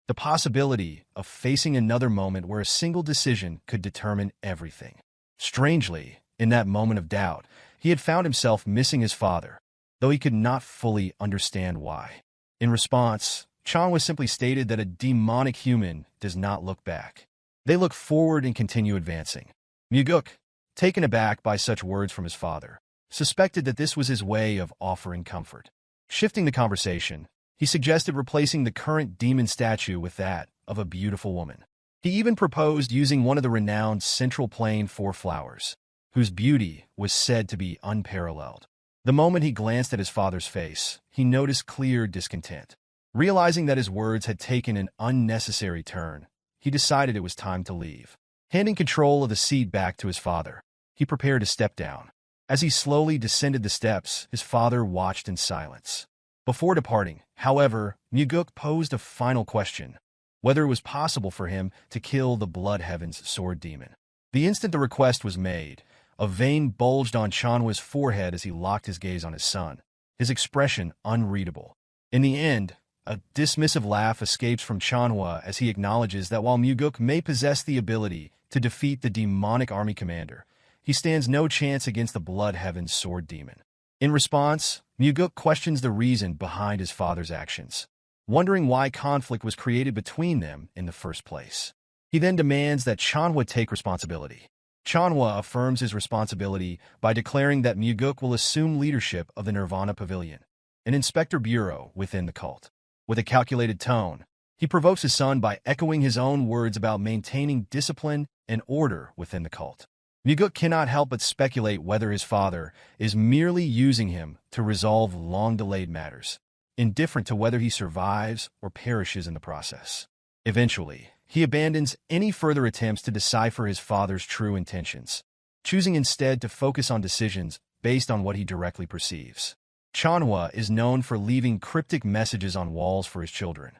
the possibility of facing another moment where a single decision could determine everything. Strangely, in that moment of doubt, he had found himself missing his father, though he could not fully understand why. In response, Cheonma simply stated that a demonic human does not look back. They look forward and continue advancing. Mugeuk, taken aback by such words from his father, suspected that this was his way of offering comfort. Shifting the conversation, he suggested replacing the current demon statue with that of a beautiful woman. He even proposed using one of the renowned Central Plain Four Flowers, whose beauty was said to be unparalleled. The moment he glanced at his father's face, he noticed clear discontent. Realizing that his words had taken an unnecessary turn, he decided it was time to leave. Handing control of the seat back to his father, he prepared to step down. As he slowly descended the steps, his father watched in silence. Before departing, however, Mugeuk posed a final question: whether it was possible for him to kill the Blood Heaven's sword demon. The instant the request was made, a vein bulged on Cheonma's forehead as he locked his gaze on his son, his expression unreadable. In the end, a dismissive laugh escapes from Cheonma as he acknowledges that while Mugeuk may possess the ability to defeat the demonic army commander, he stands no chance against the Blood Heaven's sword demon. In response, Mugeuk questions the reason behind his father's actions, wondering why conflict was created between them in the first place. He then demands that Cheonma take responsibility. Cheonma affirms his responsibility by declaring that Mugeuk will assume leadership of the Nirvana Pavilion, an inspector bureau within the cult. With a calculated tone, he provokes his son by echoing his own words about maintaining discipline and order within the cult. Mugeuk cannot help but speculate whether his father is merely using him to resolve long-delayed matters, indifferent to whether he survives or perishes in the process. Eventually, he abandons any further attempts to decipher his father's true intentions, choosing instead to focus on decisions based on what he directly perceives. Cheonma is known for leaving cryptic messages on walls for his children.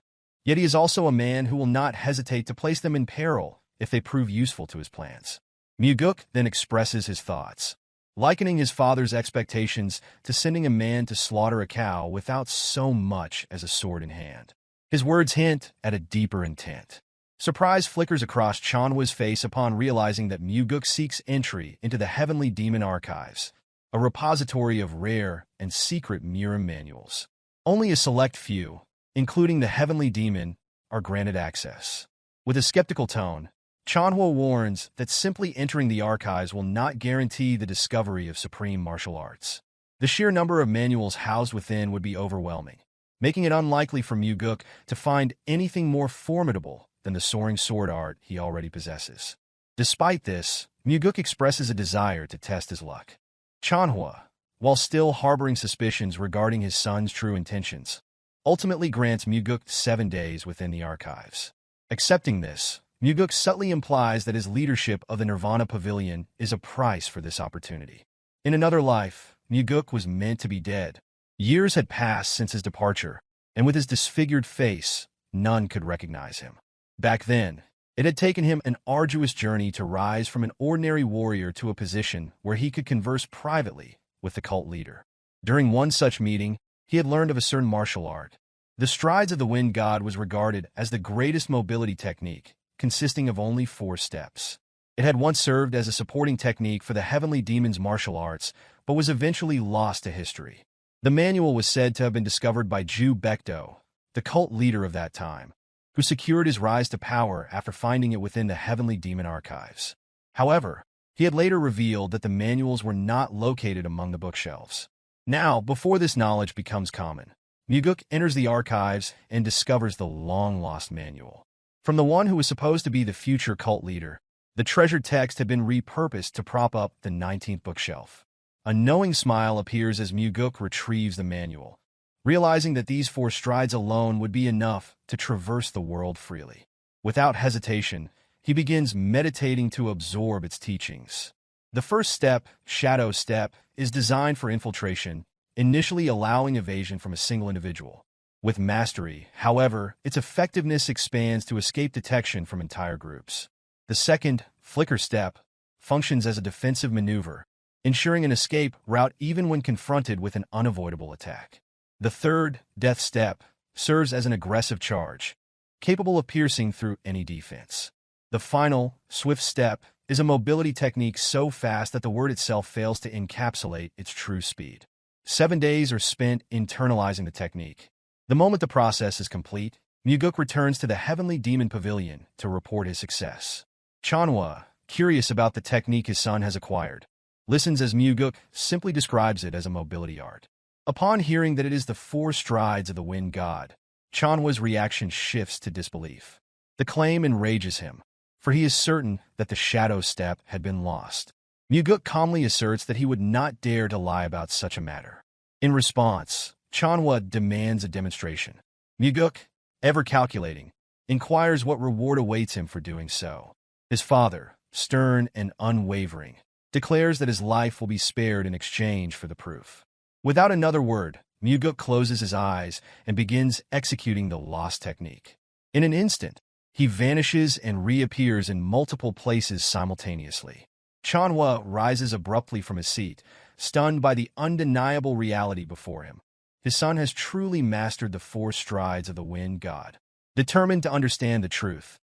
Yet he is also a man who will not hesitate to place them in peril if they prove useful to his plans. Mugeuk then expresses his thoughts, likening his father's expectations to sending a man to slaughter a cow without so much as a sword in hand. His words hint at a deeper intent. Surprise flickers across Cheonma's face upon realizing that Mugeuk seeks entry into the Heavenly Demon Archives, a repository of rare and secret Murim manuals. Only a select few, including the Heavenly Demon, are granted access. With a skeptical tone, Cheonma warns that simply entering the archives will not guarantee the discovery of supreme martial arts. The sheer number of manuals housed within would be overwhelming, making it unlikely for Mugeuk to find anything more formidable than the soaring sword art he already possesses. Despite this, Mugeuk expresses a desire to test his luck. Cheonma, while still harboring suspicions regarding his son's true intentions, ultimately grants Mugeuk 7 days within the archives. Accepting this, Mugeuk subtly implies that his leadership of the Nirvana Pavilion is a price for this opportunity. In another life, Mugeuk was meant to be dead. Years had passed since his departure, and with his disfigured face, none could recognize him. Back then, it had taken him an arduous journey to rise from an ordinary warrior to a position where he could converse privately with the cult leader. During one such meeting, he had learned of a certain martial art. The strides of the wind god was regarded as the greatest mobility technique, consisting of only 4 steps. It had once served as a supporting technique for the Heavenly Demon's martial arts, but was eventually lost to history. The manual was said to have been discovered by Ju Baekdo, the cult leader of that time, who secured his rise to power after finding it within the Heavenly Demon Archives. However, he had later revealed that the manuals were not located among the bookshelves. Now, before this knowledge becomes common, Mugeuk enters the archives and discovers the long-lost manual. From the one who was supposed to be the future cult leader, the treasured text had been repurposed to prop up the 19th bookshelf. A knowing smile appears as Mugeuk retrieves the manual, realizing that these 4 strides alone would be enough to traverse the world freely. Without hesitation, he begins meditating to absorb its teachings. The first step, Shadow Step, is designed for infiltration, initially allowing evasion from a single individual. With mastery, however, its effectiveness expands to escape detection from entire groups. The second, Flicker Step, functions as a defensive maneuver, ensuring an escape route even when confronted with an unavoidable attack. The third, Death Step, serves as an aggressive charge, capable of piercing through any defense. The final, Swift Step, is a mobility technique so fast that the word itself fails to encapsulate its true speed. 7 days are spent internalizing the technique. The moment the process is complete, Mugeuk returns to the Heavenly Demon Pavilion to report his success. Cheonma, curious about the technique his son has acquired, listens as Mugeuk simply describes it as a mobility art. Upon hearing that it is the 4 strides of the wind god, Cheonma's reaction shifts to disbelief. The claim enrages him, for he is certain that the shadow step had been lost. Mugeuk calmly asserts that he would not dare to lie about such a matter. In response, Cheonma demands a demonstration. Mugeuk, ever calculating, inquires what reward awaits him for doing so. His father, stern and unwavering, declares that his life will be spared in exchange for the proof. Without another word, Mugeuk closes his eyes and begins executing the lost technique. In an instant, he vanishes and reappears in multiple places simultaneously. Cheonma rises abruptly from his seat, stunned by the undeniable reality before him. His son has truly mastered the 4 strides of the wind god. Determined to understand the truth,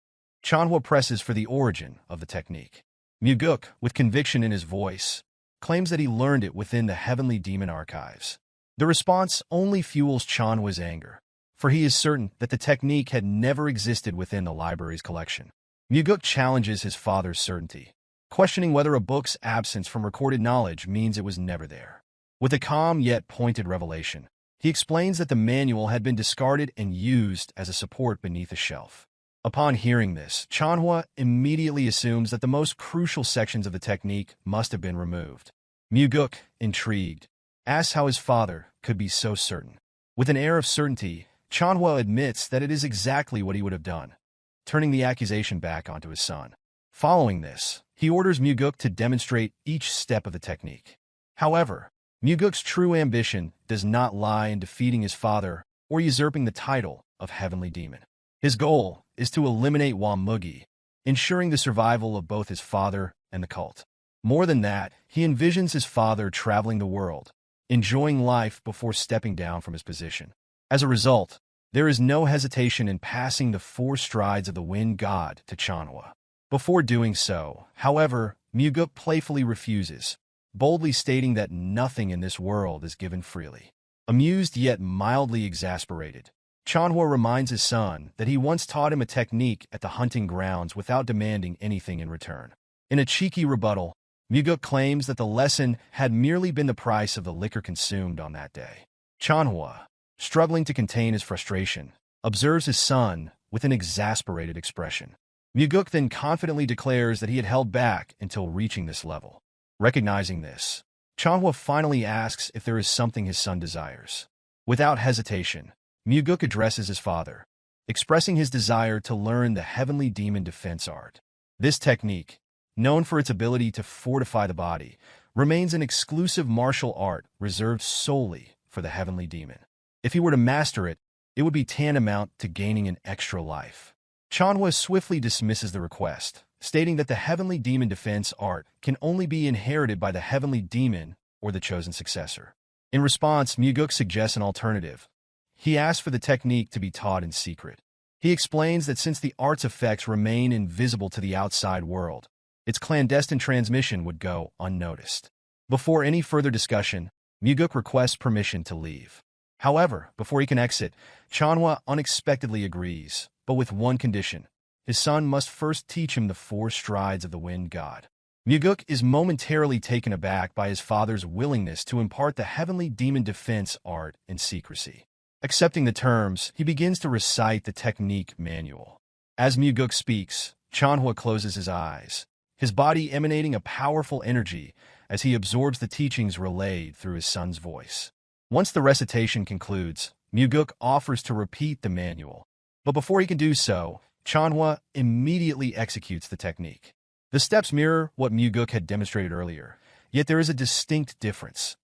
Cheonma presses for the origin of the technique. Mugeuk, with conviction in his voice, claims that he learned it within the heavenly demon archives. The response only fuels Cheonma's anger, for he is certain that the technique had never existed within the library's collection. Mugeuk challenges his father's certainty, questioning whether a book's absence from recorded knowledge means it was never there. With a calm yet pointed revelation, he explains that the manual had been discarded and used as a support beneath a shelf. Upon hearing this, Cheonma immediately assumes that the most crucial sections of the technique must have been removed. Mugeuk, intrigued, asks how his father could be so certain. With an air of certainty, Cheonma admits that it is exactly what he would have done, turning the accusation back onto his son. Following this, he orders Mugeuk to demonstrate each step of the technique. However, Mugeuk's true ambition does not lie in defeating his father or usurping the title of Heavenly Demon. His goal is to eliminate Mugi, ensuring the survival of both his father and the cult. More than that, he envisions his father traveling the world, enjoying life before stepping down from his position. As a result, there is no hesitation in passing the 4 strides of the wind god to Cheonma. Before doing so, however, Mugeuk playfully refuses, boldly stating that nothing in this world is given freely. Amused yet mildly exasperated, Cheonma reminds his son that he once taught him a technique at the hunting grounds without demanding anything in return. In a cheeky rebuttal, Mugeuk claims that the lesson had merely been the price of the liquor consumed on that day. Cheonma, struggling to contain his frustration, observes his son with an exasperated expression. Mugeuk then confidently declares that he had held back until reaching this level. Recognizing this, Cheonma finally asks if there is something his son desires. Without hesitation, Mugeuk addresses his father, expressing his desire to learn the Heavenly Demon defense art. This technique, known for its ability to fortify the body, remains an exclusive martial art reserved solely for the Heavenly Demon. If he were to master it, it would be tantamount to gaining an extra life. Cheonma swiftly dismisses the request, stating that the Heavenly Demon defense art can only be inherited by the Heavenly Demon or the chosen successor. In response, Mugeuk suggests an alternative. He asks for the technique to be taught in secret. He explains that since the art's effects remain invisible to the outside world, its clandestine transmission would go unnoticed. Before any further discussion, Mugeuk requests permission to leave. However, before he can exit, Cheonma unexpectedly agrees, but with one condition. His son must first teach him the 4 strides of the wind god. Mugeuk is momentarily taken aback by his father's willingness to impart the Heavenly Demon defense art in secrecy. Accepting the terms, he begins to recite the technique manual. As Mugeuk speaks, Cheonma closes his eyes, his body emanating a powerful energy as he absorbs the teachings relayed through his son's voice. Once the recitation concludes, Mugeuk offers to repeat the manual. But before he can do so, Cheonma immediately executes the technique. The steps mirror what Mugeuk had demonstrated earlier, yet there is a distinct difference.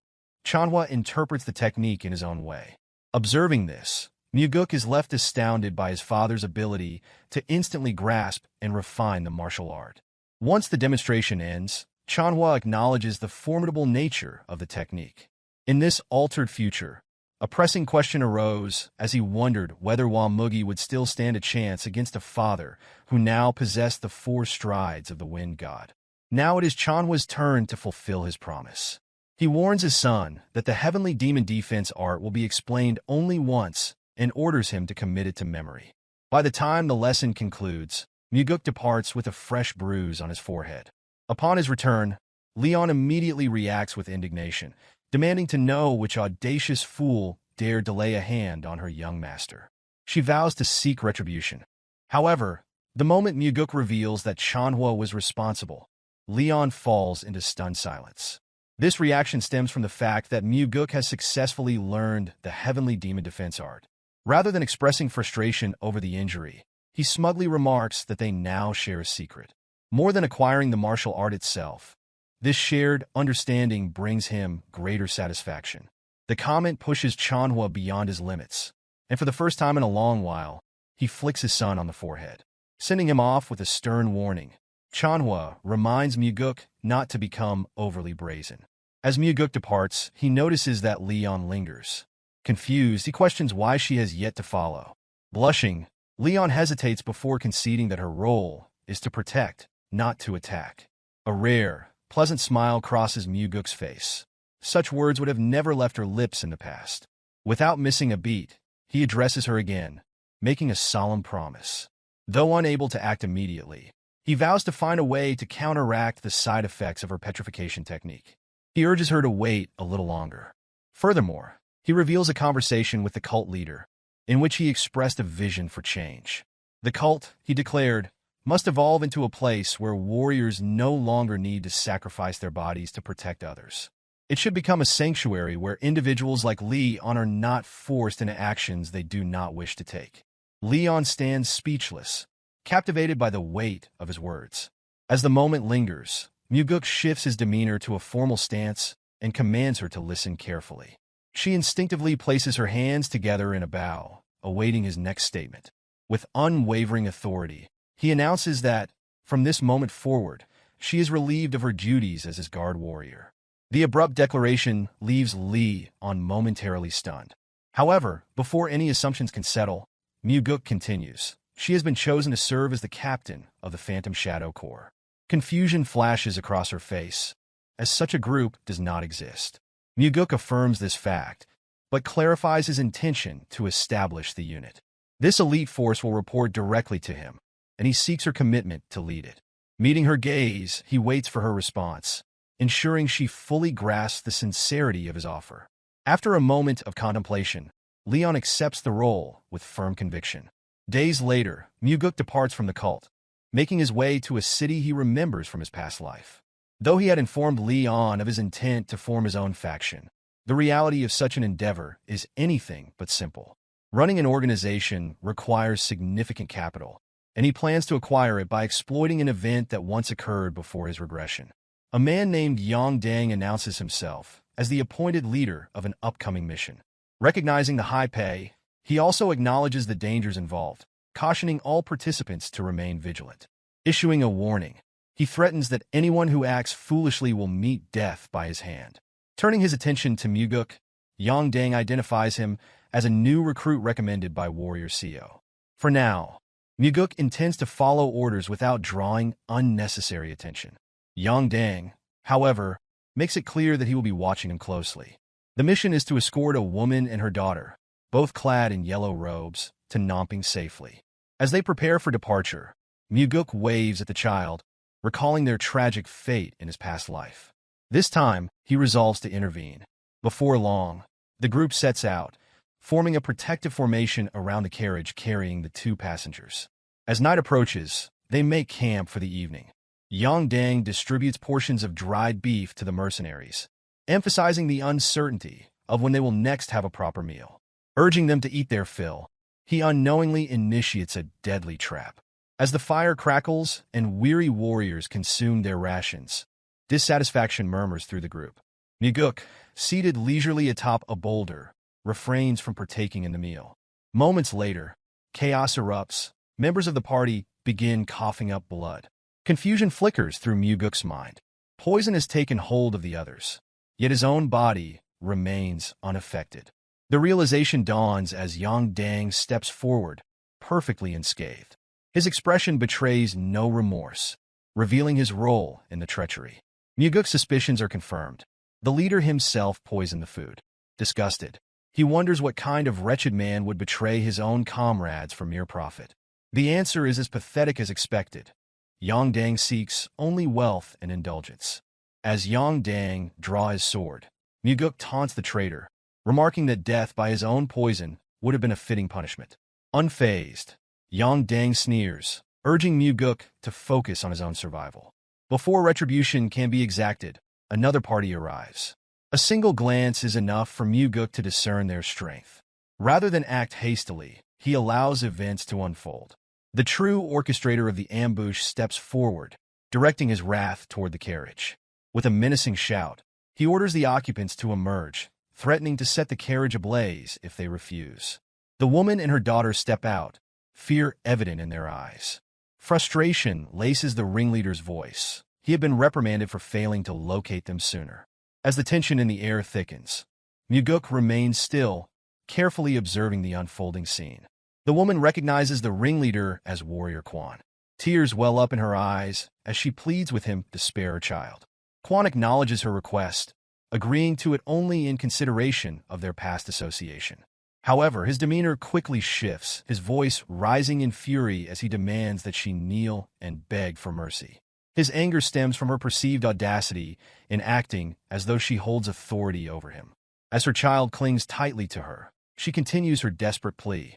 Cheonma interprets the technique in his own way. Observing this, Mugeuk is left astounded by his father's ability to instantly grasp and refine the martial art. Once the demonstration ends, Cheonma acknowledges the formidable nature of the technique. In this altered future, a pressing question arose as he wondered whether Mugi would still stand a chance against a father who now possessed the 4 strides of the wind god. Now it is Cheonma's turn to fulfill his promise. He warns his son that the Heavenly Demon defense art will be explained only once and orders him to commit it to memory. By the time the lesson concludes, Mugeuk departs with a fresh bruise on his forehead. Upon his return, Leon immediately reacts with indignation, demanding to know which audacious fool dared to lay a hand on her young master. She vows to seek retribution. However, the moment Mugeuk reveals that Cheonma was responsible, Leon falls into stunned silence. This reaction stems from the fact that Mugeuk has successfully learned the heavenly demon defense art. Rather than expressing frustration over the injury, he smugly remarks that they now share a secret. More than acquiring the martial art itself, this shared understanding brings him greater satisfaction. The comment pushes Cheonma beyond his limits, and for the first time in a long while, he flicks his son on the forehead, sending him off with a stern warning. Cheonma reminds Mugeuk not to become overly brazen. As Mugeuk departs, he notices that Leon lingers. Confused, he questions why she has yet to follow. Blushing, Leon hesitates before conceding that her role is to protect, not to attack. A rare, pleasant smile crosses Mugeuk's face. Such words would have never left her lips in the past. Without missing a beat, he addresses her again, making a solemn promise. Though unable to act immediately, he vows to find a way to counteract the side effects of her petrification technique. He urges her to wait a little longer. Furthermore, he reveals a conversation with the cult leader, in which he expressed a vision for change. The cult, he declared, must evolve into a place where warriors no longer need to sacrifice their bodies to protect others. It should become a sanctuary where individuals like Leon are not forced into actions they do not wish to take. Leon stands speechless, captivated by the weight of his words. As the moment lingers, Mugeuk shifts his demeanor to a formal stance and commands her to listen carefully. She instinctively places her hands together in a bow, awaiting his next statement. With unwavering authority, he announces that, from this moment forward, she is relieved of her duties as his guard warrior. The abrupt declaration leaves Leon momentarily stunned. However, before any assumptions can settle, Mugeuk continues. She has been chosen to serve as the captain of the Phantom Shadow Corps. Confusion flashes across her face, as such a group does not exist. Mugeuk affirms this fact, but clarifies his intention to establish the unit. This elite force will report directly to him, and he seeks her commitment to lead it. Meeting her gaze, he waits for her response, ensuring she fully grasps the sincerity of his offer. After a moment of contemplation, Leon accepts the role with firm conviction. Days later, Mugeuk departs from the cult, making his way to a city he remembers from his past life. Though he had informed Leon of his intent to form his own faction, the reality of such an endeavor is anything but simple. Running an organization requires significant capital, and he plans to acquire it by exploiting an event that once occurred before his regression. A man named Yang Dang announces himself as the appointed leader of an upcoming mission. Recognizing the high pay, he also acknowledges the dangers involved, cautioning all participants to remain vigilant. Issuing a warning, he threatens that anyone who acts foolishly will meet death by his hand. Turning his attention to Mugeuk, Yang Dang identifies him as a new recruit recommended by Warrior CO. For now, Mugeuk intends to follow orders without drawing unnecessary attention. Yang Dang, however, makes it clear that he will be watching him closely. The mission is to escort a woman and her daughter, both clad in yellow robes, to Namping safely. As they prepare for departure, Mugeuk waves at the child, recalling their tragic fate in his past life. This time, he resolves to intervene. Before long, the group sets out, forming a protective formation around the carriage carrying the two passengers. As night approaches, they make camp for the evening. Yang Dang distributes portions of dried beef to the mercenaries, emphasizing the uncertainty of when they will next have a proper meal. Urging them to eat their fill, he unknowingly initiates a deadly trap. As the fire crackles and weary warriors consume their rations, dissatisfaction murmurs through the group. Mugeuk, seated leisurely atop a boulder, refrains from partaking in the meal. Moments later, chaos erupts. Members of the party begin coughing up blood. Confusion flickers through Mugeuk's mind. Poison has taken hold of the others, yet his own body remains unaffected. The realization dawns as Yang Dang steps forward, perfectly unscathed. His expression betrays no remorse, revealing his role in the treachery. Mugeuk's suspicions are confirmed. The leader himself poisoned the food. Disgusted, he wonders what kind of wretched man would betray his own comrades for mere profit. The answer is as pathetic as expected. Yang Dang seeks only wealth and indulgence. As Yang Dang draw his sword, Mugeuk taunts the traitor, remarking that death by his own poison would have been a fitting punishment. Unfazed, Yang Dang sneers, urging Mugeuk to focus on his own survival. Before retribution can be exacted, another party arrives. A single glance is enough for Mugeuk to discern their strength. Rather than act hastily, he allows events to unfold. The true orchestrator of the ambush steps forward, directing his wrath toward the carriage. With a menacing shout, he orders the occupants to emerge, threatening to set the carriage ablaze if they refuse. The woman and her daughter step out, fear evident in their eyes. Frustration laces the ringleader's voice. He had been reprimanded for failing to locate them sooner. As the tension in the air thickens, Mugeuk remains still, carefully observing the unfolding scene. The woman recognizes the ringleader as warrior Quan. Tears well up in her eyes as she pleads with him to spare her child. Quan acknowledges her request, agreeing to it only in consideration of their past association. However, his demeanor quickly shifts, his voice rising in fury as he demands that she kneel and beg for mercy. His anger stems from her perceived audacity in acting as though she holds authority over him. As her child clings tightly to her, she continues her desperate plea,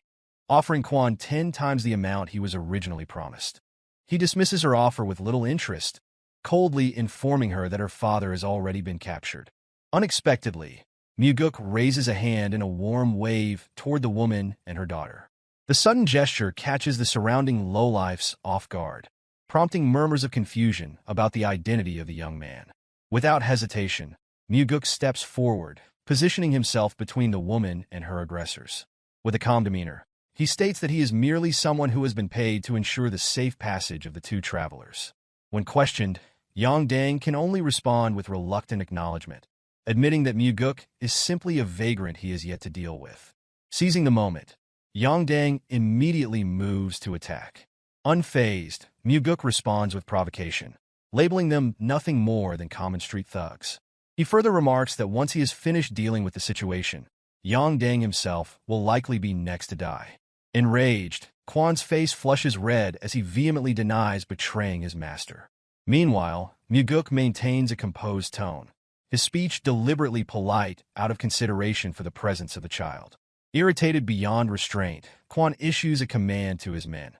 offering Quan 10 times the amount he was originally promised. He dismisses her offer with little interest, coldly informing her that her father has already been captured. Unexpectedly, Mugeuk raises a hand in a warm wave toward the woman and her daughter. The sudden gesture catches the surrounding lowlifes off guard, prompting murmurs of confusion about the identity of the young man. Without hesitation, Mugeuk steps forward, positioning himself between the woman and her aggressors. With a calm demeanor, he states that he is merely someone who has been paid to ensure the safe passage of the two travelers. When questioned, Yang Dang can only respond with reluctant acknowledgement, admitting that Mugeuk is simply a vagrant he has yet to deal with. Seizing the moment, Yang Dang immediately moves to attack. Unfazed, Mugeuk responds with provocation, labeling them nothing more than common street thugs. He further remarks that once he is finished dealing with the situation, Yang Dang himself will likely be next to die. Enraged, Quan's face flushes red as he vehemently denies betraying his master. Meanwhile, Mugeuk maintains a composed tone, his speech deliberately polite out of consideration for the presence of the child. Irritated beyond restraint, Quan issues a command to his men.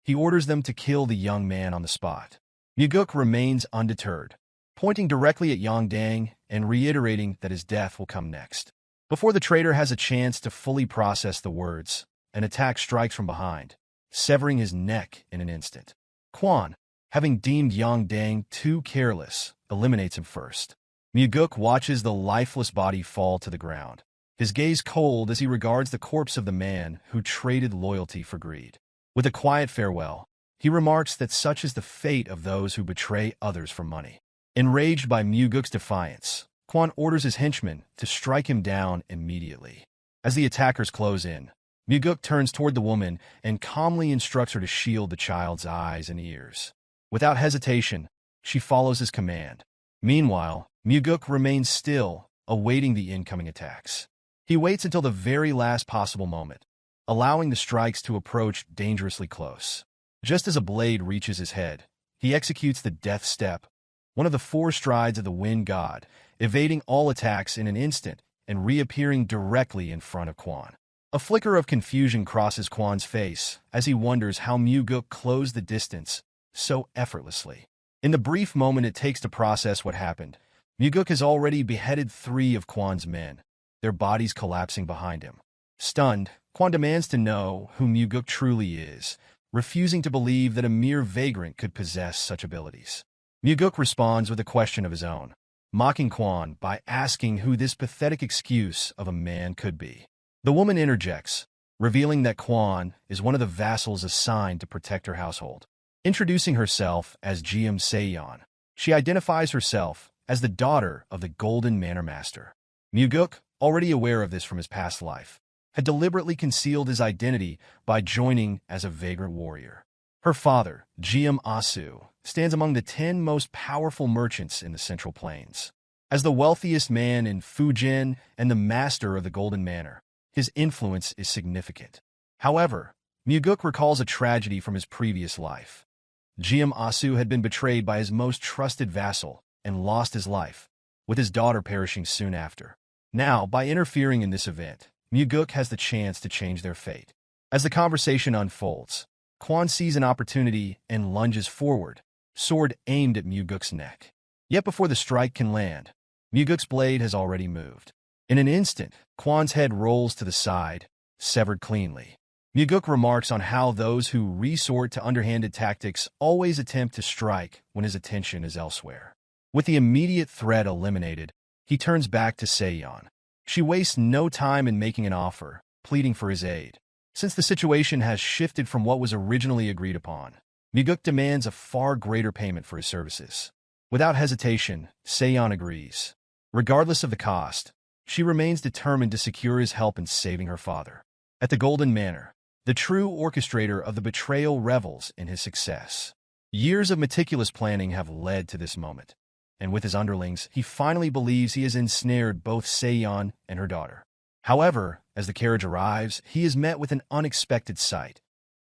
He orders them to kill the young man on the spot. Mugeuk remains undeterred, pointing directly at Yang Dang and reiterating that his death will come next. Before the traitor has a chance to fully process the words, an attack strikes from behind, severing his neck in an instant. Quan, having deemed Yang Dang too careless, eliminates him first. Mugeuk watches the lifeless body fall to the ground, his gaze cold as he regards the corpse of the man who traded loyalty for greed. With a quiet farewell, he remarks that such is the fate of those who betray others for money. Enraged by Mugeuk's defiance, Quan orders his henchmen to strike him down immediately. As the attackers close in, Mugeuk turns toward the woman and calmly instructs her to shield the child's eyes and ears. Without hesitation, she follows his command. Meanwhile, Mugeuk remains still, awaiting the incoming attacks. He waits until the very last possible moment, allowing the strikes to approach dangerously close. Just as a blade reaches his head, he executes the death step, one of the 4 strides of the wind god, evading all attacks in an instant and reappearing directly in front of Quan. A flicker of confusion crosses Quan's face as he wonders how Mugeuk closed the distance so effortlessly. In the brief moment it takes to process what happened, Mugeuk has already beheaded 3 of Quan's men, their bodies collapsing behind him. Stunned, Quan demands to know who Mugeuk truly is, refusing to believe that a mere vagrant could possess such abilities. Mugeuk responds with a question of his own, mocking Quan by asking who this pathetic excuse of a man could be. The woman interjects, revealing that Quan is one of the vassals assigned to protect her household. Introducing herself as Geom Seyon, she identifies herself as the daughter of the Golden Manor Master. Mugeuk, already aware of this from his past life, had deliberately concealed his identity by joining as a vagrant warrior. Her father, Geom Asu, stands among the 10 most powerful merchants in the Central Plains. As the wealthiest man in Fujian and the master of the Golden Manor, his influence is significant. However, Mugeuk recalls a tragedy from his previous life. Geom Asu had been betrayed by his most trusted vassal, and lost his life, with his daughter perishing soon after. Now, by interfering in this event, Mugeuk has the chance to change their fate. As the conversation unfolds, Kwon sees an opportunity and lunges forward, sword aimed at Mugeuk's neck. Yet before the strike can land, Mugeuk's blade has already moved. In an instant, Kwon's head rolls to the side, severed cleanly. Mugeuk remarks on how those who resort to underhanded tactics always attempt to strike when his attention is elsewhere. With the immediate threat eliminated, he turns back to Seyeon. She wastes no time in making an offer, pleading for his aid. Since the situation has shifted from what was originally agreed upon, Mugeuk demands a far greater payment for his services. Without hesitation, Seyeon agrees. Regardless of the cost, she remains determined to secure his help in saving her father. At the Golden Manor, the true orchestrator of the betrayal revels in his success. Years of meticulous planning have led to this moment, and with his underlings, he finally believes he has ensnared both Seyeon and her daughter. However, as the carriage arrives, he is met with an unexpected sight.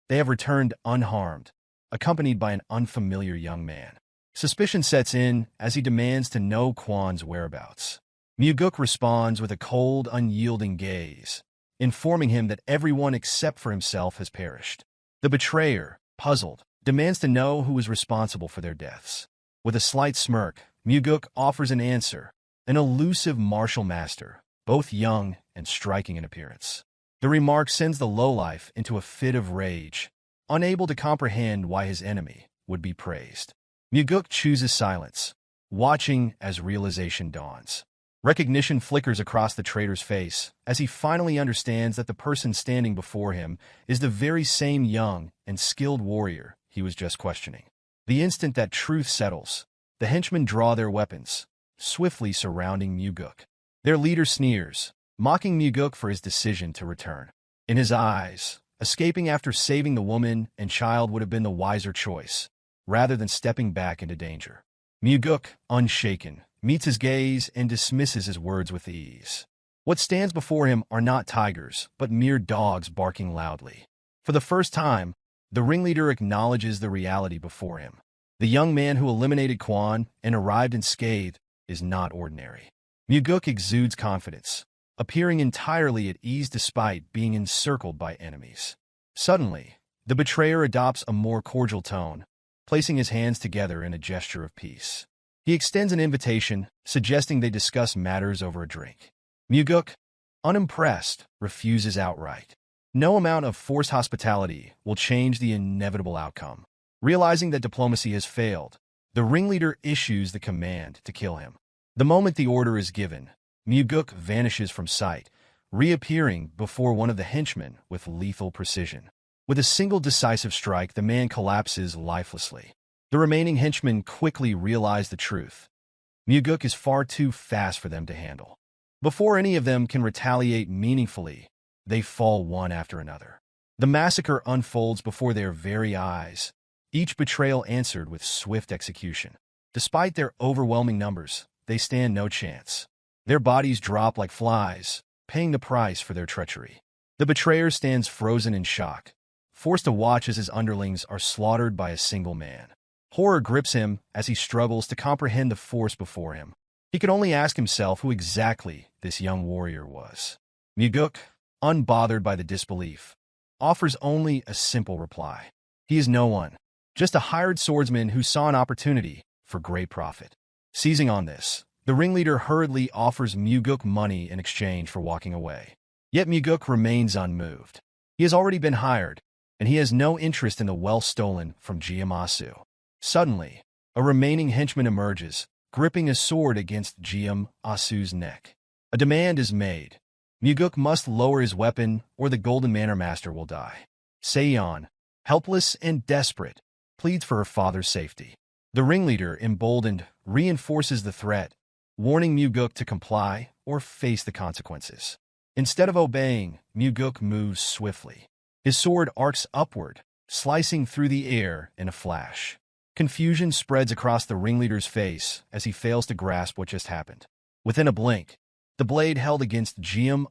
They have returned unharmed, accompanied by an unfamiliar young man. Suspicion sets in as he demands to know Kwon's whereabouts. Mugeuk responds with a cold, unyielding gaze, informing him that everyone except for himself has perished. The betrayer, puzzled, demands to know who is responsible for their deaths. With a slight smirk, Mugeuk offers an answer, an elusive martial master, both young and striking in appearance. The remark sends the lowlife into a fit of rage, unable to comprehend why his enemy would be praised. Mugeuk chooses silence, watching as realization dawns. Recognition flickers across the traitor's face as he finally understands that the person standing before him is the very same young and skilled warrior he was just questioning. The instant that truth settles, the henchmen draw their weapons, swiftly surrounding Mugeuk. Their leader sneers, mocking Mugeuk for his decision to return. In his eyes, escaping after saving the woman and child would have been the wiser choice, rather than stepping back into danger. Mugeuk, unshaken, meets his gaze and dismisses his words with ease. What stands before him are not tigers, but mere dogs barking loudly. For the first time, the ringleader acknowledges the reality before him. The young man who eliminated Kwon and arrived unscathed is not ordinary. Mugeuk exudes confidence, appearing entirely at ease despite being encircled by enemies. Suddenly, the betrayer adopts a more cordial tone, placing his hands together in a gesture of peace. He extends an invitation, suggesting they discuss matters over a drink. Mugeuk, unimpressed, refuses outright. No amount of forced hospitality will change the inevitable outcome. Realizing that diplomacy has failed, the ringleader issues the command to kill him. The moment the order is given, Mugeuk vanishes from sight, reappearing before one of the henchmen with lethal precision. With a single decisive strike, the man collapses lifelessly. The remaining henchmen quickly realize the truth. Mugeuk is far too fast for them to handle. Before any of them can retaliate meaningfully, they fall one after another. The massacre unfolds before their very eyes, each betrayal answered with swift execution. Despite their overwhelming numbers, they stand no chance. Their bodies drop like flies, paying the price for their treachery. The betrayer stands frozen in shock, forced to watch as his underlings are slaughtered by a single man. Horror grips him as he struggles to comprehend the force before him. He could only ask himself who exactly this young warrior was. Mugeuk, unbothered by the disbelief, offers only a simple reply. He is no one, just a hired swordsman who saw an opportunity for great profit. Seizing on this, the ringleader hurriedly offers Mugeuk money in exchange for walking away. Yet Mugeuk remains unmoved. He has already been hired, and he has no interest in the wealth stolen from Geom. Suddenly, a remaining henchman emerges, gripping a sword against Geom's neck. A demand is made. Mugeuk must lower his weapon, or the Golden Manor Master will die. Seyeon, helpless and desperate, pleads for her father's safety. The ringleader, emboldened, reinforces the threat, warning Mugeuk to comply or face the consequences. Instead of obeying, Mugeuk moves swiftly. His sword arcs upward, slicing through the air in a flash. Confusion spreads across the ringleader's face as he fails to grasp what just happened. Within a blink, the blade held against Geom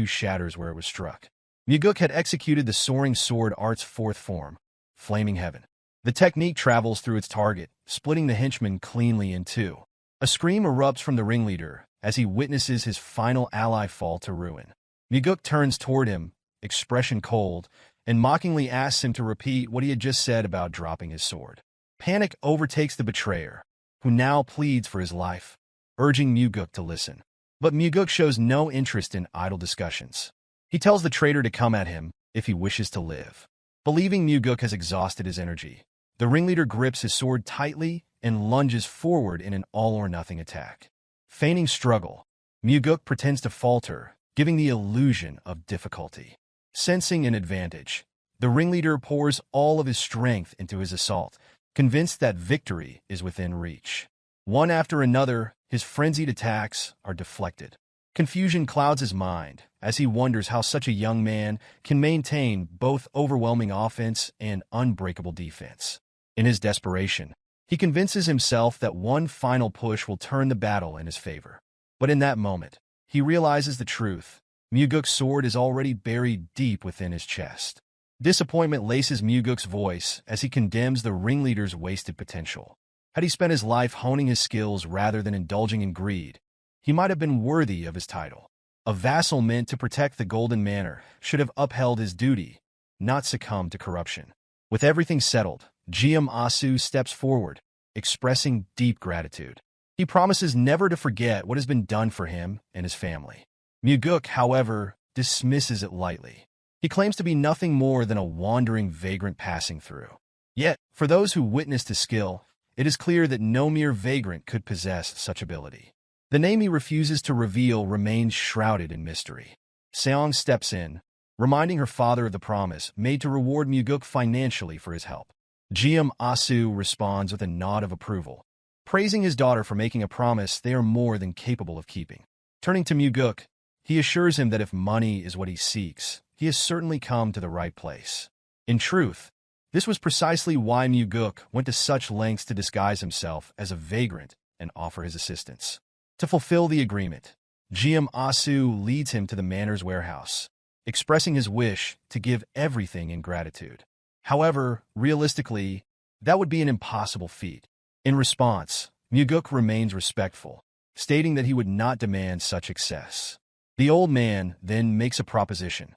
shatters where it was struck. Mugeuk had executed the soaring sword art's fourth form, Flaming Heaven. The technique travels through its target, splitting the henchman cleanly in two. A scream erupts from the ringleader as he witnesses his final ally fall to ruin. Mugeuk turns toward him, expression cold, and mockingly asks him to repeat what he had just said about dropping his sword. Panic overtakes the betrayer, who now pleads for his life, urging Mugeuk to listen. But Mugeuk shows no interest in idle discussions. He tells the traitor to come at him if he wishes to live. Believing Mugeuk has exhausted his energy, the ringleader grips his sword tightly and lunges forward in an all-or-nothing attack. Feigning struggle, Mugeuk pretends to falter, giving the illusion of difficulty. Sensing an advantage, the ringleader pours all of his strength into his assault, convinced that victory is within reach. One after another, his frenzied attacks are deflected. Confusion clouds his mind as he wonders how such a young man can maintain both overwhelming offense and unbreakable defense. In his desperation, he convinces himself that one final push will turn the battle in his favor. But in that moment, he realizes the truth. Mugeuk's sword is already buried deep within his chest. Disappointment laces Mugeuk's voice as he condemns the ringleader's wasted potential. Had he spent his life honing his skills rather than indulging in greed, he might have been worthy of his title. A vassal meant to protect the Golden Manor should have upheld his duty, not succumbed to corruption. With everything settled, Geom Asu steps forward, expressing deep gratitude. He promises never to forget what has been done for him and his family. Mugeuk, however, dismisses it lightly. He claims to be nothing more than a wandering vagrant passing through. Yet, for those who witnessed his skill, it is clear that no mere vagrant could possess such ability. The name he refuses to reveal remains shrouded in mystery. Seong steps in, reminding her father of the promise made to reward Mugeuk financially for his help. Geom Asu responds with a nod of approval, praising his daughter for making a promise they are more than capable of keeping. Turning to Mugeuk, he assures him that if money is what he seeks, he has certainly come to the right place. In truth, this was precisely why Mugeuk went to such lengths to disguise himself as a vagrant and offer his assistance. To fulfill the agreement, Geom Asu leads him to the manor's warehouse, expressing his wish to give everything in gratitude. However, realistically, that would be an impossible feat. In response, Mugeuk remains respectful, stating that he would not demand such excess. The old man then makes a proposition.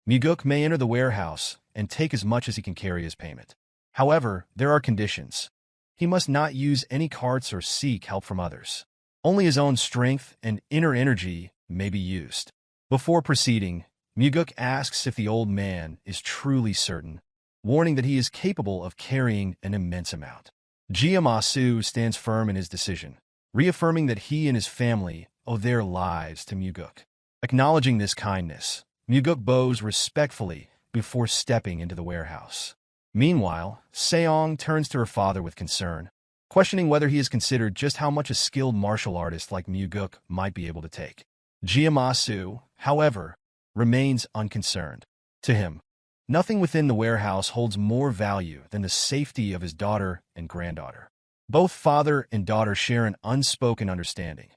Mugeuk may enter the warehouse and take as much as he can carry as payment. However, there are conditions. He must not use any carts or seek help from others. Only his own strength and inner energy may be used. Before proceeding, Mugeuk asks if the old man is truly certain, warning that he is capable of carrying an immense amount. Geom Asu stands firm in his decision, reaffirming that he and his family owe their lives to Mugeuk. Acknowledging this kindness, Mugeuk bows respectfully before stepping into the warehouse. Meanwhile, Seong turns to her father with concern, questioning whether he has considered just how much a skilled martial artist like Mugeuk might be able to take. Geom Asu, however, remains unconcerned. To him, nothing within the warehouse holds more value than the safety of his daughter and granddaughter. Both father and daughter share an unspoken understanding.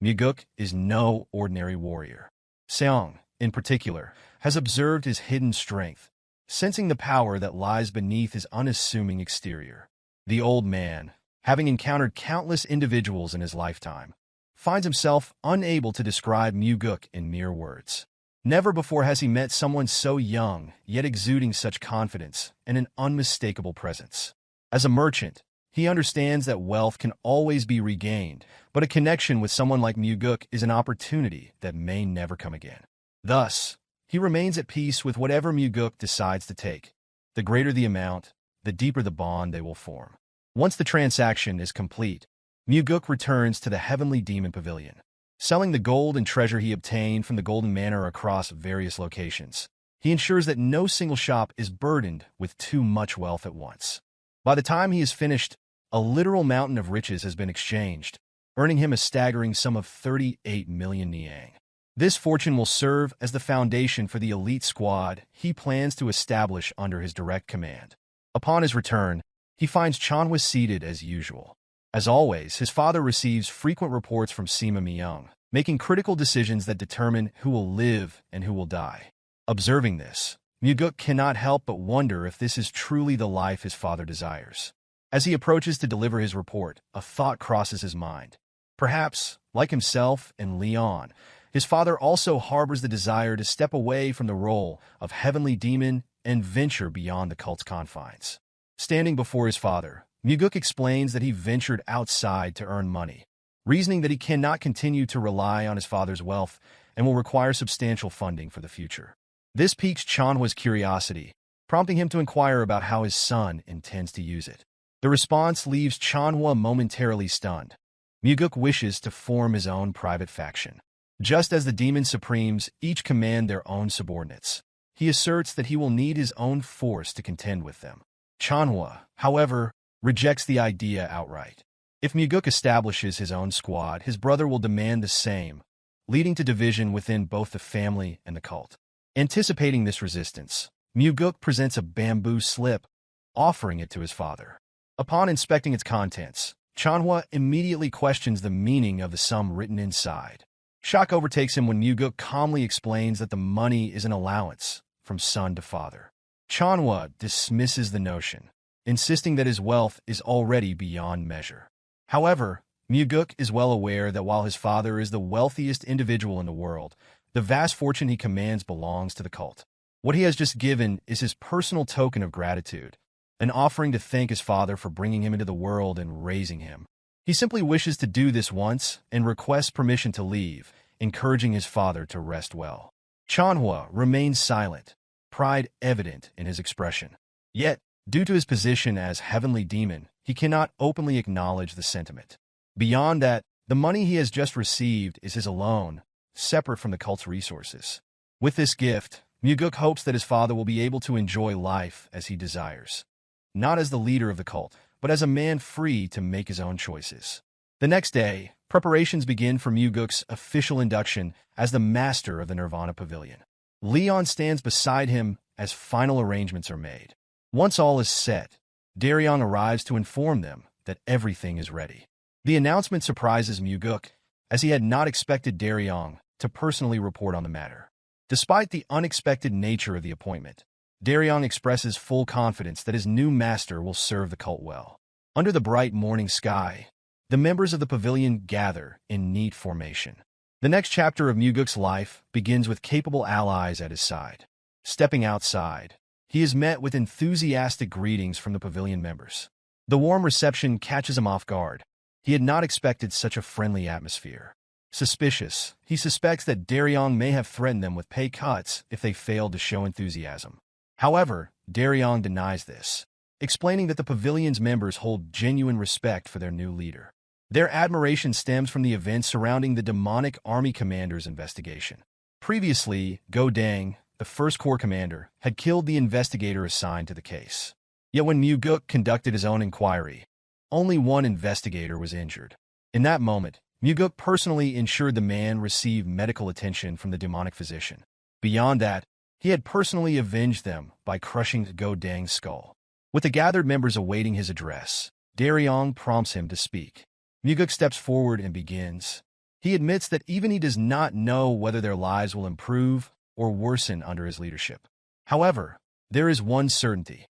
Mugeuk is no ordinary warrior. Seong, in particular, has observed his hidden strength, sensing the power that lies beneath his unassuming exterior. The old man, having encountered countless individuals in his lifetime, finds himself unable to describe Mugeuk in mere words. Never before has he met someone so young, yet exuding such confidence and an unmistakable presence. As a merchant, he understands that wealth can always be regained, but a connection with someone like Mugeuk is an opportunity that may never come again. Thus, he remains at peace with whatever Mugeuk decides to take. The greater the amount, the deeper the bond they will form. Once the transaction is complete, Mugeuk returns to the Heavenly Demon Pavilion, selling the gold and treasure he obtained from the Golden Manor across various locations. He ensures that no single shop is burdened with too much wealth at once. By the time he is finished, a literal mountain of riches has been exchanged, earning him a staggering sum of 38 million niang. This fortune will serve as the foundation for the elite squad he plans to establish under his direct command. Upon his return, he finds Cheonma seated as usual. As always, his father receives frequent reports from Sima Myung, making critical decisions that determine who will live and who will die. Observing this, Mugeuk cannot help but wonder if this is truly the life his father desires. As he approaches to deliver his report, a thought crosses his mind. Perhaps, like himself and Leon, his father also harbors the desire to step away from the role of heavenly demon and venture beyond the cult's confines. Standing before his father, Mugeuk explains that he ventured outside to earn money, reasoning that he cannot continue to rely on his father's wealth and will require substantial funding for the future. This piques Cheonma's curiosity, prompting him to inquire about how his son intends to use it. The response leaves Cheonma momentarily stunned. Mugeuk wishes to form his own private faction. Just as the demon supremes each command their own subordinates, he asserts that he will need his own force to contend with them. Cheonma, however, rejects the idea outright. If Mugeuk establishes his own squad, his brother will demand the same, leading to division within both the family and the cult. Anticipating this resistance, Mugeuk presents a bamboo slip, offering it to his father. Upon inspecting its contents, Cheonma immediately questions the meaning of the sum written inside. Shock overtakes him when Mugeuk calmly explains that the money is an allowance from son to father. Cheonma dismisses the notion, insisting that his wealth is already beyond measure. However, Mugeuk is well aware that while his father is the wealthiest individual in the world, the vast fortune he commands belongs to the cult. What he has just given is his personal token of gratitude, an offering to thank his father for bringing him into the world and raising him. He simply wishes to do this once and requests permission to leave, encouraging his father to rest well. Cheonma remains silent, pride evident in his expression. Yet, due to his position as heavenly demon, he cannot openly acknowledge the sentiment. Beyond that, the money he has just received is his alone, separate from the cult's resources. With this gift, Mugeuk hopes that his father will be able to enjoy life as he desires. Not as the leader of the cult, but as a man free to make his own choices. The next day, preparations begin for Mugeuk's official induction as the master of the Nirvana Pavilion. Leon stands beside him as final arrangements are made. Once all is set, Daryong arrives to inform them that everything is ready. The announcement surprises Mugeuk, as he had not expected Daryong to personally report on the matter. Despite the unexpected nature of the appointment, Daryong expresses full confidence that his new master will serve the cult well. Under the bright morning sky, the members of the pavilion gather in neat formation. The next chapter of Mugeuk's life begins with capable allies at his side. Stepping outside, he is met with enthusiastic greetings from the pavilion members. The warm reception catches him off guard. He had not expected such a friendly atmosphere. Suspicious, he suspects that Daryong may have threatened them with pay cuts if they failed to show enthusiasm. However, Daryong denies this, explaining that the pavilion's members hold genuine respect for their new leader. Their admiration stems from the events surrounding the demonic army commander's investigation. Previously, Go Dang, the first corps commander, had killed the investigator assigned to the case. Yet when Mugeuk conducted his own inquiry, only one investigator was injured. In that moment, Mugeuk personally ensured the man received medical attention from the demonic physician. Beyond that, he had personally avenged them by crushing Go Dang's skull. With the gathered members awaiting his address, Daryong prompts him to speak. Mugeuk steps forward and begins. He admits that even he does not know whether their lives will improve or worsen under his leadership. However, there is one certainty.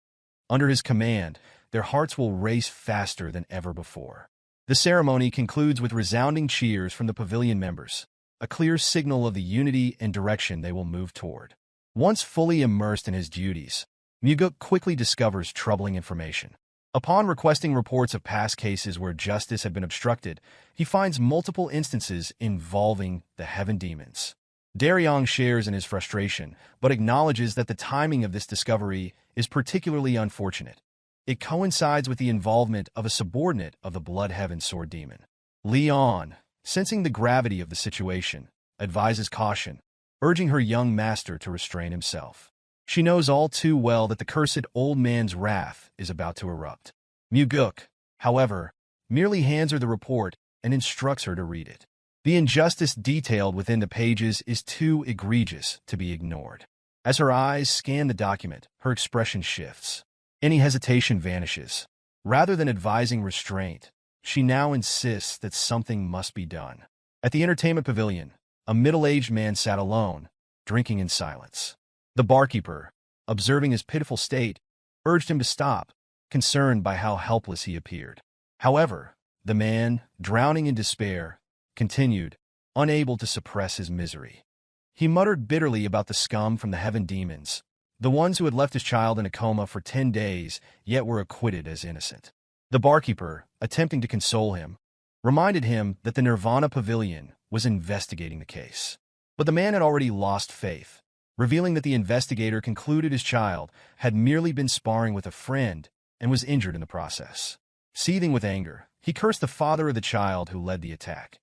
Under his command, their hearts will race faster than ever before. The ceremony concludes with resounding cheers from the pavilion members, a clear signal of the unity and direction they will move toward. Once fully immersed in his duties, Mugeuk quickly discovers troubling information. Upon requesting reports of past cases where justice had been obstructed, he finds multiple instances involving the heaven demons. Daryong shares in his frustration, but acknowledges that the timing of this discovery is particularly unfortunate. It coincides with the involvement of a subordinate of the Blood Heaven Sword Demon. Leon, sensing the gravity of the situation, advises caution, urging her young master to restrain himself. She knows all too well that the cursed old man's wrath is about to erupt. Mugeuk, however, merely hands her the report and instructs her to read it. The injustice detailed within the pages is too egregious to be ignored. As her eyes scan the document, her expression shifts. Any hesitation vanishes. Rather than advising restraint, she now insists that something must be done. At the entertainment pavilion, a middle-aged man sat alone, drinking in silence. The barkeeper, observing his pitiful state, urged him to stop, concerned by how helpless he appeared. However, the man, drowning in despair, continued, unable to suppress his misery. He muttered bitterly about the scum from the heaven demons, the ones who had left his child in a coma for 10 days, yet were acquitted as innocent. The barkeeper, attempting to console him, reminded him that the Nirvana Pavilion was investigating the case. But the man had already lost faith, revealing that the investigator concluded his child had merely been sparring with a friend and was injured in the process. Seething with anger, he cursed the father of the child who led the attack.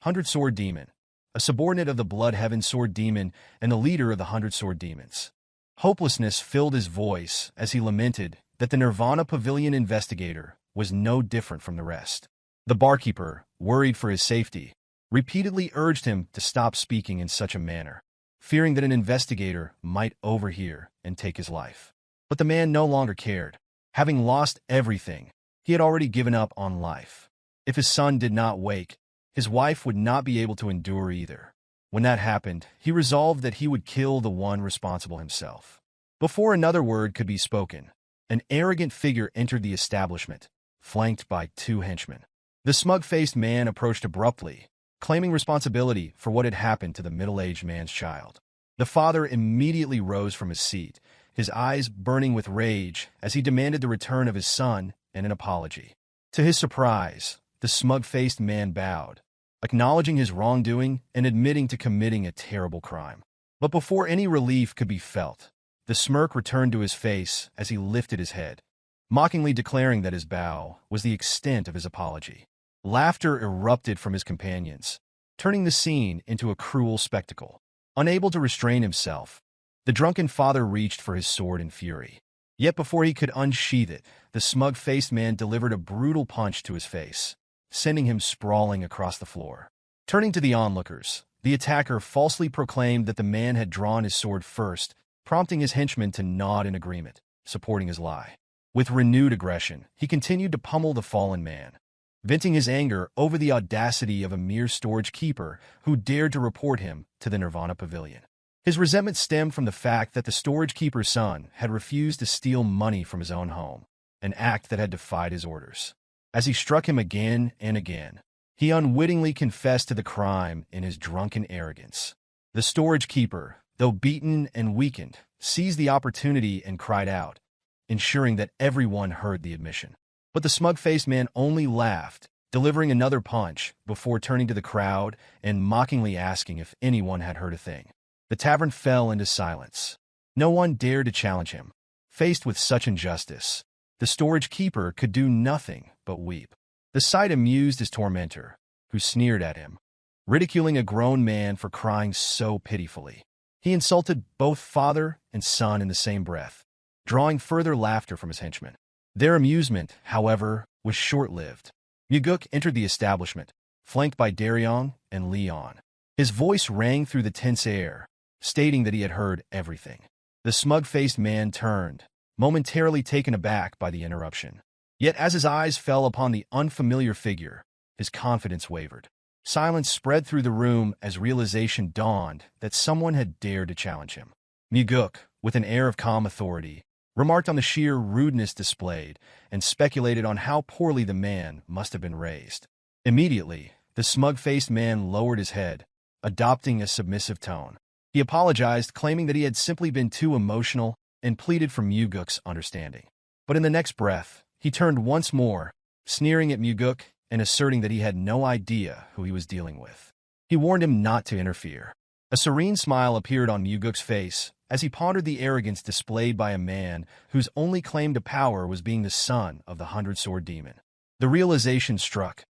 100-Sword Demon, a subordinate of the Blood Heaven Sword Demon and the leader of the 100-Sword Demons. Hopelessness filled his voice as he lamented that the Nirvana Pavilion investigator was no different from the rest. The barkeeper, worried for his safety, repeatedly urged him to stop speaking in such a manner, fearing that an investigator might overhear and take his life. But the man no longer cared. Having lost everything, he had already given up on life. If his son did not wake, his wife would not be able to endure either. When that happened, he resolved that he would kill the one responsible himself. Before another word could be spoken, an arrogant figure entered the establishment, flanked by 2 henchmen. The smug-faced man approached abruptly, claiming responsibility for what had happened to the middle-aged man's child. The father immediately rose from his seat, his eyes burning with rage as he demanded the return of his son and an apology. To his surprise, the smug-faced man bowed, acknowledging his wrongdoing and admitting to committing a terrible crime. But before any relief could be felt, the smirk returned to his face as he lifted his head, mockingly declaring that his bow was the extent of his apology. Laughter erupted from his companions, turning the scene into a cruel spectacle. Unable to restrain himself, the drunken father reached for his sword in fury. Yet before he could unsheath it, the smug-faced man delivered a brutal punch to his face, sending him sprawling across the floor. Turning to the onlookers, the attacker falsely proclaimed that the man had drawn his sword first, prompting his henchmen to nod in agreement, supporting his lie. With renewed aggression, he continued to pummel the fallen man, venting his anger over the audacity of a mere storage keeper who dared to report him to the Nirvana Pavilion. His resentment stemmed from the fact that the storage keeper's son had refused to steal money from his own home, an act that had defied his orders. As he struck him again and again, he unwittingly confessed to the crime in his drunken arrogance. The storage keeper, though beaten and weakened, seized the opportunity and cried out, ensuring that everyone heard the admission. But the smug-faced man only laughed, delivering another punch before turning to the crowd and mockingly asking if anyone had heard a thing. The tavern fell into silence. No one dared to challenge him. Faced with such injustice, the storage keeper could do nothing but weep. The sight amused his tormentor, who sneered at him, ridiculing a grown man for crying so pitifully. He insulted both father and son in the same breath, drawing further laughter from his henchmen. Their amusement, however, was short-lived. Mugeuk entered the establishment, flanked by Daryong and Leon. His voice rang through the tense air, stating that he had heard everything. The smug-faced man turned, momentarily taken aback by the interruption. Yet as his eyes fell upon the unfamiliar figure, his confidence wavered. Silence spread through the room as realization dawned that someone had dared to challenge him. Mugeuk, with an air of calm authority, remarked on the sheer rudeness displayed and speculated on how poorly the man must have been raised. Immediately, the smug-faced man lowered his head, adopting a submissive tone. He apologized, claiming that he had simply been too emotional and pleaded for Mugeuk's understanding. But in the next breath, he turned once more, sneering at Mugeuk and asserting that he had no idea who he was dealing with. He warned him not to interfere. A serene smile appeared on Mugeuk's face as he pondered the arrogance displayed by a man whose only claim to power was being the son of the 100-Sword Demon. The realization struck.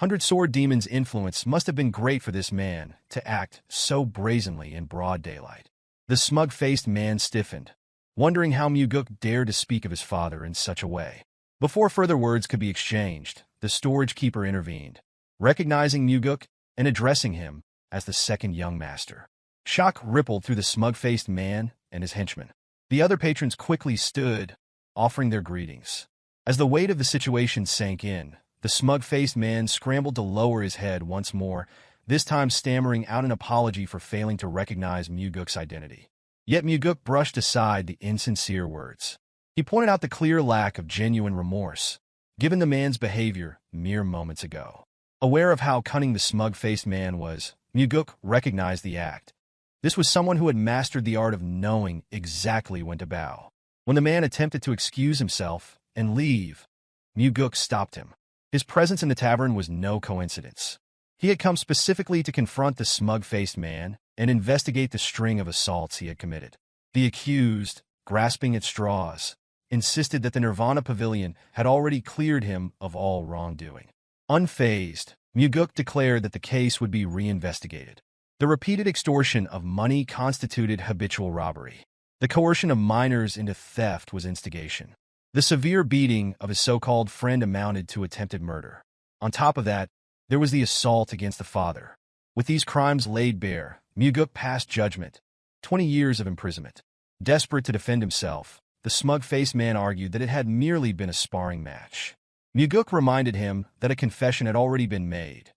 100-Sword Demon's influence must have been great for this man to act so brazenly in broad daylight. The smug-faced man stiffened, wondering how Mugeuk dared to speak of his father in such a way. Before further words could be exchanged, the storage keeper intervened, recognizing Mugeuk and addressing him as the second young master. Shock rippled through the smug-faced man and his henchmen. The other patrons quickly stood, offering their greetings. As the weight of the situation sank in, the smug-faced man scrambled to lower his head once more, this time stammering out an apology for failing to recognize Mugeuk's identity. Yet Mugeuk brushed aside the insincere words. He pointed out the clear lack of genuine remorse, given the man's behavior mere moments ago. Aware of how cunning the smug-faced man was, Mugeuk recognized the act. This was someone who had mastered the art of knowing exactly when to bow. When the man attempted to excuse himself and leave, Mugeuk stopped him. His presence in the tavern was no coincidence. He had come specifically to confront the smug-faced man and investigate the string of assaults he had committed. The accused, grasping at straws, insisted that the Nirvana Pavilion had already cleared him of all wrongdoing. Unfazed, Mugeuk declared that the case would be reinvestigated. The repeated extortion of money constituted habitual robbery. The coercion of minors into theft was instigation. The severe beating of his so-called friend amounted to attempted murder. On top of that, there was the assault against the father. With these crimes laid bare, Mugeuk passed judgment, 20 years of imprisonment. Desperate to defend himself, the smug-faced man argued that it had merely been a sparring match. Mugeuk reminded him that a confession had already been made,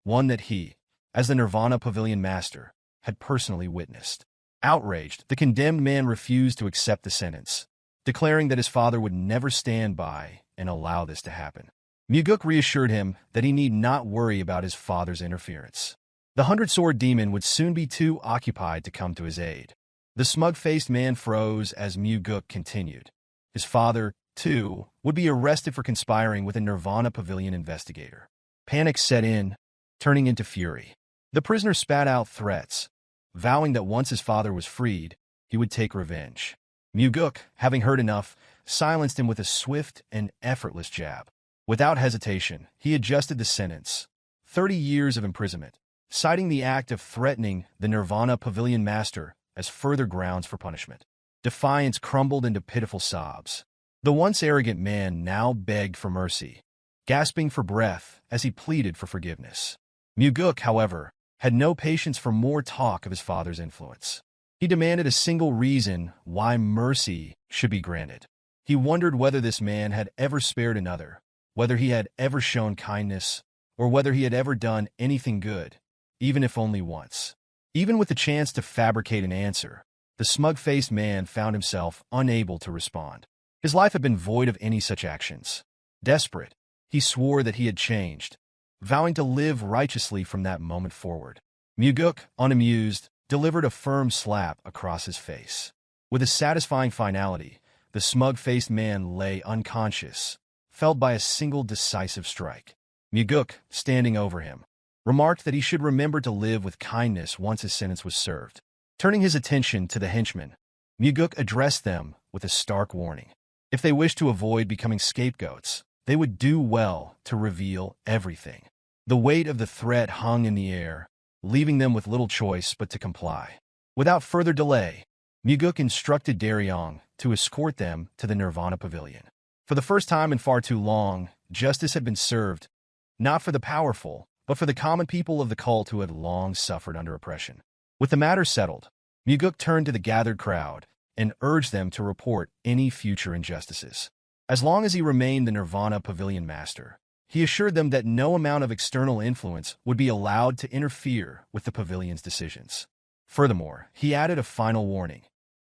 one that he, as the Nirvana Pavilion master, had personally witnessed. Outraged, the condemned man refused to accept the sentence, declaring that his father would never stand by and allow this to happen. Mugeuk reassured him that he need not worry about his father's interference. The 100-sword demon would soon be too occupied to come to his aid. The smug-faced man froze as Mugeuk continued. His father, too, would be arrested for conspiring with a Nirvana Pavilion investigator. Panic set in, turning into fury. The prisoner spat out threats, vowing that once his father was freed, he would take revenge. Mugeuk, having heard enough, silenced him with a swift and effortless jab. Without hesitation, he adjusted the sentence, 30 years of imprisonment, citing the act of threatening the Nirvana Pavilion master as further grounds for punishment. Defiance crumbled into pitiful sobs. The once arrogant man now begged for mercy, gasping for breath as he pleaded for forgiveness. Mugeuk, however, had no patience for more talk of his father's influence. He demanded a single reason why mercy should be granted. He wondered whether this man had ever spared another, whether he had ever shown kindness, or whether he had ever done anything good, even if only once. Even with the chance to fabricate an answer, the smug-faced man found himself unable to respond. His life had been void of any such actions. Desperate, he swore that he had changed, vowing to live righteously from that moment forward. Mugeuk, unamused, delivered a firm slap across his face. With a satisfying finality, the smug-faced man lay unconscious, felled by a single decisive strike. Mugeuk, standing over him, remarked that he should remember to live with kindness once his sentence was served. Turning his attention to the henchmen, Mugeuk addressed them with a stark warning. If they wished to avoid becoming scapegoats, they would do well to reveal everything. The weight of the threat hung in the air, leaving them with little choice but to comply. Without further delay, Mugeuk instructed Daryong to escort them to the Nirvana Pavilion. For the first time in far too long, justice had been served, not for the powerful, but for the common people of the cult who had long suffered under oppression. With the matter settled, Mugeuk turned to the gathered crowd and urged them to report any future injustices. As long as he remained the Nirvana Pavilion master, he assured them that no amount of external influence would be allowed to interfere with the pavilion's decisions. Furthermore, he added a final warning.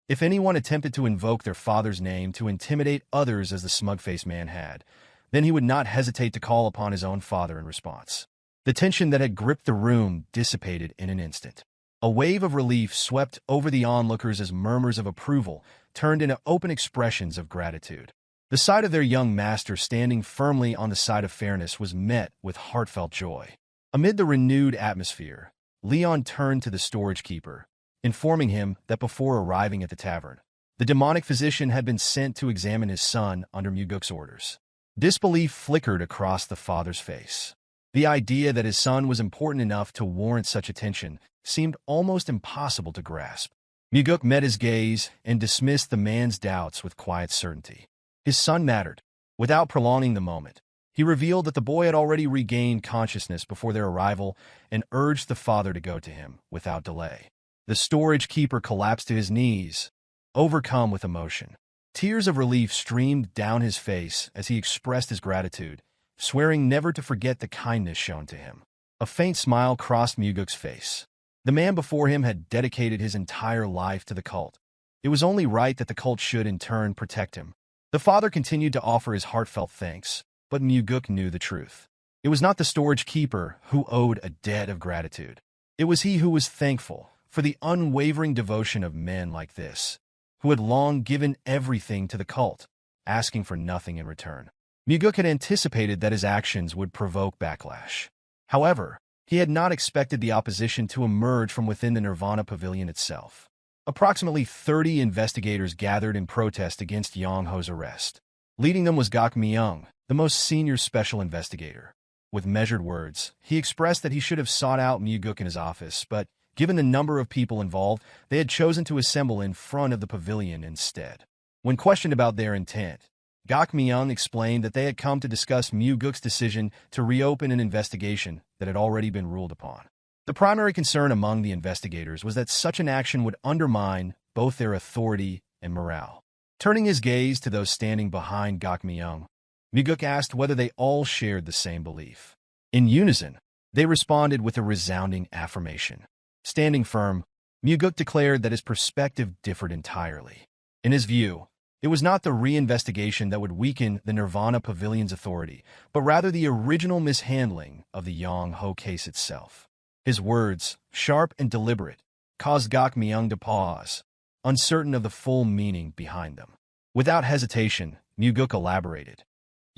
If anyone attempted to invoke their father's name to intimidate others as the smug-faced man had, then he would not hesitate to call upon his own father in response. The tension that had gripped the room dissipated in an instant. A wave of relief swept over the onlookers as murmurs of approval turned into open expressions of gratitude. The sight of their young master standing firmly on the side of fairness was met with heartfelt joy. Amid the renewed atmosphere, Leon turned to the storage keeper, informing him that before arriving at the tavern, the demonic physician had been sent to examine his son under Mugeuk's orders. Disbelief flickered across the father's face. The idea that his son was important enough to warrant such attention seemed almost impossible to grasp. Mugeuk met his gaze and dismissed the man's doubts with quiet certainty. His son mattered. Without prolonging the moment, he revealed that the boy had already regained consciousness before their arrival and urged the father to go to him without delay. The storage keeper collapsed to his knees, overcome with emotion. Tears of relief streamed down his face as he expressed his gratitude, swearing never to forget the kindness shown to him. A faint smile crossed Mugeuk's face. The man before him had dedicated his entire life to the cult. It was only right that the cult should, in turn, protect him. The father continued to offer his heartfelt thanks, but Mugeuk knew the truth. It was not the storage keeper who owed a debt of gratitude. It was he who was thankful for the unwavering devotion of men like this, who had long given everything to the cult, asking for nothing in return. Mugeuk had anticipated that his actions would provoke backlash. However, he had not expected the opposition to emerge from within the Nirvana Pavilion itself. Approximately 30 investigators gathered in protest against Yang Ho's arrest. Leading them was Gak Myung, the most senior special investigator. With measured words, he expressed that he should have sought out Mugeuk in his office, but given the number of people involved, they had chosen to assemble in front of the pavilion instead. When questioned about their intent, Gak Myung explained that they had come to discuss Mugeuk's decision to reopen an investigation that had already been ruled upon. The primary concern among the investigators was that such an action would undermine both their authority and morale. Turning his gaze to those standing behind Gak Myung, Mugeuk asked whether they all shared the same belief. In unison, they responded with a resounding affirmation. Standing firm, Mugeuk declared that his perspective differed entirely. In his view, it was not the reinvestigation that would weaken the Nirvana Pavilion's authority, but rather the original mishandling of the Yang Ho case itself. His words, sharp and deliberate, caused Gak Myung to pause, uncertain of the full meaning behind them. Without hesitation, Mugeuk elaborated.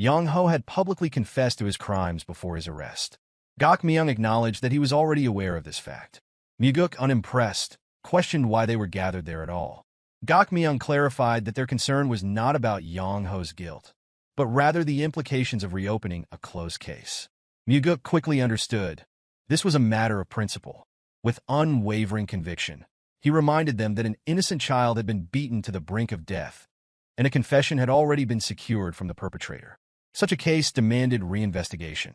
Yang Ho had publicly confessed to his crimes before his arrest. Gak Myung acknowledged that he was already aware of this fact. Mugeuk, unimpressed, questioned why they were gathered there at all. Gak Myung clarified that their concern was not about Yang Ho's guilt, but rather the implications of reopening a closed case. Mugeuk quickly understood. This was a matter of principle. With unwavering conviction, he reminded them that an innocent child had been beaten to the brink of death, and a confession had already been secured from the perpetrator. Such a case demanded reinvestigation.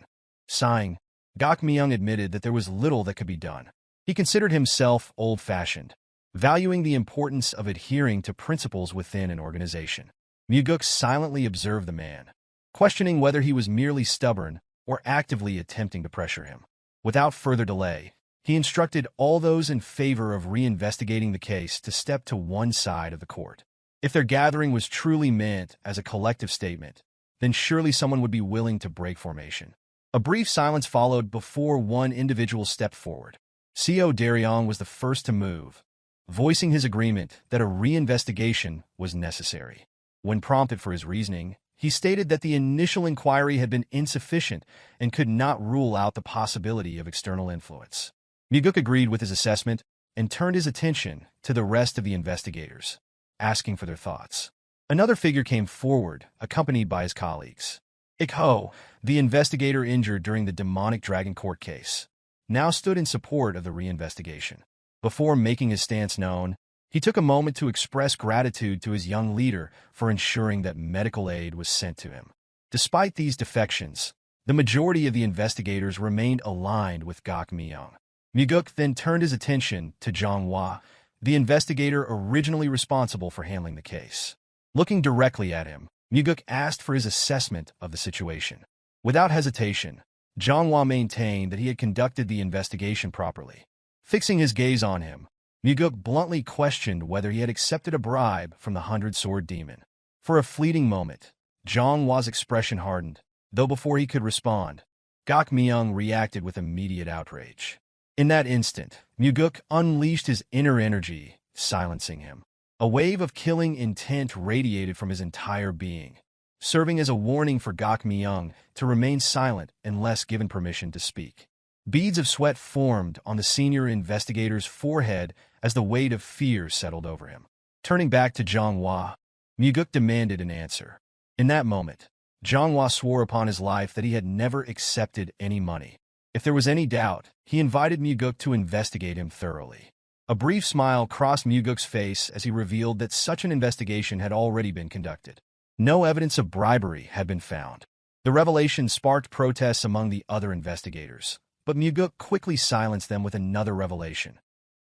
Sighing, Gak Myung admitted that there was little that could be done. He considered himself old-fashioned, valuing the importance of adhering to principles within an organization. Mugeuk silently observed the man, questioning whether he was merely stubborn or actively attempting to pressure him. Without further delay, he instructed all those in favor of reinvestigating the case to step to one side of the court. If their gathering was truly meant as a collective statement, then surely someone would be willing to break formation. A brief silence followed before one individual stepped forward. Co Daryong was the first to move, voicing his agreement that a reinvestigation was necessary. When prompted for his reasoning, he stated that the initial inquiry had been insufficient and could not rule out the possibility of external influence. Mugeuk agreed with his assessment and turned his attention to the rest of the investigators, asking for their thoughts. Another figure came forward, accompanied by his colleagues. Ik Ho, the investigator injured during the demonic dragon court case, now stood in support of the reinvestigation. Before making his stance known, he took a moment to express gratitude to his young leader for ensuring that medical aid was sent to him. Despite these defections, the majority of the investigators remained aligned with Gak Myung. Mugeuk then turned his attention to Cheonma, the investigator originally responsible for handling the case. Looking directly at him, Mugeuk asked for his assessment of the situation. Without hesitation, Cheonma maintained that he had conducted the investigation properly. Fixing his gaze on him, Mugeuk bluntly questioned whether he had accepted a bribe from the 100-sword demon. For a fleeting moment, Cheonma's expression hardened, though before he could respond, Gak Myung reacted with immediate outrage. In that instant, Mugeuk unleashed his inner energy, silencing him. A wave of killing intent radiated from his entire being, serving as a warning for Gak Myung to remain silent unless given permission to speak. Beads of sweat formed on the senior investigator's forehead as the weight of fear settled over him. Turning back to Cheonma, Mugeuk demanded an answer. In that moment, Cheonma swore upon his life that he had never accepted any money. If there was any doubt, he invited Mugeuk to investigate him thoroughly. A brief smile crossed Mugeuk's face as he revealed that such an investigation had already been conducted. No evidence of bribery had been found. The revelation sparked protests among the other investigators, but Mugeuk quickly silenced them with another revelation.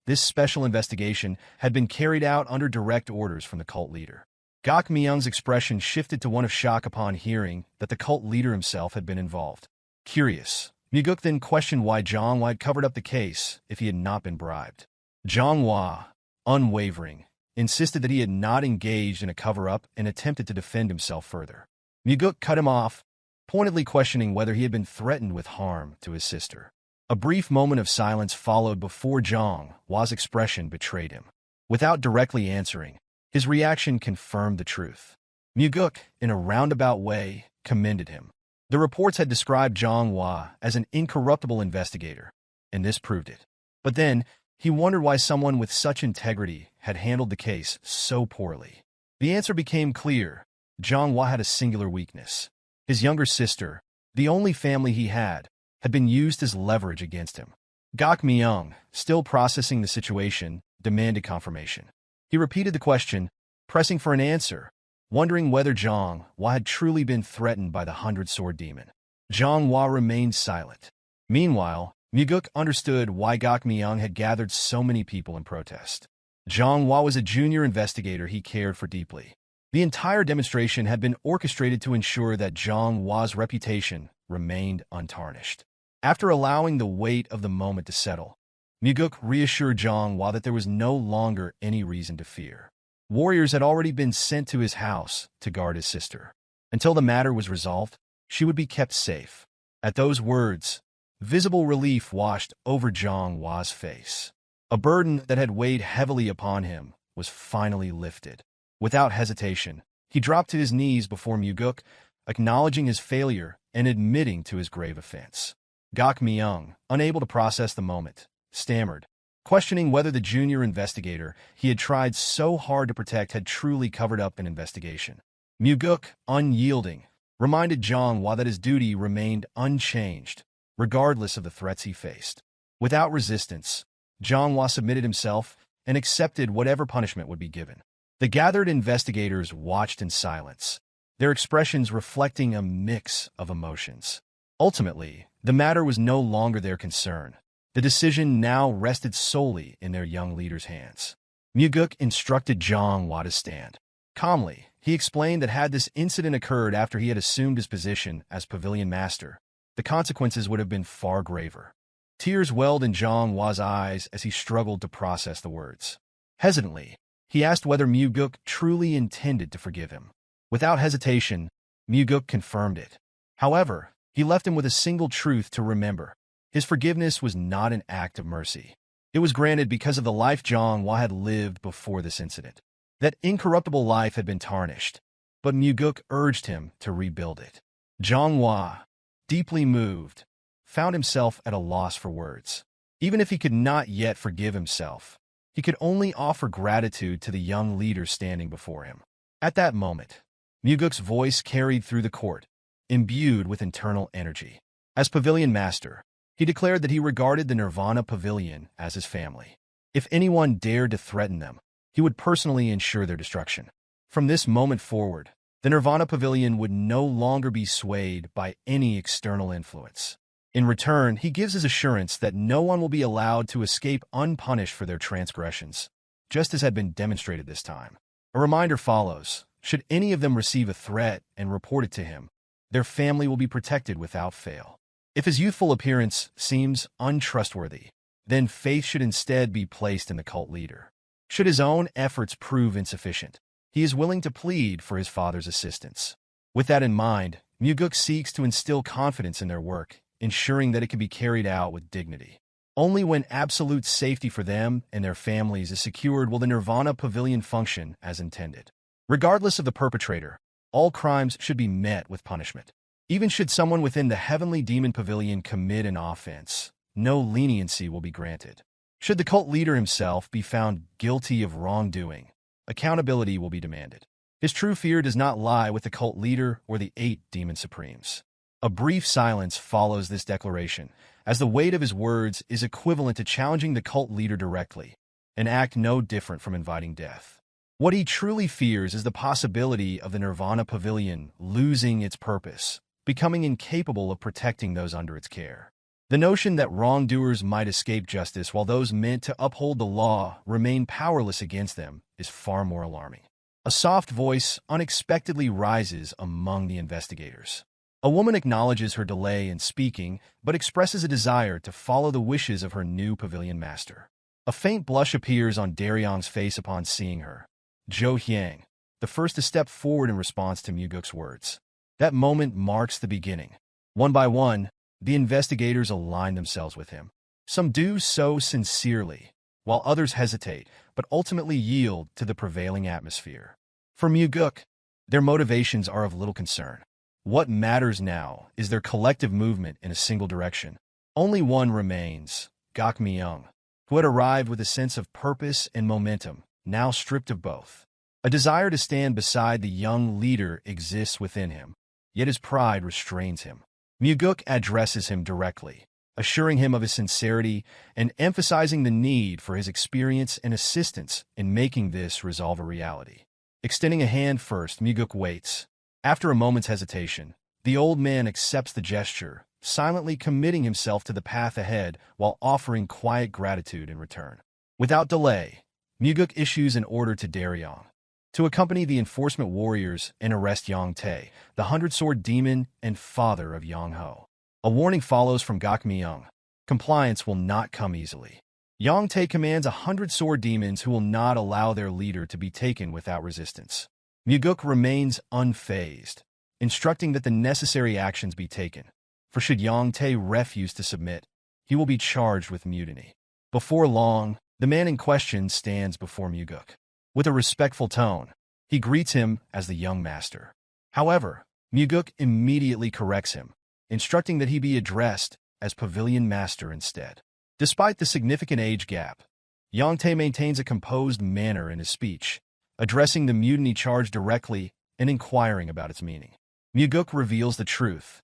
This special investigation had been carried out under direct orders from the cult leader. Gak Myung's expression shifted to one of shock upon hearing that the cult leader himself had been involved. Curious, Mugeuk then questioned why Cheonma had covered up the case if he had not been bribed. Cheonma, unwavering, insisted that he had not engaged in a cover-up and attempted to defend himself further. Mugeuk cut him off, pointedly questioning whether he had been threatened with harm to his sister. A brief moment of silence followed before Zhang Hua's expression betrayed him. Without directly answering, his reaction confirmed the truth. Mugeuk, in a roundabout way, commended him. The reports had described Zhang Hua as an incorruptible investigator, and this proved it. But then, he wondered why someone with such integrity had handled the case so poorly. The answer became clear. Zhang Hua had a singular weakness. His younger sister, the only family he had been used as leverage against him. Gok Myung, still processing the situation, demanded confirmation. He repeated the question, pressing for an answer, wondering whether Zhang Hua had truly been threatened by the 100-sword demon. Zhang Hua remained silent. Meanwhile, Mugeuk understood why Gok Myung had gathered so many people in protest. Zhang Hua was a junior investigator he cared for deeply. The entire demonstration had been orchestrated to ensure that Zhang Hua's reputation remained untarnished. After allowing the weight of the moment to settle, Mugeuk reassured Zhang Hua that there was no longer any reason to fear. Warriors had already been sent to his house to guard his sister. Until the matter was resolved, she would be kept safe. At those words, visible relief washed over Zhang Hua's face. A burden that had weighed heavily upon him was finally lifted. Without hesitation, he dropped to his knees before Mugeuk, acknowledging his failure and admitting to his grave offense. Gok Myung, unable to process the moment, stammered, questioning whether the junior investigator he had tried so hard to protect had truly covered up an investigation. Mugeuk, unyielding, reminded Zhang Hua that his duty remained unchanged, regardless of the threats he faced. Without resistance, Zhang Hua submitted himself and accepted whatever punishment would be given. The gathered investigators watched in silence, their expressions reflecting a mix of emotions. Ultimately, the matter was no longer their concern. The decision now rested solely in their young leader's hands. Mugeuk instructed Zhang Hua to stand. Calmly, he explained that had this incident occurred after he had assumed his position as pavilion master, the consequences would have been far graver. Tears welled in Zhang Hua's eyes as he struggled to process the words. Hesitantly, he asked whether Mugeuk truly intended to forgive him. Without hesitation, Mugeuk confirmed it. However, he left him with a single truth to remember. His forgiveness was not an act of mercy. It was granted because of the life Zhang Hua had lived before this incident. That incorruptible life had been tarnished, but Mugeuk urged him to rebuild it. Zhang Hua, deeply moved, found himself at a loss for words. Even if he could not yet forgive himself, he could only offer gratitude to the young leader standing before him. At that moment, Mugeuk's voice carried through the court, imbued with internal energy. As pavilion master, he declared that he regarded the Nirvana Pavilion as his family. If anyone dared to threaten them, he would personally ensure their destruction. From this moment forward, the Nirvana Pavilion would no longer be swayed by any external influence. In return, he gives his assurance that no one will be allowed to escape unpunished for their transgressions, just as had been demonstrated this time. A reminder follows. Should any of them receive a threat and report it to him, their family will be protected without fail. If his youthful appearance seems untrustworthy, then faith should instead be placed in the cult leader. Should his own efforts prove insufficient, he is willing to plead for his father's assistance. With that in mind, Mugeuk seeks to instill confidence in their work, ensuring that it can be carried out with dignity. Only when absolute safety for them and their families is secured will the Nirvana Pavilion function as intended. Regardless of the perpetrator, all crimes should be met with punishment. Even should someone within the Heavenly Demon Pavilion commit an offense, no leniency will be granted. Should the cult leader himself be found guilty of wrongdoing, accountability will be demanded. His true fear does not lie with the cult leader or the 8 demon supremes. A brief silence follows this declaration, as the weight of his words is equivalent to challenging the cult leader directly, an act no different from inviting death. What he truly fears is the possibility of the Nirvana Pavilion losing its purpose, becoming incapable of protecting those under its care. The notion that wrongdoers might escape justice while those meant to uphold the law remain powerless against them is far more alarming. A soft voice unexpectedly rises among the investigators. A woman acknowledges her delay in speaking, but expresses a desire to follow the wishes of her new pavilion master. A faint blush appears on Daryong's face upon seeing her. Zhou Hyang, the first to step forward in response to Mugeuk's words. That moment marks the beginning. One by one, the investigators align themselves with him. Some do so sincerely, while others hesitate, but ultimately yield to the prevailing atmosphere. For Mugeuk, their motivations are of little concern. What matters now is their collective movement in a single direction. Only one remains, Gak Myung, who had arrived with a sense of purpose and momentum, now stripped of both. A desire to stand beside the young leader exists within him, yet his pride restrains him. Mugeuk addresses him directly, assuring him of his sincerity and emphasizing the need for his experience and assistance in making this resolve a reality. Extending a hand first, Mugeuk waits. After a moment's hesitation, the old man accepts the gesture, silently committing himself to the path ahead while offering quiet gratitude in return. Without delay, Mugeuk issues an order to Daryong to accompany the enforcement warriors and arrest Yang Tae, the 100-sword demon and father of Yang Ho. A warning follows from Gak Myung. Compliance will not come easily. Yang Tae commands 100-sword demons who will not allow their leader to be taken without resistance. Mugeuk remains unfazed, instructing that the necessary actions be taken, for should Yang Tae refuse to submit, he will be charged with mutiny. Before long, the man in question stands before Mugeuk. With a respectful tone, he greets him as the young master. However, Mugeuk immediately corrects him, instructing that he be addressed as pavilion master instead. Despite the significant age gap, Yang Tae maintains a composed manner in his speech, addressing the mutiny charge directly and inquiring about its meaning. Mugeuk reveals the truth.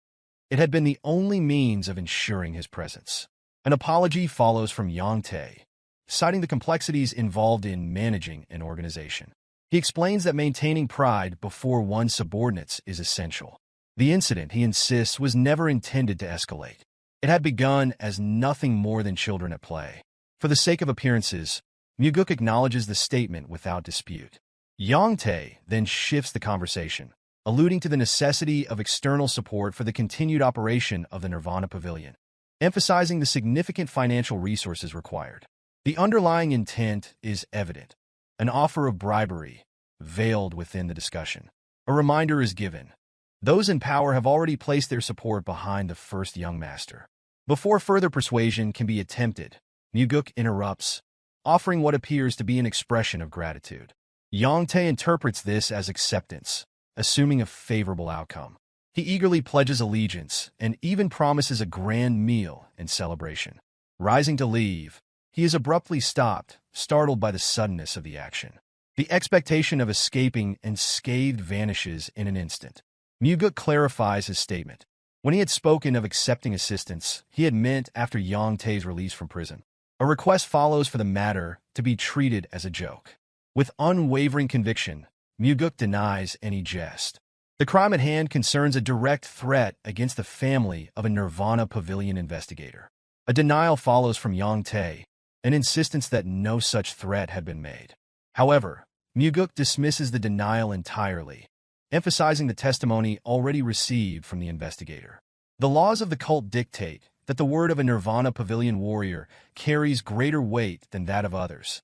It had been the only means of ensuring his presence. An apology follows from Yang Tae, citing the complexities involved in managing an organization. He explains that maintaining pride before one's subordinates is essential. The incident, he insists, was never intended to escalate. It had begun as nothing more than children at play. For the sake of appearances, Mugeuk acknowledges the statement without dispute. Yang Tae then shifts the conversation, alluding to the necessity of external support for the continued operation of the Nirvana Pavilion, emphasizing the significant financial resources required. The underlying intent is evident, an offer of bribery, veiled within the discussion. A reminder is given. Those in power have already placed their support behind the first young master. Before further persuasion can be attempted, Mugeuk interrupts, offering what appears to be an expression of gratitude. Yang Tae interprets this as acceptance, assuming a favorable outcome. He eagerly pledges allegiance and even promises a grand meal and celebration. Rising to leave, he is abruptly stopped, startled by the suddenness of the action. The expectation of escaping unscathed vanishes in an instant. Mugeuk clarifies his statement. When he had spoken of accepting assistance, he had meant after Yang Tae's release from prison. A request follows for the matter to be treated as a joke. With unwavering conviction, Mugeuk denies any jest. The crime at hand concerns a direct threat against the family of a Nirvana Pavilion investigator. A denial follows from Yang Tae, an insistence that no such threat had been made. However, Mugeuk dismisses the denial entirely, emphasizing the testimony already received from the investigator. The laws of the cult dictate that the word of a Nirvana Pavilion warrior carries greater weight than that of others,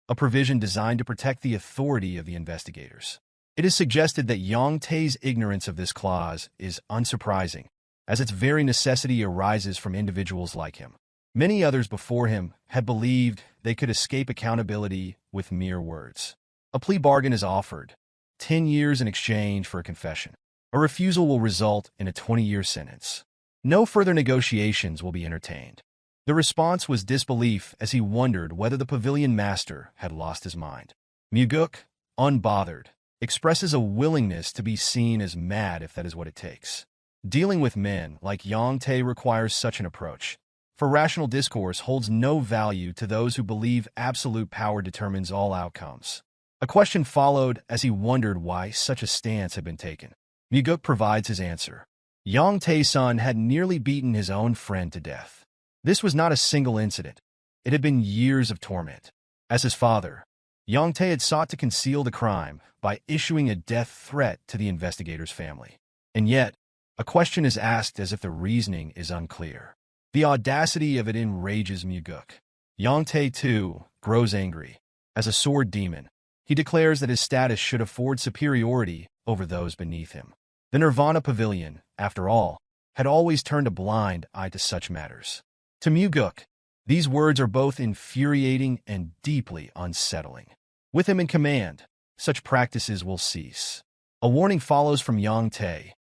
a provision designed to protect the authority of the investigators. It is suggested that Yang Tae's ignorance of this clause is unsurprising, as its very necessity arises from individuals like him. Many others before him had believed they could escape accountability with mere words. A plea bargain is offered, 10 years in exchange for a confession. A refusal will result in a 20-year sentence. No further negotiations will be entertained. The response was disbelief as he wondered whether the pavilion master had lost his mind. Mugeuk, unbothered, expresses a willingness to be seen as mad if that is what it takes. Dealing with men like Yang Tae requires such an approach, for rational discourse holds no value to those who believe absolute power determines all outcomes. A question followed as he wondered why such a stance had been taken. Mugeuk provides his answer. Yang Tae's son had nearly beaten his own friend to death. This was not a single incident. It had been years of torment. As his father, Yang Tae had sought to conceal the crime by issuing a death threat to the investigator's family. And yet, a question is asked as if the reasoning is unclear. The audacity of it enrages Mugeuk. Yang Tae, too, grows angry. As a sword demon, he declares that his status should afford superiority over those beneath him. The Nirvana Pavilion, after all, had always turned a blind eye to such matters. To Mugeuk, these words are both infuriating and deeply unsettling. With him in command, such practices will cease. A warning follows from Yang Tae.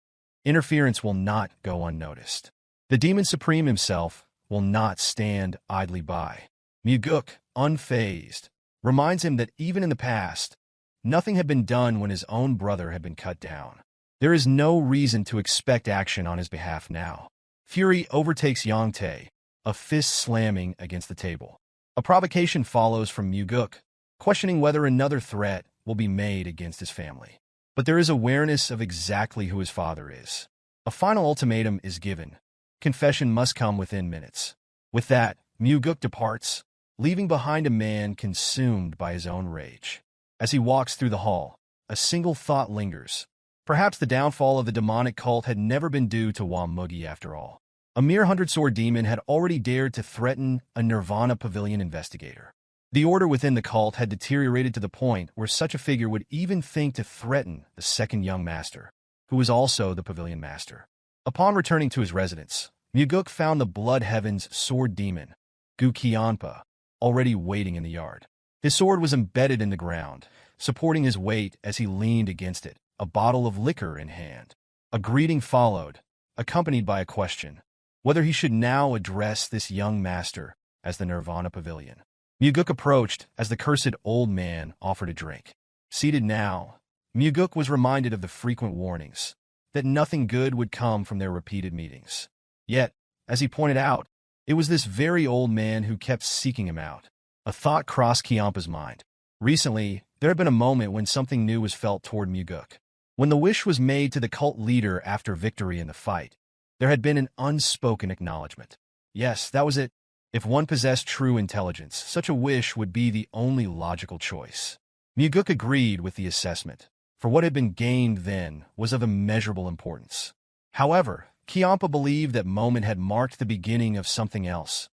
Interference will not go unnoticed. The Demon Supreme himself will not stand idly by. Mugeuk, unfazed, reminds him that even in the past, nothing had been done when his own brother had been cut down. There is no reason to expect action on his behalf now. Fury overtakes Yang Tae, a fist slamming against the table. A provocation follows from Mugeuk, questioning whether another threat will be made against his family. But there is awareness of exactly who his father is. A final ultimatum is given. Confession must come within minutes. With that, Mugeuk departs, leaving behind a man consumed by his own rage. As he walks through the hall, a single thought lingers. Perhaps the downfall of the demonic cult had never been due to Mugi after all. A mere 100-sword demon had already dared to threaten a Nirvana Pavilion investigator. The order within the cult had deteriorated to the point where such a figure would even think to threaten the second young master, who was also the pavilion master. Upon returning to his residence, Mugeuk found the Blood Heaven's sword demon, Cheonma, already waiting in the yard. His sword was embedded in the ground, supporting his weight as he leaned against it, a bottle of liquor in hand. A greeting followed, accompanied by a question, whether he should now address this young master as the Nirvana Pavilion. Mugeuk approached as the cursed old man offered a drink. Seated now, Mugeuk was reminded of the frequent warnings that nothing good would come from their repeated meetings. Yet, as he pointed out, it was this very old man who kept seeking him out. A thought crossed Cheonma's mind. Recently, there had been a moment when something new was felt toward Mugeuk. When the wish was made to the cult leader after victory in the fight, there had been an unspoken acknowledgement. Yes, that was it. If one possessed true intelligence, such a wish would be the only logical choice. Mugeuk agreed with the assessment, for what had been gained then was of immeasurable importance. However, Cheonma believed that moment had marked the beginning of something else,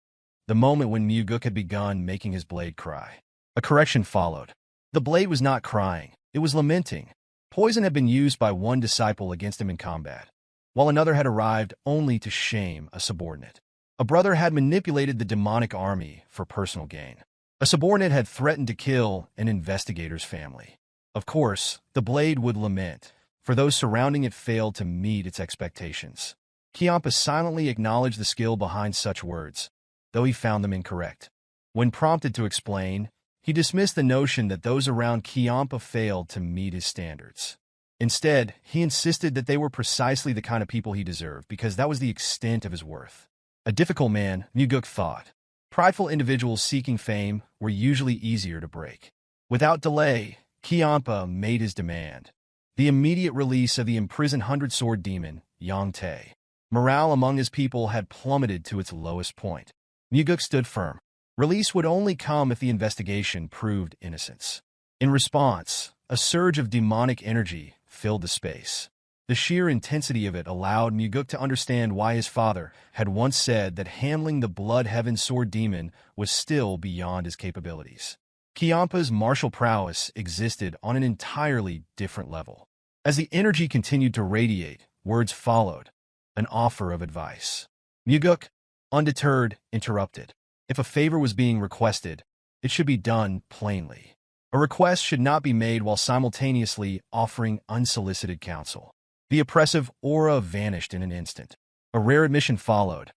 the moment when Mugeuk had begun making his blade cry. A correction followed. The blade was not crying, it was lamenting. Poison had been used by one disciple against him in combat, while another had arrived only to shame a subordinate. A brother had manipulated the demonic army for personal gain. A subordinate had threatened to kill an investigator's family. Of course, the blade would lament, for those surrounding it failed to meet its expectations. Cheonma silently acknowledged the skill behind such words, though he found them incorrect. When prompted to explain, he dismissed the notion that those around Cheonma failed to meet his standards. Instead, he insisted that they were precisely the kind of people he deserved because that was the extent of his worth. A difficult man, Mugeuk thought. Prideful individuals seeking fame were usually easier to break. Without delay, Cheonma made his demand. The immediate release of the imprisoned 100-sword demon, Yang Tae. Morale among his people had plummeted to its lowest point. Mugeuk stood firm. Release would only come if the investigation proved innocence. In response, a surge of demonic energy filled the space. The sheer intensity of it allowed Mugeuk to understand why his father had once said that handling the Blood Heaven sword demon was still beyond his capabilities. Cheonma's martial prowess existed on an entirely different level. As the energy continued to radiate, words followed, an offer of advice. Mugeuk, undeterred, interrupted. If a favor was being requested, it should be done plainly. A request should not be made while simultaneously offering unsolicited counsel. The oppressive aura vanished in an instant. A rare admission followed.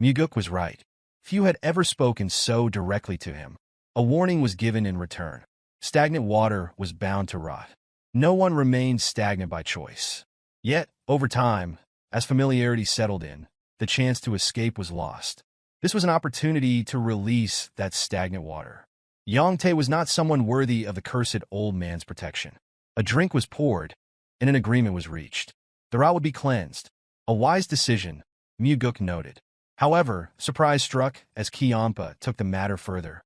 Mugeuk was right. Few had ever spoken so directly to him. A warning was given in return. Stagnant water was bound to rot. No one remained stagnant by choice. Yet, over time, as familiarity settled in, the chance to escape was lost. This was an opportunity to release that stagnant water. Yang Tae was not someone worthy of the cursed old man's protection. A drink was poured, and an agreement was reached. The route would be cleansed. A wise decision, Mugeuk noted. However, surprise struck as Cheonma took the matter further.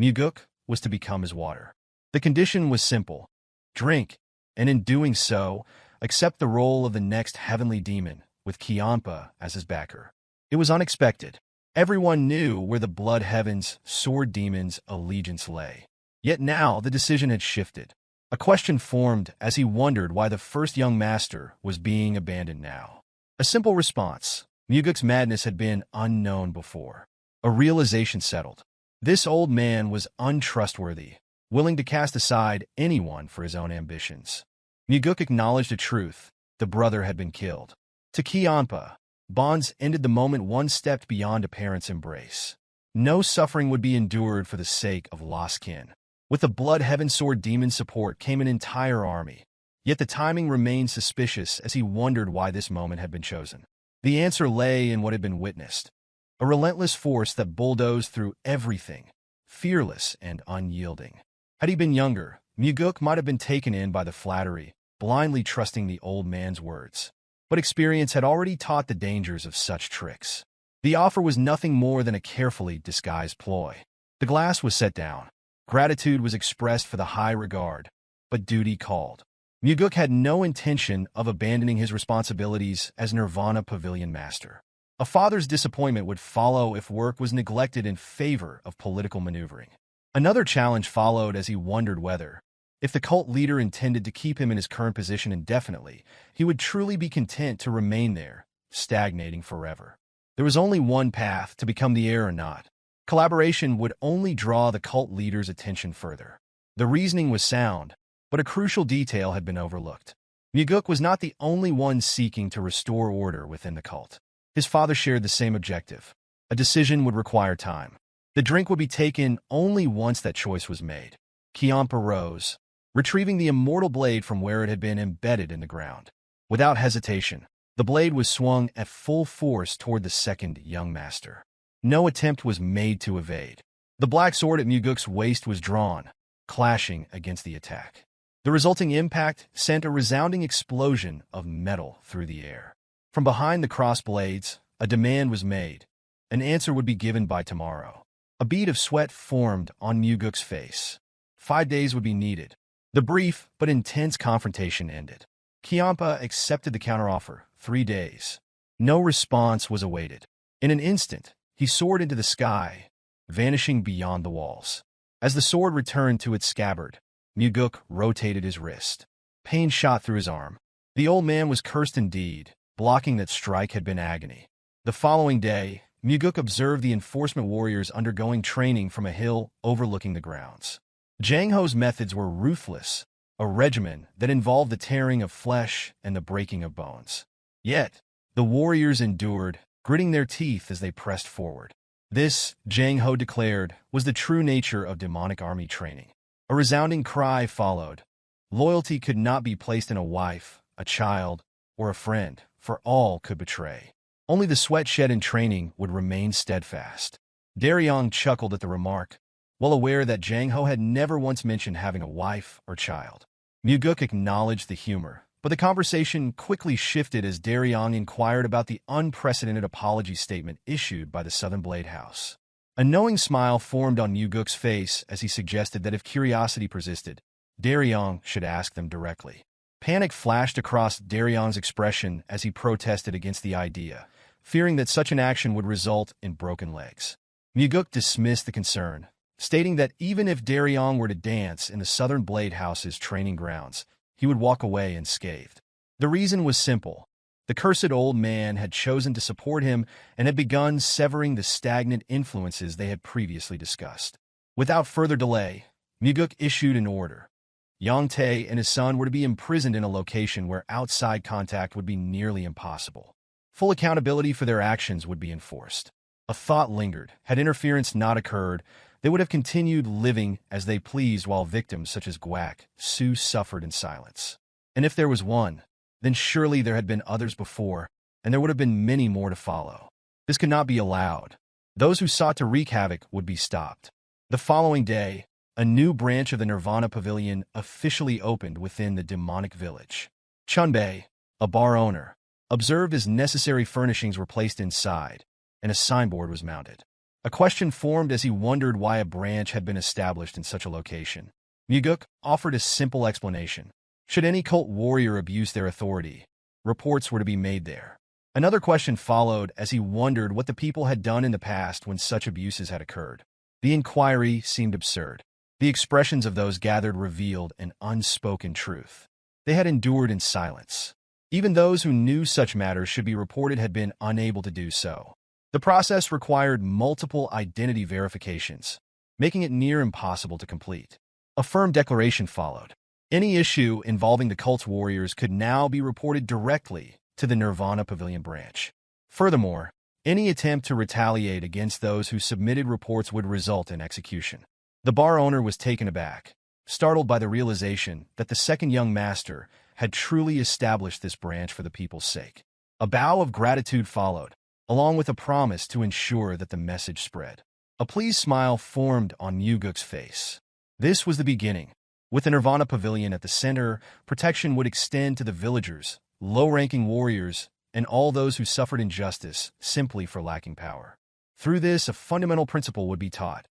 Mugeuk was to become his water. The condition was simple. Drink, and in doing so, accept the role of the next heavenly demon, with Cheonma as his backer. It was unexpected. Everyone knew where the Blood Heaven's sword demon's allegiance lay. Yet now the decision had shifted. A question formed as he wondered why the first young master was being abandoned now. A simple response: Mugeuk's madness had been unknown before. A realization settled. This old man was untrustworthy, willing to cast aside anyone for his own ambitions. Mugeuk acknowledged a truth: the brother had been killed. To Cheonma, bonds ended the moment one stepped beyond a parent's embrace. No suffering would be endured for the sake of lost kin. With the blood heaven sword demon support came an entire army. Yet the timing remained suspicious as he wondered why this moment had been chosen. The answer lay in what had been witnessed. A relentless force that bulldozed through everything, fearless and unyielding. Had he been younger, Mugeuk might have been taken in by the flattery, blindly trusting the old man's words. But experience had already taught the dangers of such tricks. The offer was nothing more than a carefully disguised ploy. The glass was set down. Gratitude was expressed for the high regard, but duty called. Mugeuk had no intention of abandoning his responsibilities as Nirvana Pavilion Master. A father's disappointment would follow if work was neglected in favor of political maneuvering. Another challenge followed as he wondered whether, if the cult leader intended to keep him in his current position indefinitely, he would truly be content to remain there, stagnating forever. There was only one path: to become the heir or not. Collaboration would only draw the cult leader's attention further. The reasoning was sound, but a crucial detail had been overlooked. Mugeuk was not the only one seeking to restore order within the cult. His father shared the same objective. A decision would require time. The drink would be taken only once that choice was made. Cheonma rose, retrieving the immortal blade from where it had been embedded in the ground. Without hesitation, the blade was swung at full force toward the second young master. No attempt was made to evade. The black sword at Mugeuk's waist was drawn, clashing against the attack. The resulting impact sent a resounding explosion of metal through the air. From behind the crossed blades, a demand was made. An answer would be given by tomorrow. A bead of sweat formed on Mugeuk's face. 5 days would be needed. The brief but intense confrontation ended. Cheonma accepted the counteroffer: 3 days. No response was awaited. In an instant, he soared into the sky, vanishing beyond the walls. As the sword returned to its scabbard, Mugeuk rotated his wrist. Pain shot through his arm. The old man was cursed indeed. Blocking that strike had been agony. The following day, Mugeuk observed the enforcement warriors undergoing training from a hill overlooking the grounds. Jang Ho's methods were ruthless, a regimen that involved the tearing of flesh and the breaking of bones. Yet, the warriors endured, gritting their teeth as they pressed forward. This, Jang Ho declared, was the true nature of demonic army training. A resounding cry followed. Loyalty could not be placed in a wife, a child, or a friend, for all could betray. Only the sweat shed in training would remain steadfast. Daryong chuckled at the remark, well aware that Jang Ho had never once mentioned having a wife or child. Mugeuk acknowledged the humor, but the conversation quickly shifted as Daryong inquired about the unprecedented apology statement issued by the Southern Blade House. A knowing smile formed on Mugeuk's face as he suggested that if curiosity persisted, Daryong should ask them directly. Panic flashed across Daryong's expression as he protested against the idea, fearing that such an action would result in broken legs. Mugeuk dismissed the concern, stating that even if Daryong were to dance in the Southern Blade House's training grounds, he would walk away unscathed. The reason was simple. The cursed old man had chosen to support him and had begun severing the stagnant influences they had previously discussed. Without further delay, Mugeuk issued an order. Yang Tae and his son were to be imprisoned in a location where outside contact would be nearly impossible. Full accountability for their actions would be enforced. A thought lingered. Had interference not occurred, they would have continued living as they pleased while victims such as Guak, Su suffered in silence. And if there was one, then surely there had been others before, and there would have been many more to follow. This could not be allowed. Those who sought to wreak havoc would be stopped. The following day, a new branch of the Nirvana Pavilion officially opened within the demonic village. Chunbei, a bar owner, observed as necessary furnishings were placed inside, and a signboard was mounted. A question formed as he wondered why a branch had been established in such a location. Mugeuk offered a simple explanation. Should any cult warrior abuse their authority, reports were to be made there. Another question followed as he wondered what the people had done in the past when such abuses had occurred. The inquiry seemed absurd. The expressions of those gathered revealed an unspoken truth. They had endured in silence. Even those who knew such matters should be reported had been unable to do so. The process required multiple identity verifications, making it near impossible to complete. A firm declaration followed. Any issue involving the cult's warriors could now be reported directly to the Nirvana Pavilion branch. Furthermore, any attempt to retaliate against those who submitted reports would result in execution. The bar owner was taken aback, startled by the realization that the second young master had truly established this branch for the people's sake. A bow of gratitude followed, along with a promise to ensure that the message spread. A pleased smile formed on Mugeuk's face. This was the beginning. With the Nirvana Pavilion at the center, protection would extend to the villagers, low-ranking warriors, and all those who suffered injustice simply for lacking power. Through this, a fundamental principle would be taught.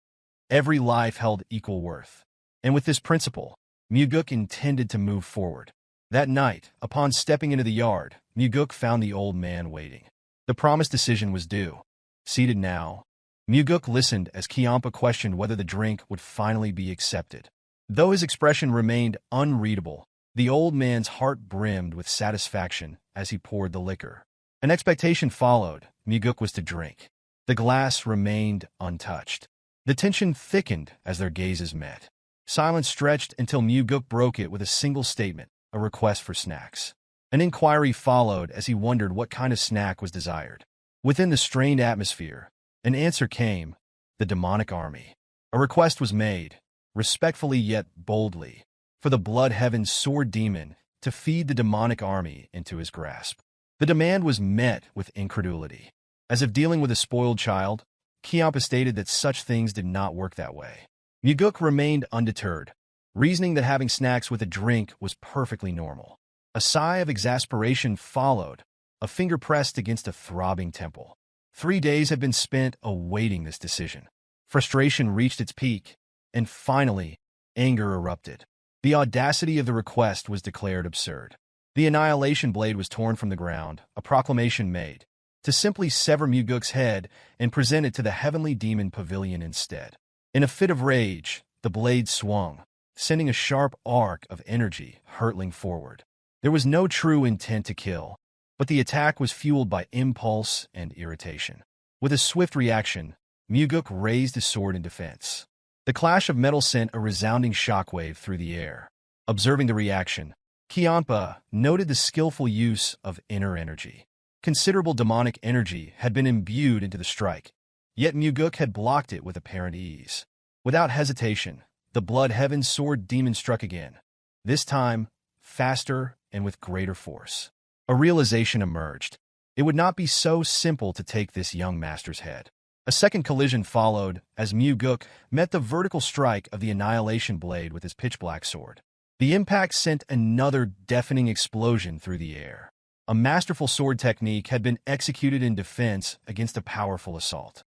Every life held equal worth. And with this principle, Mugeuk intended to move forward. That night, upon stepping into the yard, Mugeuk found the old man waiting. The promised decision was due. Seated now, Mugeuk listened as Cheonma questioned whether the drink would finally be accepted. Though his expression remained unreadable, the old man's heart brimmed with satisfaction as he poured the liquor. An expectation followed. Mugeuk was to drink. The glass remained untouched. The tension thickened as their gazes met. Silence stretched until Mugeuk broke it with a single statement, a request for snacks. An inquiry followed as he wondered what kind of snack was desired. Within the strained atmosphere, an answer came: the demonic army. A request was made, respectfully yet boldly, for the blood heaven sword demon to feed the demonic army into his grasp. The demand was met with incredulity. As if dealing with a spoiled child, Cheonma stated that such things did not work that way. Mugeuk remained undeterred, reasoning that having snacks with a drink was perfectly normal. A sigh of exasperation followed, a finger pressed against a throbbing temple. 3 days had been spent awaiting this decision. Frustration reached its peak, and finally, anger erupted. The audacity of the request was declared absurd. The annihilation blade was torn from the ground, a proclamation made, to simply sever Mugeuk's head and present it to the heavenly demon pavilion instead. In a fit of rage, the blade swung, sending a sharp arc of energy hurtling forward. There was no true intent to kill, but the attack was fueled by impulse and irritation. With a swift reaction, Mugeuk raised his sword in defense. The clash of metal sent a resounding shockwave through the air. Observing the reaction, Cheonma noted the skillful use of inner energy. Considerable demonic energy had been imbued into the strike, yet Mugeuk had blocked it with apparent ease. Without hesitation, the blood heaven sword demon struck again, this time faster and with greater force. A realization emerged. It would not be so simple to take this young master's head. A second collision followed as Mugeuk met the vertical strike of the annihilation blade with his pitch-black sword. The impact sent another deafening explosion through the air. A masterful sword technique had been executed in defense against a powerful assault.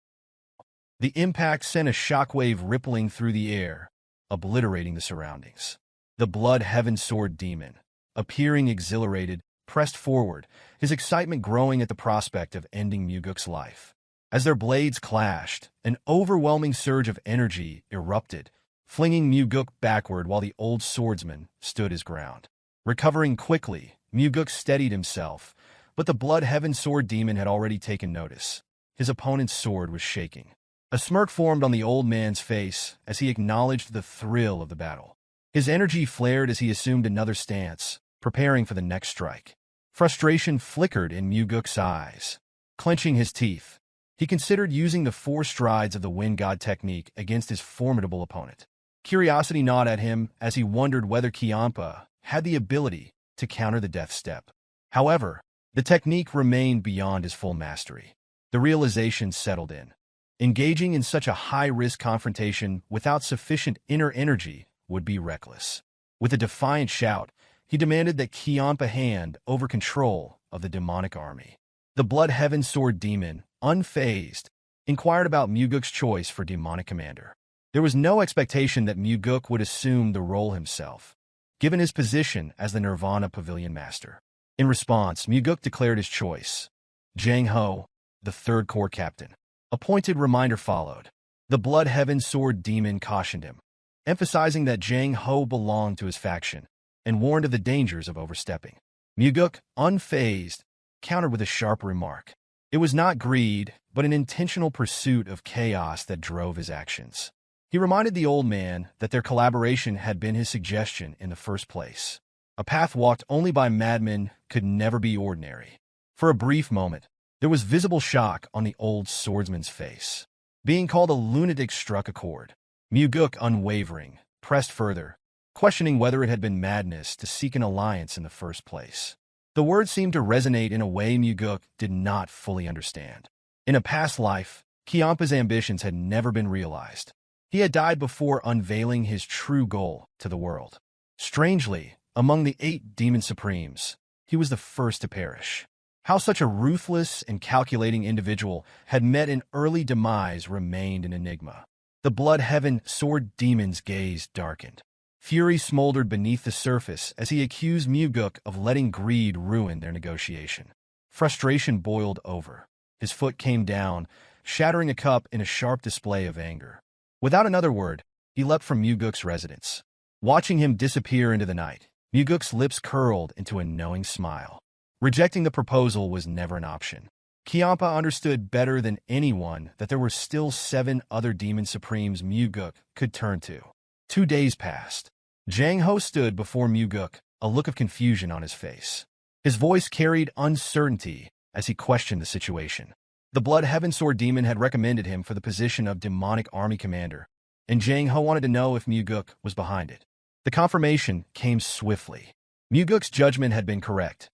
The impact sent a shockwave rippling through the air, obliterating the surroundings. The blood heaven sword demon, appearing exhilarated, pressed forward, his excitement growing at the prospect of ending Mugeuk's life. As their blades clashed, an overwhelming surge of energy erupted, flinging Mugeuk backward while the old swordsman stood his ground. Recovering quickly, Mugeuk steadied himself, but the blood heaven sword demon had already taken notice. His opponent's sword was shaking. A smirk formed on the old man's face as he acknowledged the thrill of the battle. His energy flared as he assumed another stance, preparing for the next strike. Frustration flickered in Mugeuk's eyes. Clenching his teeth, he considered using the 4 strides of the wind god technique against his formidable opponent. Curiosity gnawed at him as he wondered whether Cheonma had the ability to counter the death step. However, the technique remained beyond his full mastery. The realization settled in. Engaging in such a high-risk confrontation without sufficient inner energy would be reckless. With a defiant shout, he demanded that Cheonma hand over control of the demonic army. The blood heaven sword demon, unfazed, inquired about Mugeuk's choice for demonic commander. There was no expectation that Mugeuk would assume the role himself, given his position as the Nirvana Pavilion Master. In response, Mugeuk declared his choice. Jang Ho, the 3rd Corps Captain. A pointed reminder followed. The blood heaven sword demon cautioned him. emphasizing that Jang Ho belonged to his faction, and warned of the dangers of overstepping. Mugeuk, unfazed, countered with a sharp remark. It was not greed, but an intentional pursuit of chaos that drove his actions. He reminded the old man that their collaboration had been his suggestion in the first place. A path walked only by madmen could never be ordinary. For a brief moment, there was visible shock on the old swordsman's face. Being called a lunatic struck a chord. Mugeuk, unwavering, pressed further, questioning whether it had been madness to seek an alliance in the first place. The words seemed to resonate in a way Mugeuk did not fully understand. In a past life, Cheonma's ambitions had never been realized. He had died before unveiling his true goal to the world. Strangely, among the 8 demon supremes, he was the first to perish. How such a ruthless and calculating individual had met an early demise remained an enigma. The blood heaven sword demon's gaze darkened. Fury smoldered beneath the surface as he accused Mugeuk of letting greed ruin their negotiation. Frustration boiled over. His foot came down, shattering a cup in a sharp display of anger. Without another word, he leapt from Mugeuk's residence. Watching him disappear into the night, Mugeuk's lips curled into a knowing smile. Rejecting the proposal was never an option. Cheonma understood better than anyone that there were still 7 other demon supremes Mugeuk could turn to. 2 days passed. Jang Ho stood before Mugeuk, a look of confusion on his face. His voice carried uncertainty as he questioned the situation. The Blood Heaven Sword Demon had recommended him for the position of demonic army commander, and Jang Ho wanted to know if Mugeuk was behind it. The confirmation came swiftly. Mugeuk's judgment had been correct.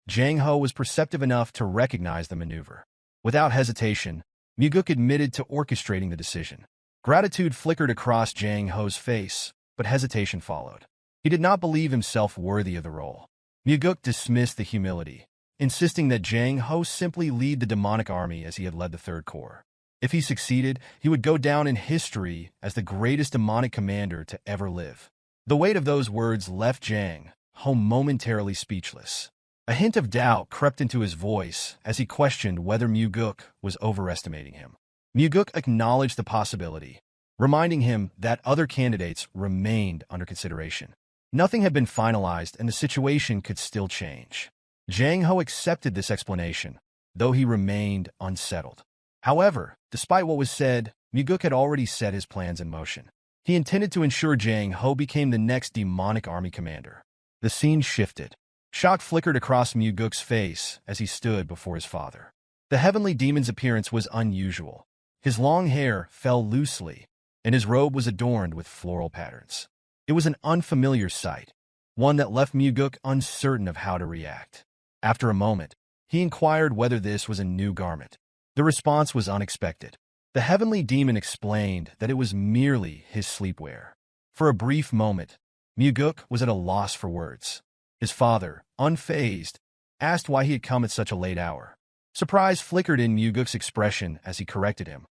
Jang Ho was perceptive enough to recognize the maneuver. Without hesitation, Mugeuk admitted to orchestrating the decision. Gratitude flickered across Jang Ho's face, but hesitation followed. He did not believe himself worthy of the role. Mugeuk dismissed the humility, insisting that Jang Ho simply lead the demonic army as he had led the Third Corps. If he succeeded, he would go down in history as the greatest demonic commander to ever live. The weight of those words left Jang Ho momentarily speechless. A hint of doubt crept into his voice as he questioned whether Mugeuk was overestimating him. Mugeuk acknowledged the possibility, reminding him that other candidates remained under consideration. Nothing had been finalized and the situation could still change. Jang Ho accepted this explanation, though he remained unsettled. However, despite what was said, Mugeuk had already set his plans in motion. He intended to ensure Jang Ho became the next demonic army commander. The scene shifted. Shock flickered across Mugeuk's face as he stood before his father. The heavenly demon's appearance was unusual. His long hair fell loosely, and his robe was adorned with floral patterns. It was an unfamiliar sight, one that left Mugeuk uncertain of how to react. After a moment, he inquired whether this was a new garment. The response was unexpected. The heavenly demon explained that it was merely his sleepwear. For a brief moment, Mugeuk was at a loss for words. His father, unfazed, asked why he had come at such a late hour. Surprise flickered in Mugeuk's expression as he corrected him.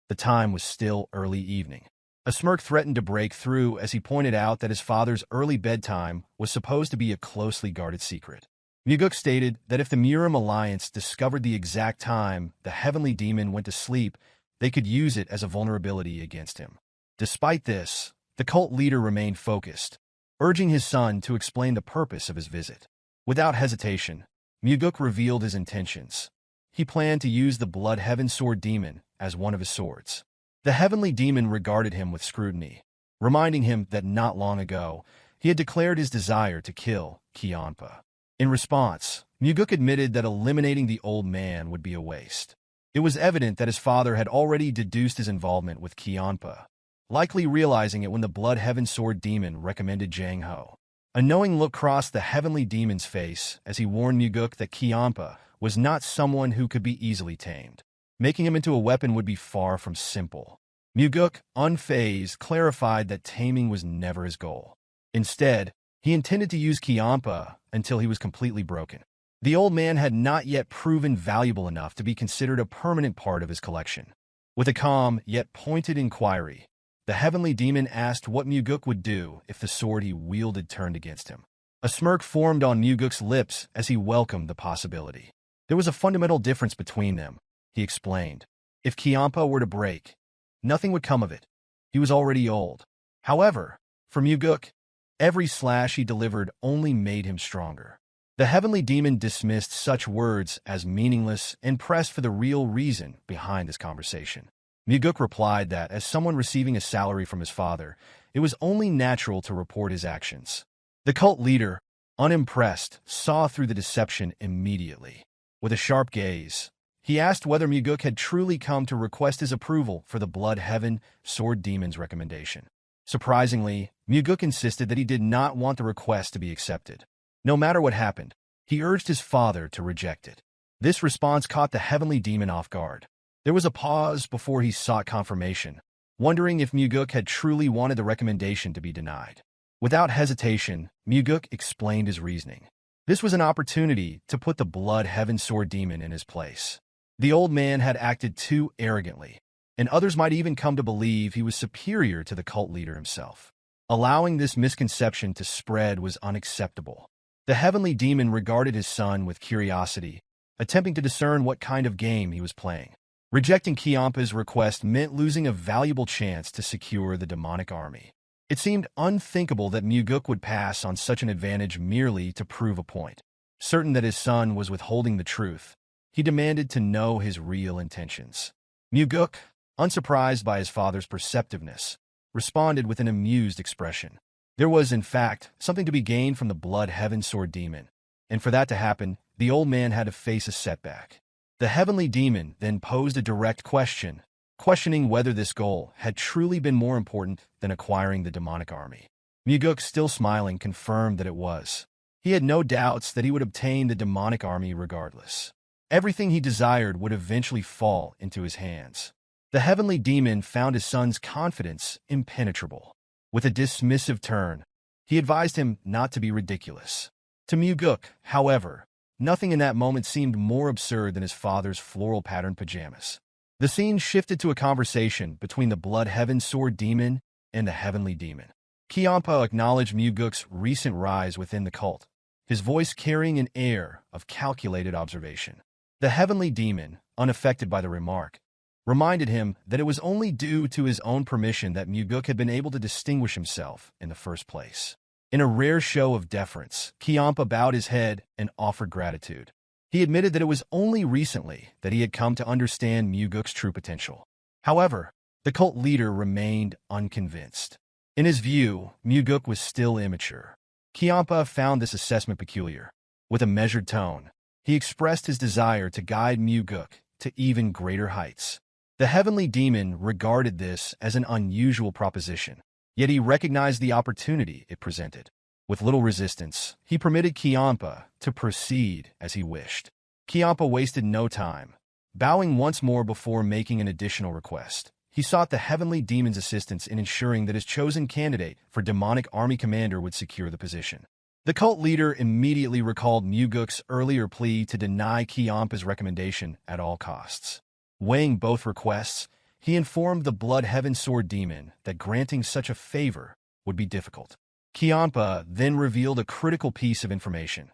The time was still early evening. A smirk threatened to break through as he pointed out that his father's early bedtime was supposed to be a closely guarded secret. Mugeuk stated that if the Murim Alliance discovered the exact time the heavenly demon went to sleep, they could use it as a vulnerability against him. Despite this, the cult leader remained focused, urging his son to explain the purpose of his visit. Without hesitation, Mugeuk revealed his intentions. He planned to use the Blood Heaven Sword Demon as one of his swords. The heavenly demon regarded him with scrutiny, reminding him that not long ago, he had declared his desire to kill Cheonma. In response, Mugeuk admitted that eliminating the old man would be a waste. It was evident that his father had already deduced his involvement with Cheonma, likely realizing it when the Blood Heaven Sword Demon recommended Jang Ho. A knowing look crossed the heavenly demon's face as he warned Mugeuk that Cheonma was not someone who could be easily tamed. Making him into a weapon would be far from simple. Mugeuk, unfazed, clarified that taming was never his goal. Instead, he intended to use Cheonma until he was completely broken. The old man had not yet proven valuable enough to be considered a permanent part of his collection. With a calm yet pointed inquiry, the heavenly demon asked what Mugeuk would do if the sword he wielded turned against him. A smirk formed on Mugeuk's lips as he welcomed the possibility. There was a fundamental difference between them, he explained. If Cheonma were to break, nothing would come of it. He was already old. However, for Mugeuk, every slash he delivered only made him stronger. The heavenly demon dismissed such words as meaningless and pressed for the real reason behind this conversation. Mugeuk replied that, as someone receiving a salary from his father, it was only natural to report his actions. The cult leader, unimpressed, saw through the deception immediately. With a sharp gaze, he asked whether Mugeuk had truly come to request his approval for the Blood Heaven Sword Demon's recommendation. Surprisingly, Mugeuk insisted that he did not want the request to be accepted. No matter what happened, he urged his father to reject it. This response caught the heavenly demon off guard. There was a pause before he sought confirmation, wondering if Mugeuk had truly wanted the recommendation to be denied. Without hesitation, Mugeuk explained his reasoning. This was an opportunity to put the Blood Heaven Sword Demon in his place. The old man had acted too arrogantly, and others might even come to believe he was superior to the cult leader himself. Allowing this misconception to spread was unacceptable. The heavenly demon regarded his son with curiosity, attempting to discern what kind of game he was playing. Rejecting Cheonma's request meant losing a valuable chance to secure the demonic army. It seemed unthinkable that Mugeuk would pass on such an advantage merely to prove a point. Certain that his son was withholding the truth, he demanded to know his real intentions. Mugeuk, unsurprised by his father's perceptiveness, responded with an amused expression. There was, in fact, something to be gained from the Blood Heaven Sword Demon, and for that to happen, the old man had to face a setback. The heavenly demon then posed a direct question, questioning whether this goal had truly been more important than acquiring the demonic army. Mugeuk, still smiling, confirmed that it was. He had no doubts that he would obtain the demonic army regardless. Everything he desired would eventually fall into his hands. The heavenly demon found his son's confidence impenetrable. With a dismissive turn, he advised him not to be ridiculous. To Mugeuk, however, nothing in that moment seemed more absurd than his father's floral-patterned pajamas. The scene shifted to a conversation between the Blood Heaven Sword Demon and the heavenly demon. Cheonma acknowledged Mugeuk's recent rise within the cult, his voice carrying an air of calculated observation. The heavenly demon, unaffected by the remark, reminded him that it was only due to his own permission that Mugeuk had been able to distinguish himself in the first place. In a rare show of deference, Cheonma bowed his head and offered gratitude. He admitted that it was only recently that he had come to understand Mugeuk's true potential. However, the cult leader remained unconvinced. In his view, Mugeuk was still immature. Cheonma found this assessment peculiar. With a measured tone, he expressed his desire to guide Mugeuk to even greater heights. The heavenly demon regarded this as an unusual proposition, yet he recognized the opportunity it presented. With little resistance, he permitted Cheonma to proceed as he wished. Cheonma wasted no time. Bowing once more before making an additional request, he sought the heavenly demon's assistance in ensuring that his chosen candidate for demonic army commander would secure the position. The cult leader immediately recalled Mugeuk's earlier plea to deny Cheonma's recommendation at all costs. Weighing both requests, he informed the Blood Heaven Sword Demon that granting such a favor would be difficult. Cheonma then revealed a critical piece of information.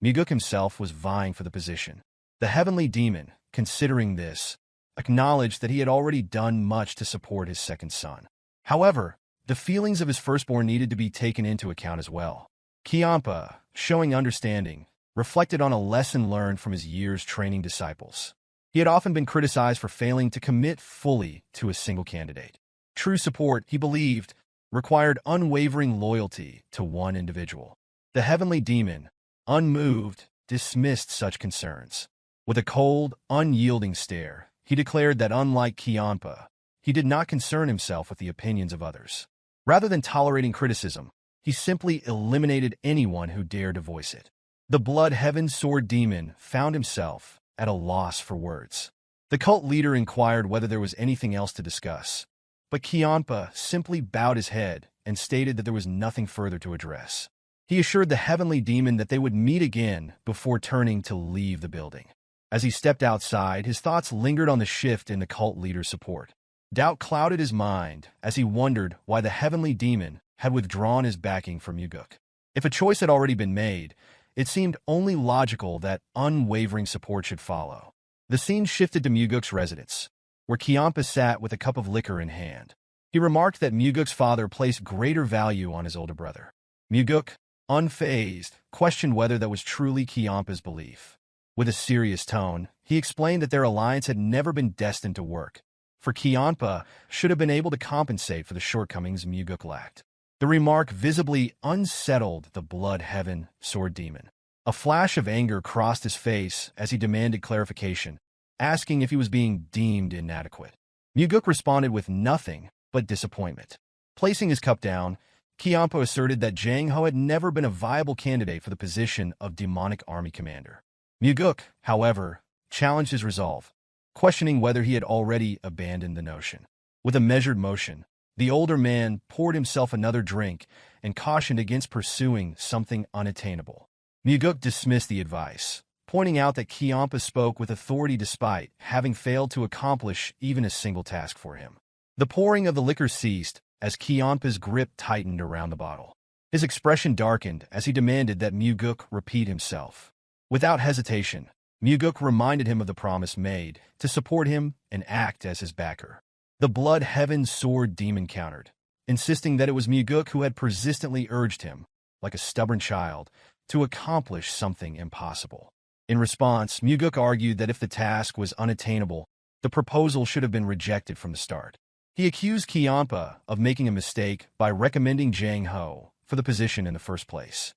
Mugeuk himself was vying for the position. The heavenly demon, considering this, acknowledged that he had already done much to support his second son. However, the feelings of his firstborn needed to be taken into account as well. Cheonma, showing understanding, reflected on a lesson learned from his years training disciples. He had often been criticized for failing to commit fully to a single candidate. True support, he believed, required unwavering loyalty to one individual. The heavenly demon, unmoved, dismissed such concerns. With a cold, unyielding stare, he declared that unlike Cheonma, he did not concern himself with the opinions of others. Rather than tolerating criticism, he simply eliminated anyone who dared to voice it. The Blood Heaven Sword Demon found himself at a loss for words. The cult leader inquired whether there was anything else to discuss, but Cheonma simply bowed his head and stated that there was nothing further to address. He assured the heavenly demon that they would meet again before turning to leave the building. As he stepped outside, his thoughts lingered on the shift in the cult leader's support. Doubt clouded his mind as he wondered why the heavenly demon had withdrawn his backing for Mugeuk. If a choice had already been made, it seemed only logical that unwavering support should follow. The scene shifted to Mugeuk's residence, where Cheonma sat with a cup of liquor in hand. He remarked that Mugeuk's father placed greater value on his older brother. Mugeuk, unfazed, questioned whether that was truly Cheonma's belief. With a serious tone, he explained that their alliance had never been destined to work, for Cheonma should have been able to compensate for the shortcomings Mugeuk lacked. The remark visibly unsettled the blood heaven sword demon. A flash of anger crossed his face as he demanded clarification, asking if he was being deemed inadequate. Mugeuk responded with nothing but disappointment. Placing his cup down, Cheonma asserted that Jang Ho had never been a viable candidate for the position of demonic army commander. Mugeuk, however, challenged his resolve, questioning whether he had already abandoned the notion. With a measured motion, the older man poured himself another drink and cautioned against pursuing something unattainable. Mugeuk dismissed the advice, pointing out that Cheonma spoke with authority despite having failed to accomplish even a single task for him. The pouring of the liquor ceased as Cheonma's grip tightened around the bottle. His expression darkened as he demanded that Mugeuk repeat himself. Without hesitation, Mugeuk reminded him of the promise made to support him and act as his backer. The blood heaven sword demon countered, insisting that it was Mugeuk who had persistently urged him, like a stubborn child, to accomplish something impossible. In response, Mugeuk argued that if the task was unattainable, the proposal should have been rejected from the start. He accused Cheonma of making a mistake by recommending Jang Ho for the position in the first place.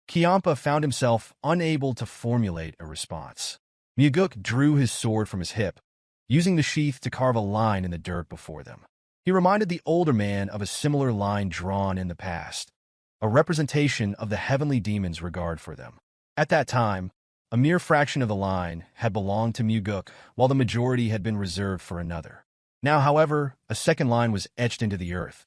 Cheonma found himself unable to formulate a response. Mugeuk drew his sword from his hip, using the sheath to carve a line in the dirt before them. He reminded the older man of a similar line drawn in the past, a representation of the heavenly demon's regard for them. At that time, a mere fraction of the line had belonged to Mugeuk, while the majority had been reserved for another. Now, however, a second line was etched into the earth,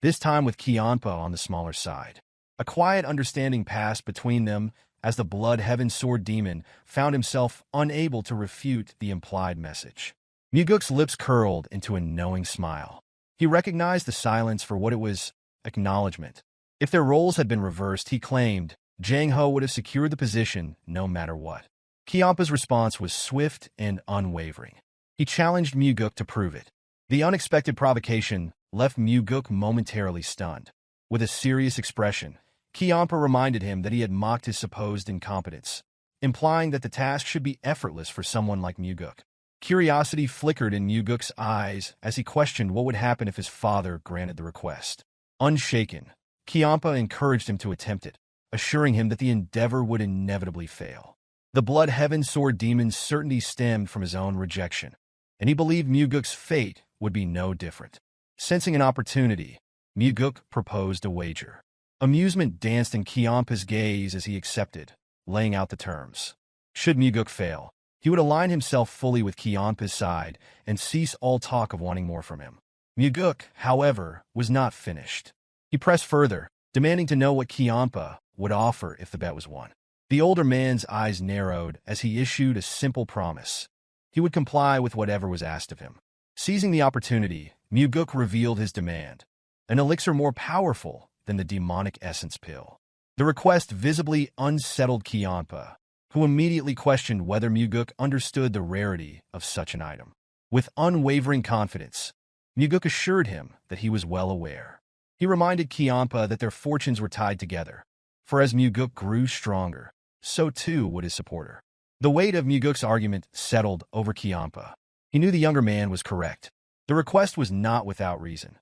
this time with Cheonma on the smaller side. A quiet understanding passed between them as the blood heaven sword demon found himself unable to refute the implied message. Mugeuk's lips curled into a knowing smile. He recognized the silence for what it was: acknowledgement. If their roles had been reversed, he claimed, Jang Ho would have secured the position no matter what. Cheonma's response was swift and unwavering. He challenged Mugeuk to prove it. The unexpected provocation left Mugeuk momentarily stunned. With a serious expression, Cheonma reminded him that he had mocked his supposed incompetence, implying that the task should be effortless for someone like Mugeuk. Curiosity flickered in Mugeuk's eyes as he questioned what would happen if his father granted the request. Unshaken, Cheonma encouraged him to attempt it, assuring him that the endeavor would inevitably fail. The blood heaven sword demon's certainty stemmed from his own rejection, and he believed Mugeuk's fate would be no different. Sensing an opportunity, Mugeuk proposed a wager. Amusement danced in Cheonma's gaze as he accepted, laying out the terms. Should Mugeuk fail, he would align himself fully with Cheonma's side and cease all talk of wanting more from him. Mugeuk, however, was not finished. He pressed further, demanding to know what Cheonma would offer if the bet was won. The older man's eyes narrowed as he issued a simple promise. He would comply with whatever was asked of him. Seizing the opportunity, Mugeuk revealed his demand: an elixir more powerful than the demonic essence pill. The request visibly unsettled Cheonma, who immediately questioned whether Mugeuk understood the rarity of such an item. With unwavering confidence, Mugeuk assured him that he was well aware. He reminded Cheonma that their fortunes were tied together, for as Mugeuk grew stronger, so too would his supporter. The weight of Mugeuk's argument settled over Cheonma. He knew the younger man was correct. The request was not without reason.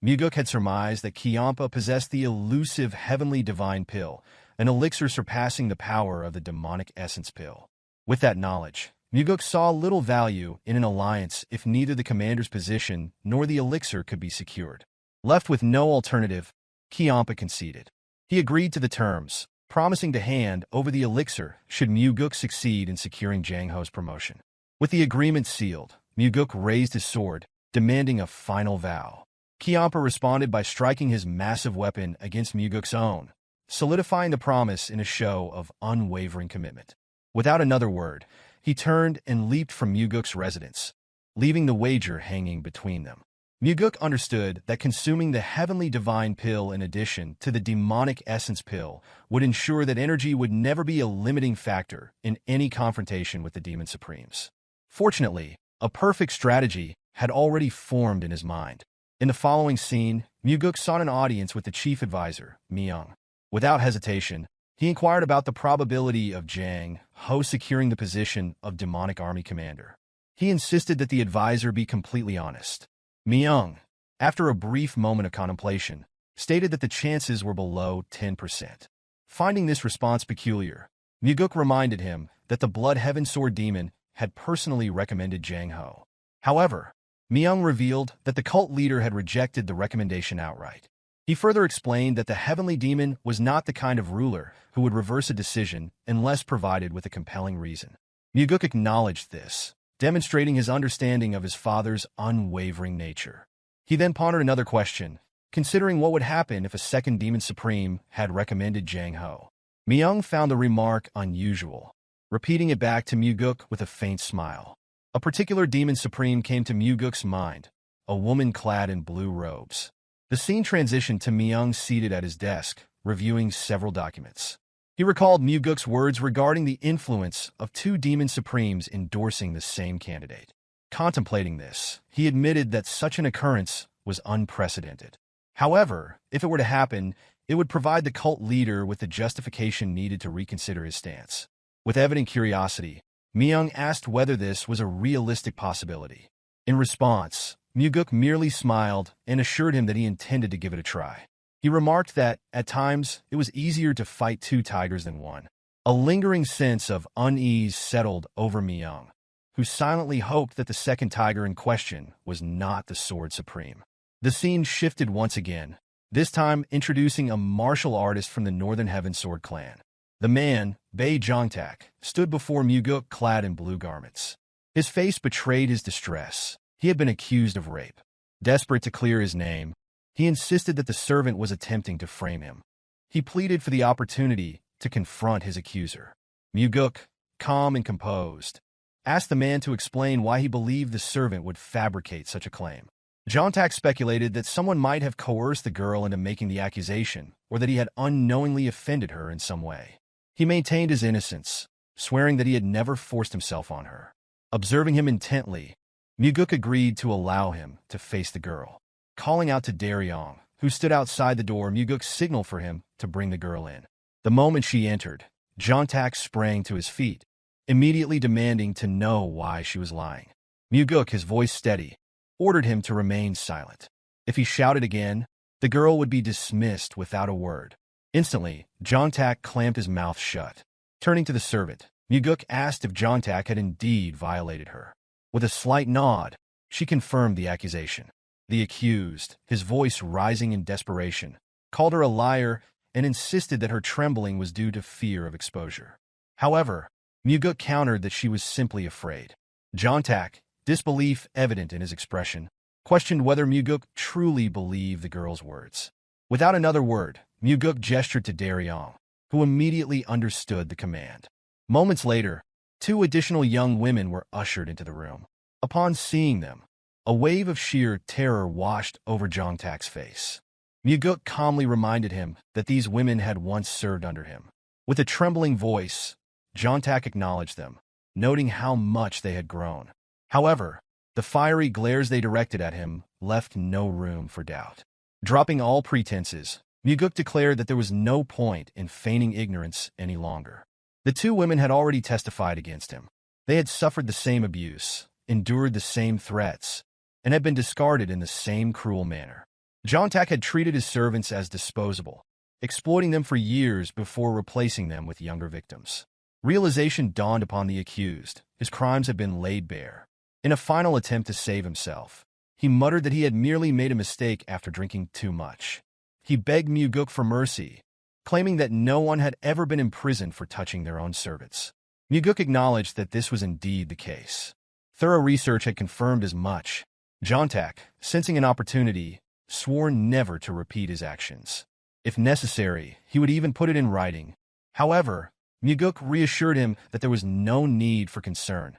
Mugeuk had surmised that Cheonma possessed the elusive heavenly divine pill, an elixir surpassing the power of the demonic essence pill. With that knowledge, Mugeuk saw little value in an alliance if neither the commander's position nor the elixir could be secured. Left with no alternative, Cheonma conceded. He agreed to the terms, promising to hand over the elixir should Mugeuk succeed in securing Jang Ho's promotion. With the agreement sealed, Mugeuk raised his sword, demanding a final vow. Cheonma responded by striking his massive weapon against Mugeuk's own, solidifying the promise in a show of unwavering commitment. Without another word, he turned and leaped from Mugeuk's residence, leaving the wager hanging between them. Mugeuk understood that consuming the heavenly divine pill in addition to the demonic essence pill would ensure that energy would never be a limiting factor in any confrontation with the demon supremes. Fortunately, a perfect strategy had already formed in his mind. In the following scene, Mugeuk sought an audience with the chief advisor, Myung. Without hesitation, he inquired about the probability of Jang Ho securing the position of demonic army commander. He insisted that the advisor be completely honest. Myung, after a brief moment of contemplation, stated that the chances were below 10%. Finding this response peculiar, Mugeuk reminded him that the Blood Heaven Sword Demon had personally recommended Jang Ho. However, Myung revealed that the cult leader had rejected the recommendation outright. He further explained that the heavenly demon was not the kind of ruler who would reverse a decision unless provided with a compelling reason. Mugeuk acknowledged this, demonstrating his understanding of his father's unwavering nature. He then pondered another question, considering what would happen if a second demon supreme had recommended Jang Ho. Myung found the remark unusual, repeating it back to Mugeuk with a faint smile. A particular demon supreme came to Mugeuk's mind, a woman clad in blue robes. The scene transitioned to Myung seated at his desk, reviewing several documents. He recalled Mugeuk's words regarding the influence of two demon supremes endorsing the same candidate. Contemplating this, he admitted that such an occurrence was unprecedented. However, if it were to happen, it would provide the cult leader with the justification needed to reconsider his stance. With evident curiosity, Myung asked whether this was a realistic possibility. In response, Mugeuk merely smiled and assured him that he intended to give it a try. He remarked that, at times, it was easier to fight two tigers than one. A lingering sense of unease settled over Myung, who silently hoped that the second tiger in question was not the Sword Supreme. The scene shifted once again, this time introducing a martial artist from the Northern Heaven Sword clan. The man, Bae Jongtak, stood before Mugeuk clad in blue garments. His face betrayed his distress. He had been accused of rape. Desperate to clear his name, he insisted that the servant was attempting to frame him. He pleaded for the opportunity to confront his accuser. Mugeuk, calm and composed, asked the man to explain why he believed the servant would fabricate such a claim. Jongtak speculated that someone might have coerced the girl into making the accusation, or that he had unknowingly offended her in some way. He maintained his innocence, swearing that he had never forced himself on her. Observing him intently, Mugeuk agreed to allow him to face the girl. Calling out to Daryong, who stood outside the door, Mugeuk signaled for him to bring the girl in. The moment she entered, Jongtak sprang to his feet, immediately demanding to know why she was lying. Mugeuk, his voice steady, ordered him to remain silent. If he shouted again, the girl would be dismissed without a word. Instantly, Jongtak clamped his mouth shut. Turning to the servant, Mugeuk asked if Jongtak had indeed violated her. With a slight nod, she confirmed the accusation. The accused, his voice rising in desperation, called her a liar and insisted that her trembling was due to fear of exposure. However, Mugeuk countered that she was simply afraid. Jongtak, disbelief evident in his expression, questioned whether Mugeuk truly believed the girl's words. Without another word, Mugeuk gestured to Daryong, who immediately understood the command. Moments later, two additional young women were ushered into the room. Upon seeing them, a wave of sheer terror washed over Jongtak's face. Mugeuk calmly reminded him that these women had once served under him. With a trembling voice, Jongtak acknowledged them, noting how much they had grown. However, the fiery glares they directed at him left no room for doubt. Dropping all pretenses, Mugeuk declared that there was no point in feigning ignorance any longer. The two women had already testified against him. They had suffered the same abuse, endured the same threats, and had been discarded in the same cruel manner. Jongtak had treated his servants as disposable, exploiting them for years before replacing them with younger victims. Realization dawned upon the accused. His crimes had been laid bare. In a final attempt to save himself, he muttered that he had merely made a mistake after drinking too much. He begged Mugeuk for mercy, claiming that no one had ever been imprisoned for touching their own servants. Mugeuk acknowledged that this was indeed the case. Thorough research had confirmed as much. Jongtak, sensing an opportunity, swore never to repeat his actions. If necessary, he would even put it in writing. However, Mugeuk reassured him that there was no need for concern.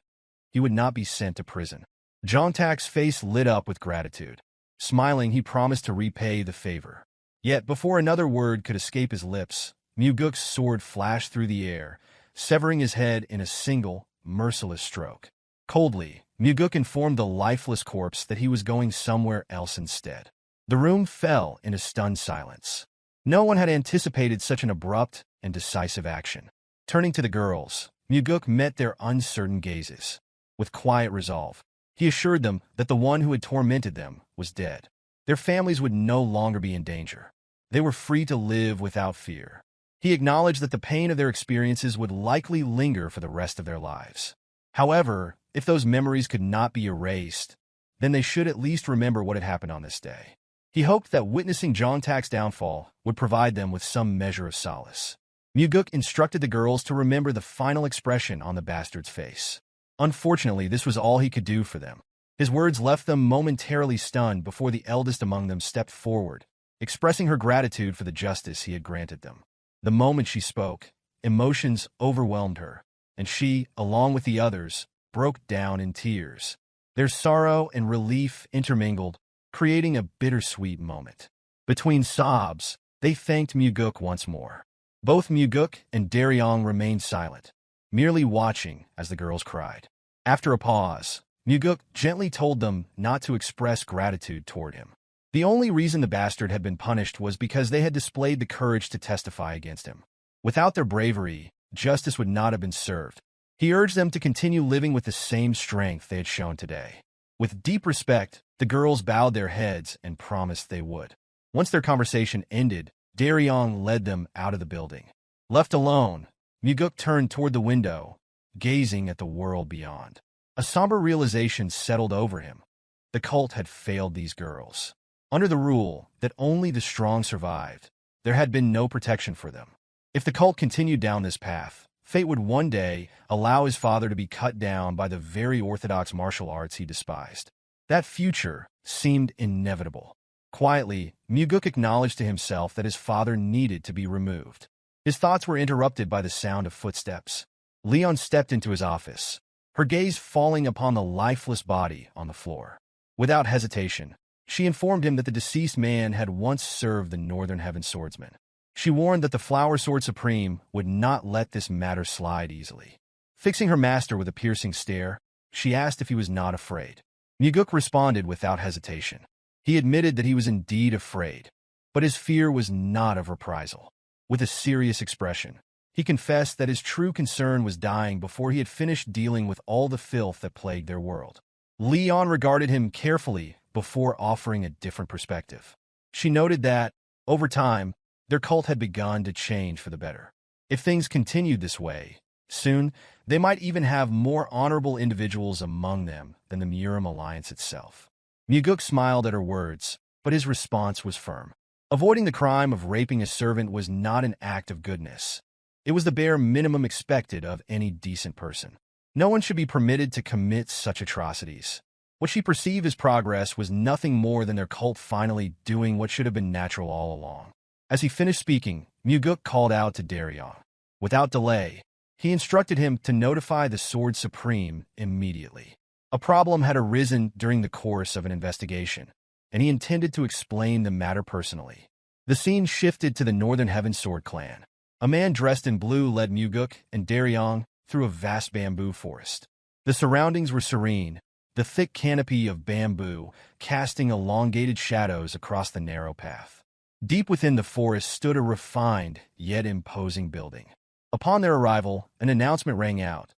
He would not be sent to prison. Jongtak's face lit up with gratitude. Smiling, he promised to repay the favor. Yet before another word could escape his lips, Mugeuk's sword flashed through the air, severing his head in a single, merciless stroke. Coldly, Mugeuk informed the lifeless corpse that he was going somewhere else instead. The room fell in a stunned silence. No one had anticipated such an abrupt and decisive action. Turning to the girls, Mugeuk met their uncertain gazes. With quiet resolve, he assured them that the one who had tormented them was dead. Their families would no longer be in danger. They were free to live without fear. He acknowledged that the pain of their experiences would likely linger for the rest of their lives. However, if those memories could not be erased, then they should at least remember what had happened on this day. He hoped that witnessing Jongtak's downfall would provide them with some measure of solace. Mugeuk instructed the girls to remember the final expression on the bastard's face. Unfortunately, this was all he could do for them. His words left them momentarily stunned before the eldest among them stepped forward, expressing her gratitude for the justice he had granted them. The moment she spoke, emotions overwhelmed her, and she, along with the others, broke down in tears. Their sorrow and relief intermingled, creating a bittersweet moment. Between sobs, they thanked Mugeuk once more. Both Mugeuk and Daryong remained silent, merely watching as the girls cried. After a pause, Mugeuk gently told them not to express gratitude toward him. The only reason the bastard had been punished was because they had displayed the courage to testify against him. Without their bravery, justice would not have been served. He urged them to continue living with the same strength they had shown today. With deep respect, the girls bowed their heads and promised they would. Once their conversation ended, Daryong led them out of the building. Left alone, Mugeuk turned toward the window, gazing at the world beyond. A somber realization settled over him. The cult had failed these girls. Under the rule that only the strong survived, there had been no protection for them. If the cult continued down this path, fate would one day allow his father to be cut down by the very orthodox martial arts he despised. That future seemed inevitable. Quietly, Mugeuk acknowledged to himself that his father needed to be removed. His thoughts were interrupted by the sound of footsteps. Leon stepped into his office, her gaze falling upon the lifeless body on the floor. Without hesitation, she informed him that the deceased man had once served the Northern Heaven swordsman. She warned that the Flower Sword Supreme would not let this matter slide easily. Fixing her master with a piercing stare, she asked if he was not afraid. Mugeuk responded without hesitation. He admitted that he was indeed afraid, but his fear was not of reprisal. With a serious expression, he confessed that his true concern was dying before he had finished dealing with all the filth that plagued their world. Leon regarded him carefully before offering a different perspective. She noted that, over time, their cult had begun to change for the better. If things continued this way, soon they might even have more honorable individuals among them than the Murim alliance itself. Mugeuk smiled at her words, but his response was firm. Avoiding the crime of raping a servant was not an act of goodness. It was the bare minimum expected of any decent person. No one should be permitted to commit such atrocities. What she perceived as progress was nothing more than their cult finally doing what should have been natural all along. As he finished speaking, Mugeuk called out to Daryong. Without delay, he instructed him to notify the Sword Supreme immediately. A problem had arisen during the course of an investigation, and he intended to explain the matter personally. The scene shifted to the Northern Heaven Sword clan. A man dressed in blue led Mugeuk and Daryong through a vast bamboo forest. The surroundings were serene, the thick canopy of bamboo casting elongated shadows across the narrow path. Deep within the forest stood a refined yet imposing building. Upon their arrival, an announcement rang out.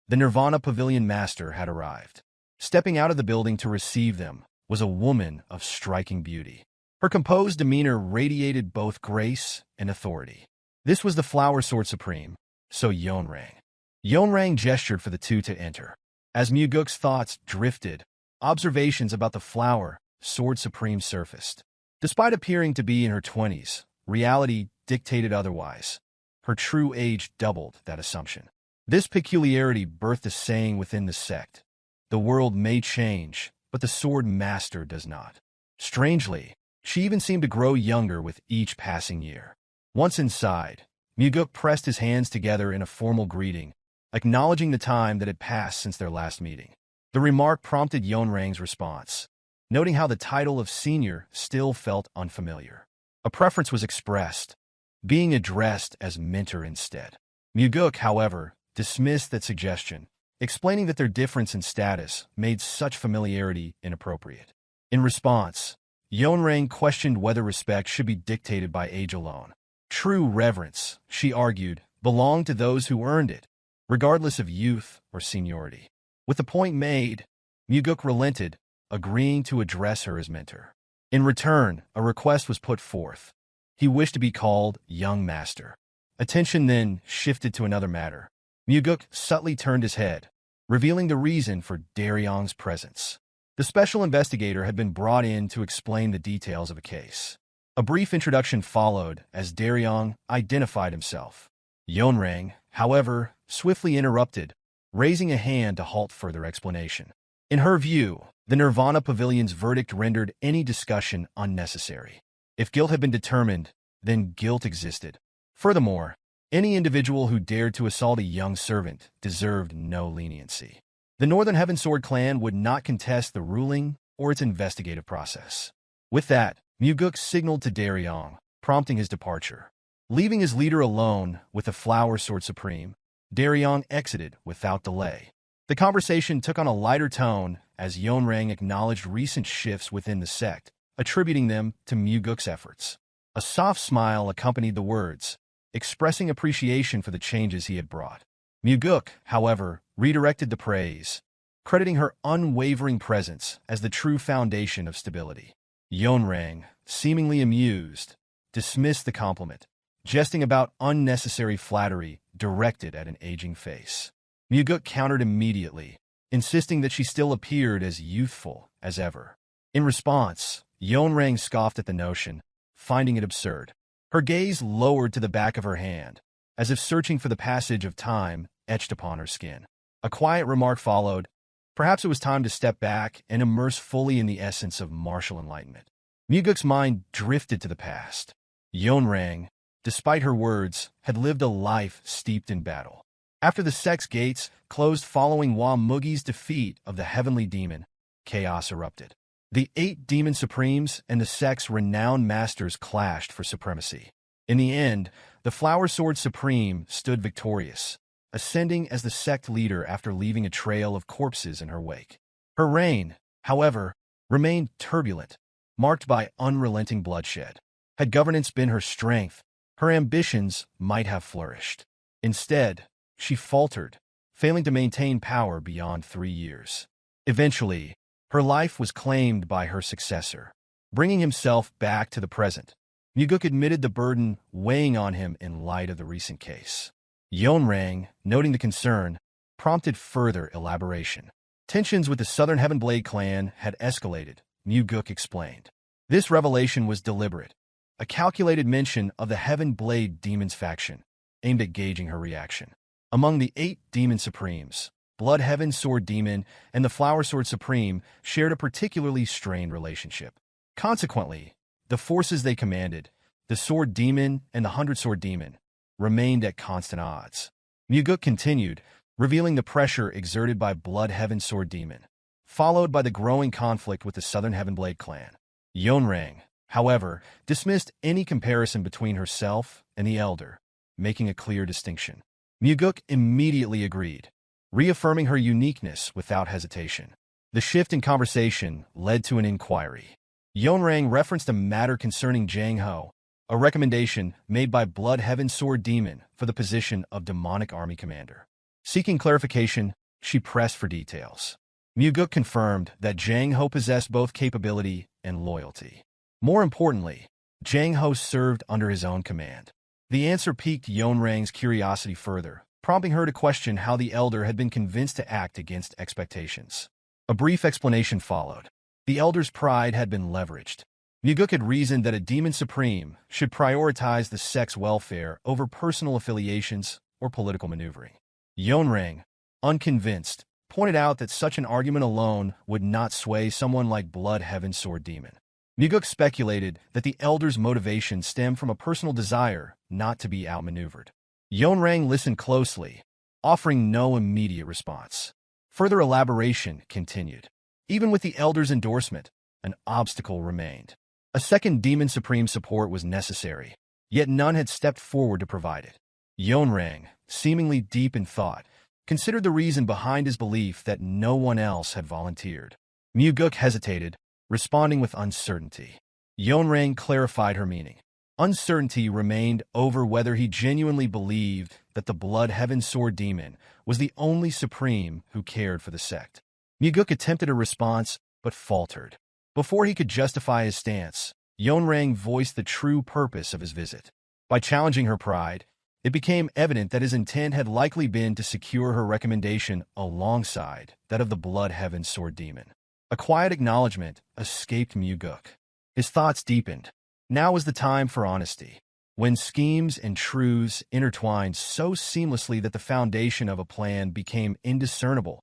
The Nirvana Pavilion Master had arrived. Stepping out of the building to receive them was a woman of striking beauty. Her composed demeanor radiated both grace and authority. This was the Flower Sword Supreme, so Yeonrang. Yeonrang gestured for the two to enter. As Mugeuk's thoughts drifted, observations about the Flower Sword Supreme surfaced. Despite appearing to be in her 20s, reality dictated otherwise. Her true age doubled that assumption. This peculiarity birthed a saying within the sect. The world may change, but the Sword Master does not. Strangely, she even seemed to grow younger with each passing year. Once inside, Mugeuk pressed his hands together in a formal greeting, acknowledging the time that had passed since their last meeting. The remark prompted Yeonrang's response, noting how the title of senior still felt unfamiliar. A preference was expressed, being addressed as mentor instead. Mugeuk, however, dismissed that suggestion, explaining that their difference in status made such familiarity inappropriate. In response, Yeonrang questioned whether respect should be dictated by age alone. True reverence, she argued, belonged to those who earned it, regardless of youth or seniority. With the point made, Mugeuk relented, agreeing to address her as mentor. In return, a request was put forth. He wished to be called Young Master. Attention then shifted to another matter. Mugeuk subtly turned his head, revealing the reason for Daryong's presence. The special investigator had been brought in to explain the details of a case. A brief introduction followed as Daryong identified himself. Yeonrang, however, swiftly interrupted, raising a hand to halt further explanation. In her view, the Nirvana Pavilion's verdict rendered any discussion unnecessary. If guilt had been determined, then guilt existed. Furthermore, any individual who dared to assault a young servant deserved no leniency. The Northern Heavensword clan would not contest the ruling or its investigative process. With that, Mugeuk signaled to Daryong, prompting his departure. Leaving his leader alone with the Flower Sword Supreme, Daryong exited without delay. The conversation took on a lighter tone as Yeonrang acknowledged recent shifts within the sect, attributing them to Mugeuk's efforts. A soft smile accompanied the words, expressing appreciation for the changes he had brought. Mugeuk, however, redirected the praise, crediting her unwavering presence as the true foundation of stability. Yeonrang, seemingly amused, dismissed the compliment, jesting about unnecessary flattery directed at an aging face. Mugeuk countered immediately, insisting that she still appeared as youthful as ever. In response, Yeonrang scoffed at the notion, finding it absurd. Her gaze lowered to the back of her hand, as if searching for the passage of time etched upon her skin. A quiet remark followed. Perhaps it was time to step back and immerse fully in the essence of martial enlightenment. Mugeuk's mind drifted to the past. Yeonrang, despite her words, had lived a life steeped in battle. After the sect's gates closed following Hwa Mugi's defeat of the heavenly demon, chaos erupted. The 8 demon supremes and the sect's renowned masters clashed for supremacy. In the end, the Flower Sword Supreme stood victorious, ascending as the sect leader after leaving a trail of corpses in her wake. Her reign, however, remained turbulent, marked by unrelenting bloodshed. Had governance been her strength, her ambitions might have flourished. Instead, she faltered, failing to maintain power beyond 3 years. Eventually, her life was claimed by her successor, bringing himself back to the present. Mugeuk admitted the burden weighing on him in light of the recent case. Yeonrang, noting the concern, prompted further elaboration. Tensions with the Southern Heavenblade clan had escalated, Mugeuk explained. This revelation was deliberate, a calculated mention of the Heavenblade Demons faction, aimed at gauging her reaction. Among the 8 Demon Supremes, Blood Heaven Sword Demon and the Flower Sword Supreme shared a particularly strained relationship. Consequently, the forces they commanded, the Sword Demon and the 100 Sword Demon, remained at constant odds. Mugeuk continued, revealing the pressure exerted by Blood Heaven Sword Demon, followed by the growing conflict with the Southern Heavenblade clan. Yeonrang, however, dismissed any comparison between herself and the Elder, making a clear distinction. Mugeuk immediately agreed, reaffirming her uniqueness without hesitation. The shift in conversation led to an inquiry. Yeonrang referenced a matter concerning Jang Ho, a recommendation made by Blood Heaven Sword Demon for the position of Demonic Army Commander. Seeking clarification, she pressed for details. Mugeuk confirmed that Jang Ho possessed both capability and loyalty. More importantly, Jang Ho served under his own command. The answer piqued Yeonrang's curiosity further, prompting her to question how the Elder had been convinced to act against expectations. A brief explanation followed. The Elder's pride had been leveraged. Mugeuk had reasoned that a Demon Supreme should prioritize the sect's welfare over personal affiliations or political maneuvering. Yeonrang, unconvinced, pointed out that such an argument alone would not sway someone like Blood Heaven Sword Demon. Mugeuk speculated that the Elder's motivation stemmed from a personal desire not to be outmaneuvered. Yeonrang listened closely, offering no immediate response. Further elaboration continued. Even with the Elder's endorsement, an obstacle remained. A second Demon Supreme support was necessary, yet none had stepped forward to provide it. Yeonrang, seemingly deep in thought, considered the reason behind his belief that no one else had volunteered. Mugeuk hesitated, responding with uncertainty. Yeonrang clarified her meaning. Uncertainty remained over whether he genuinely believed that the Blood Heaven Sword Demon was the only supreme who cared for the sect. Mugeuk attempted a response, but faltered. Before he could justify his stance, Yeonrang voiced the true purpose of his visit. By challenging her pride, it became evident that his intent had likely been to secure her recommendation alongside that of the Blood Heaven Sword Demon. A quiet acknowledgement escaped Mugeuk. His thoughts deepened. Now was the time for honesty. When schemes and truths intertwined so seamlessly that the foundation of a plan became indiscernible,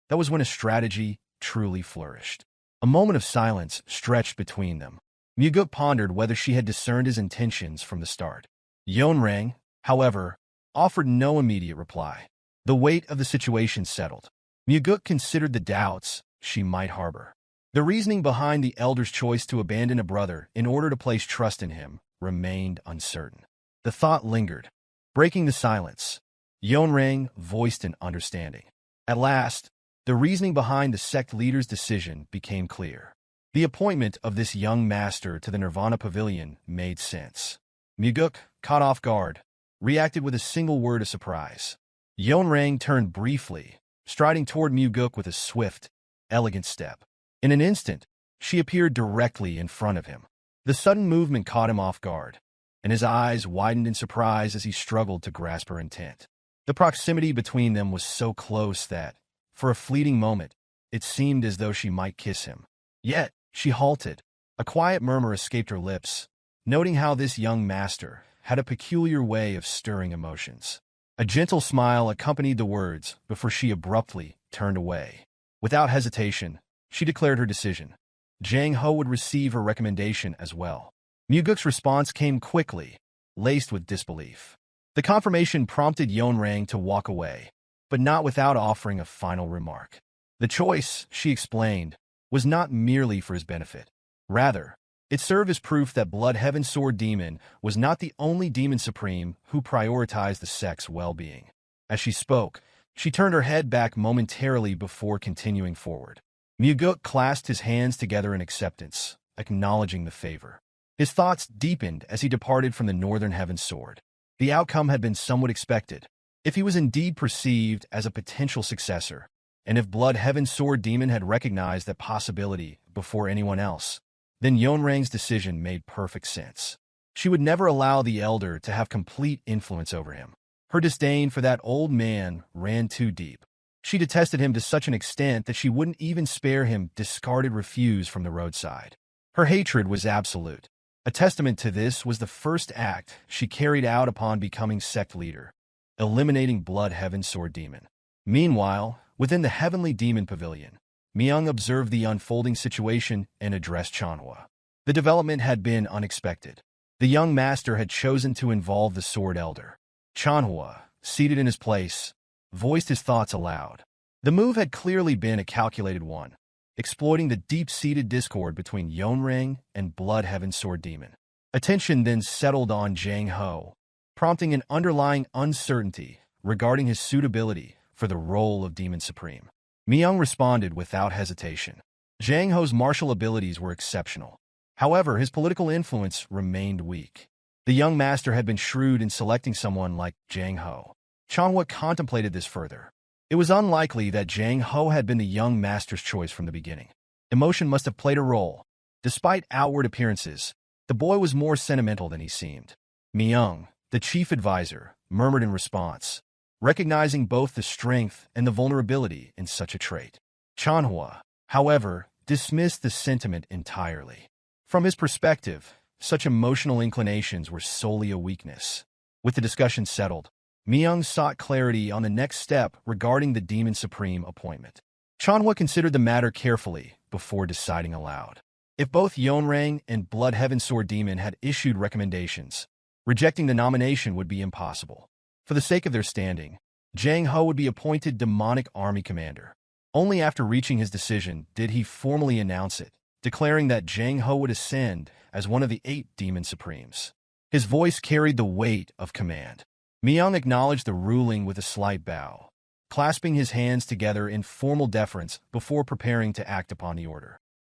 that was when a strategy truly flourished. A moment of silence stretched between them. Mugeuk pondered whether she had discerned his intentions from the start. Yeonrang, however, offered no immediate reply. The weight of the situation settled. Mugeuk considered the doubts she might harbor. The reasoning behind the elder's choice to abandon a brother in order to place trust in him remained uncertain. The thought lingered. Breaking the silence, Yeonrang voiced an understanding. At last, the reasoning behind the sect leader's decision became clear. The appointment of this young master to the Nirvana Pavilion made sense. Mugeuk, caught off guard, reacted with a single word of surprise. Yeonrang turned briefly, striding toward Mugeuk with a swift, elegant step. In an instant, she appeared directly in front of him. The sudden movement caught him off guard, and his eyes widened in surprise as he struggled to grasp her intent. The proximity between them was so close that, for a fleeting moment, it seemed as though she might kiss him. Yet, she halted. A quiet murmur escaped her lips, noting how this young master had a peculiar way of stirring emotions. A gentle smile accompanied the words before she abruptly turned away. Without hesitation, she declared her decision. Jang Ho would receive her recommendation as well. Mugeuk's response came quickly, laced with disbelief. The confirmation prompted Yeonrang to walk away, but not without offering a final remark. The choice, she explained, was not merely for his benefit. Rather, it served as proof that Blood Heaven Sword Demon was not the only demon supreme who prioritized the sect's well-being. As she spoke, she turned her head back momentarily before continuing forward. Mugeuk clasped his hands together in acceptance, acknowledging the favor. His thoughts deepened as he departed from the Northern Heaven Sword. The outcome had been somewhat expected. If he was indeed perceived as a potential successor, and if Blood Heaven Sword Demon had recognized that possibility before anyone else, then Yeonrang's decision made perfect sense. She would never allow the elder to have complete influence over him. Her disdain for that old man ran too deep. She detested him to such an extent that she wouldn't even spare him discarded refuse from the roadside. Her hatred was absolute. A testament to this was the first act she carried out upon becoming sect leader, eliminating Blood Heaven Sword Demon. Meanwhile, within the Heavenly Demon Pavilion, Myung observed the unfolding situation and addressed Cheonma. The development had been unexpected. The young master had chosen to involve the Sword Elder. Cheonma, seated in his place, voiced his thoughts aloud. The move had clearly been a calculated one, exploiting the deep-seated discord between Yeonrang and Blood Heaven Sword Demon. Attention then settled on Jang Ho, prompting an underlying uncertainty regarding his suitability for the role of Demon Supreme. Myung responded without hesitation. Jang Ho's martial abilities were exceptional. However, his political influence remained weak. The young master had been shrewd in selecting someone like Jang Ho. Cheonma contemplated this further. It was unlikely that Jang Ho had been the young master's choice from the beginning. Emotion must have played a role. Despite outward appearances, the boy was more sentimental than he seemed. Myung, the chief advisor, murmured in response, recognizing both the strength and the vulnerability in such a trait. Cheonma, however, dismissed the sentiment entirely. From his perspective, such emotional inclinations were solely a weakness. With the discussion settled, Myung sought clarity on the next step regarding the Demon Supreme appointment. Cheonma considered the matter carefully before deciding aloud. If both Yeonrang and Blood Heaven Sword Demon had issued recommendations, rejecting the nomination would be impossible. For the sake of their standing, Jang Ho would be appointed Demonic Army Commander. Only after reaching his decision did he formally announce it, declaring that Jang Ho would ascend as one of the 8 Demon Supremes. His voice carried the weight of command. Myung acknowledged the ruling with a slight bow. clasping his hands together in formal deference before preparing to act upon the order.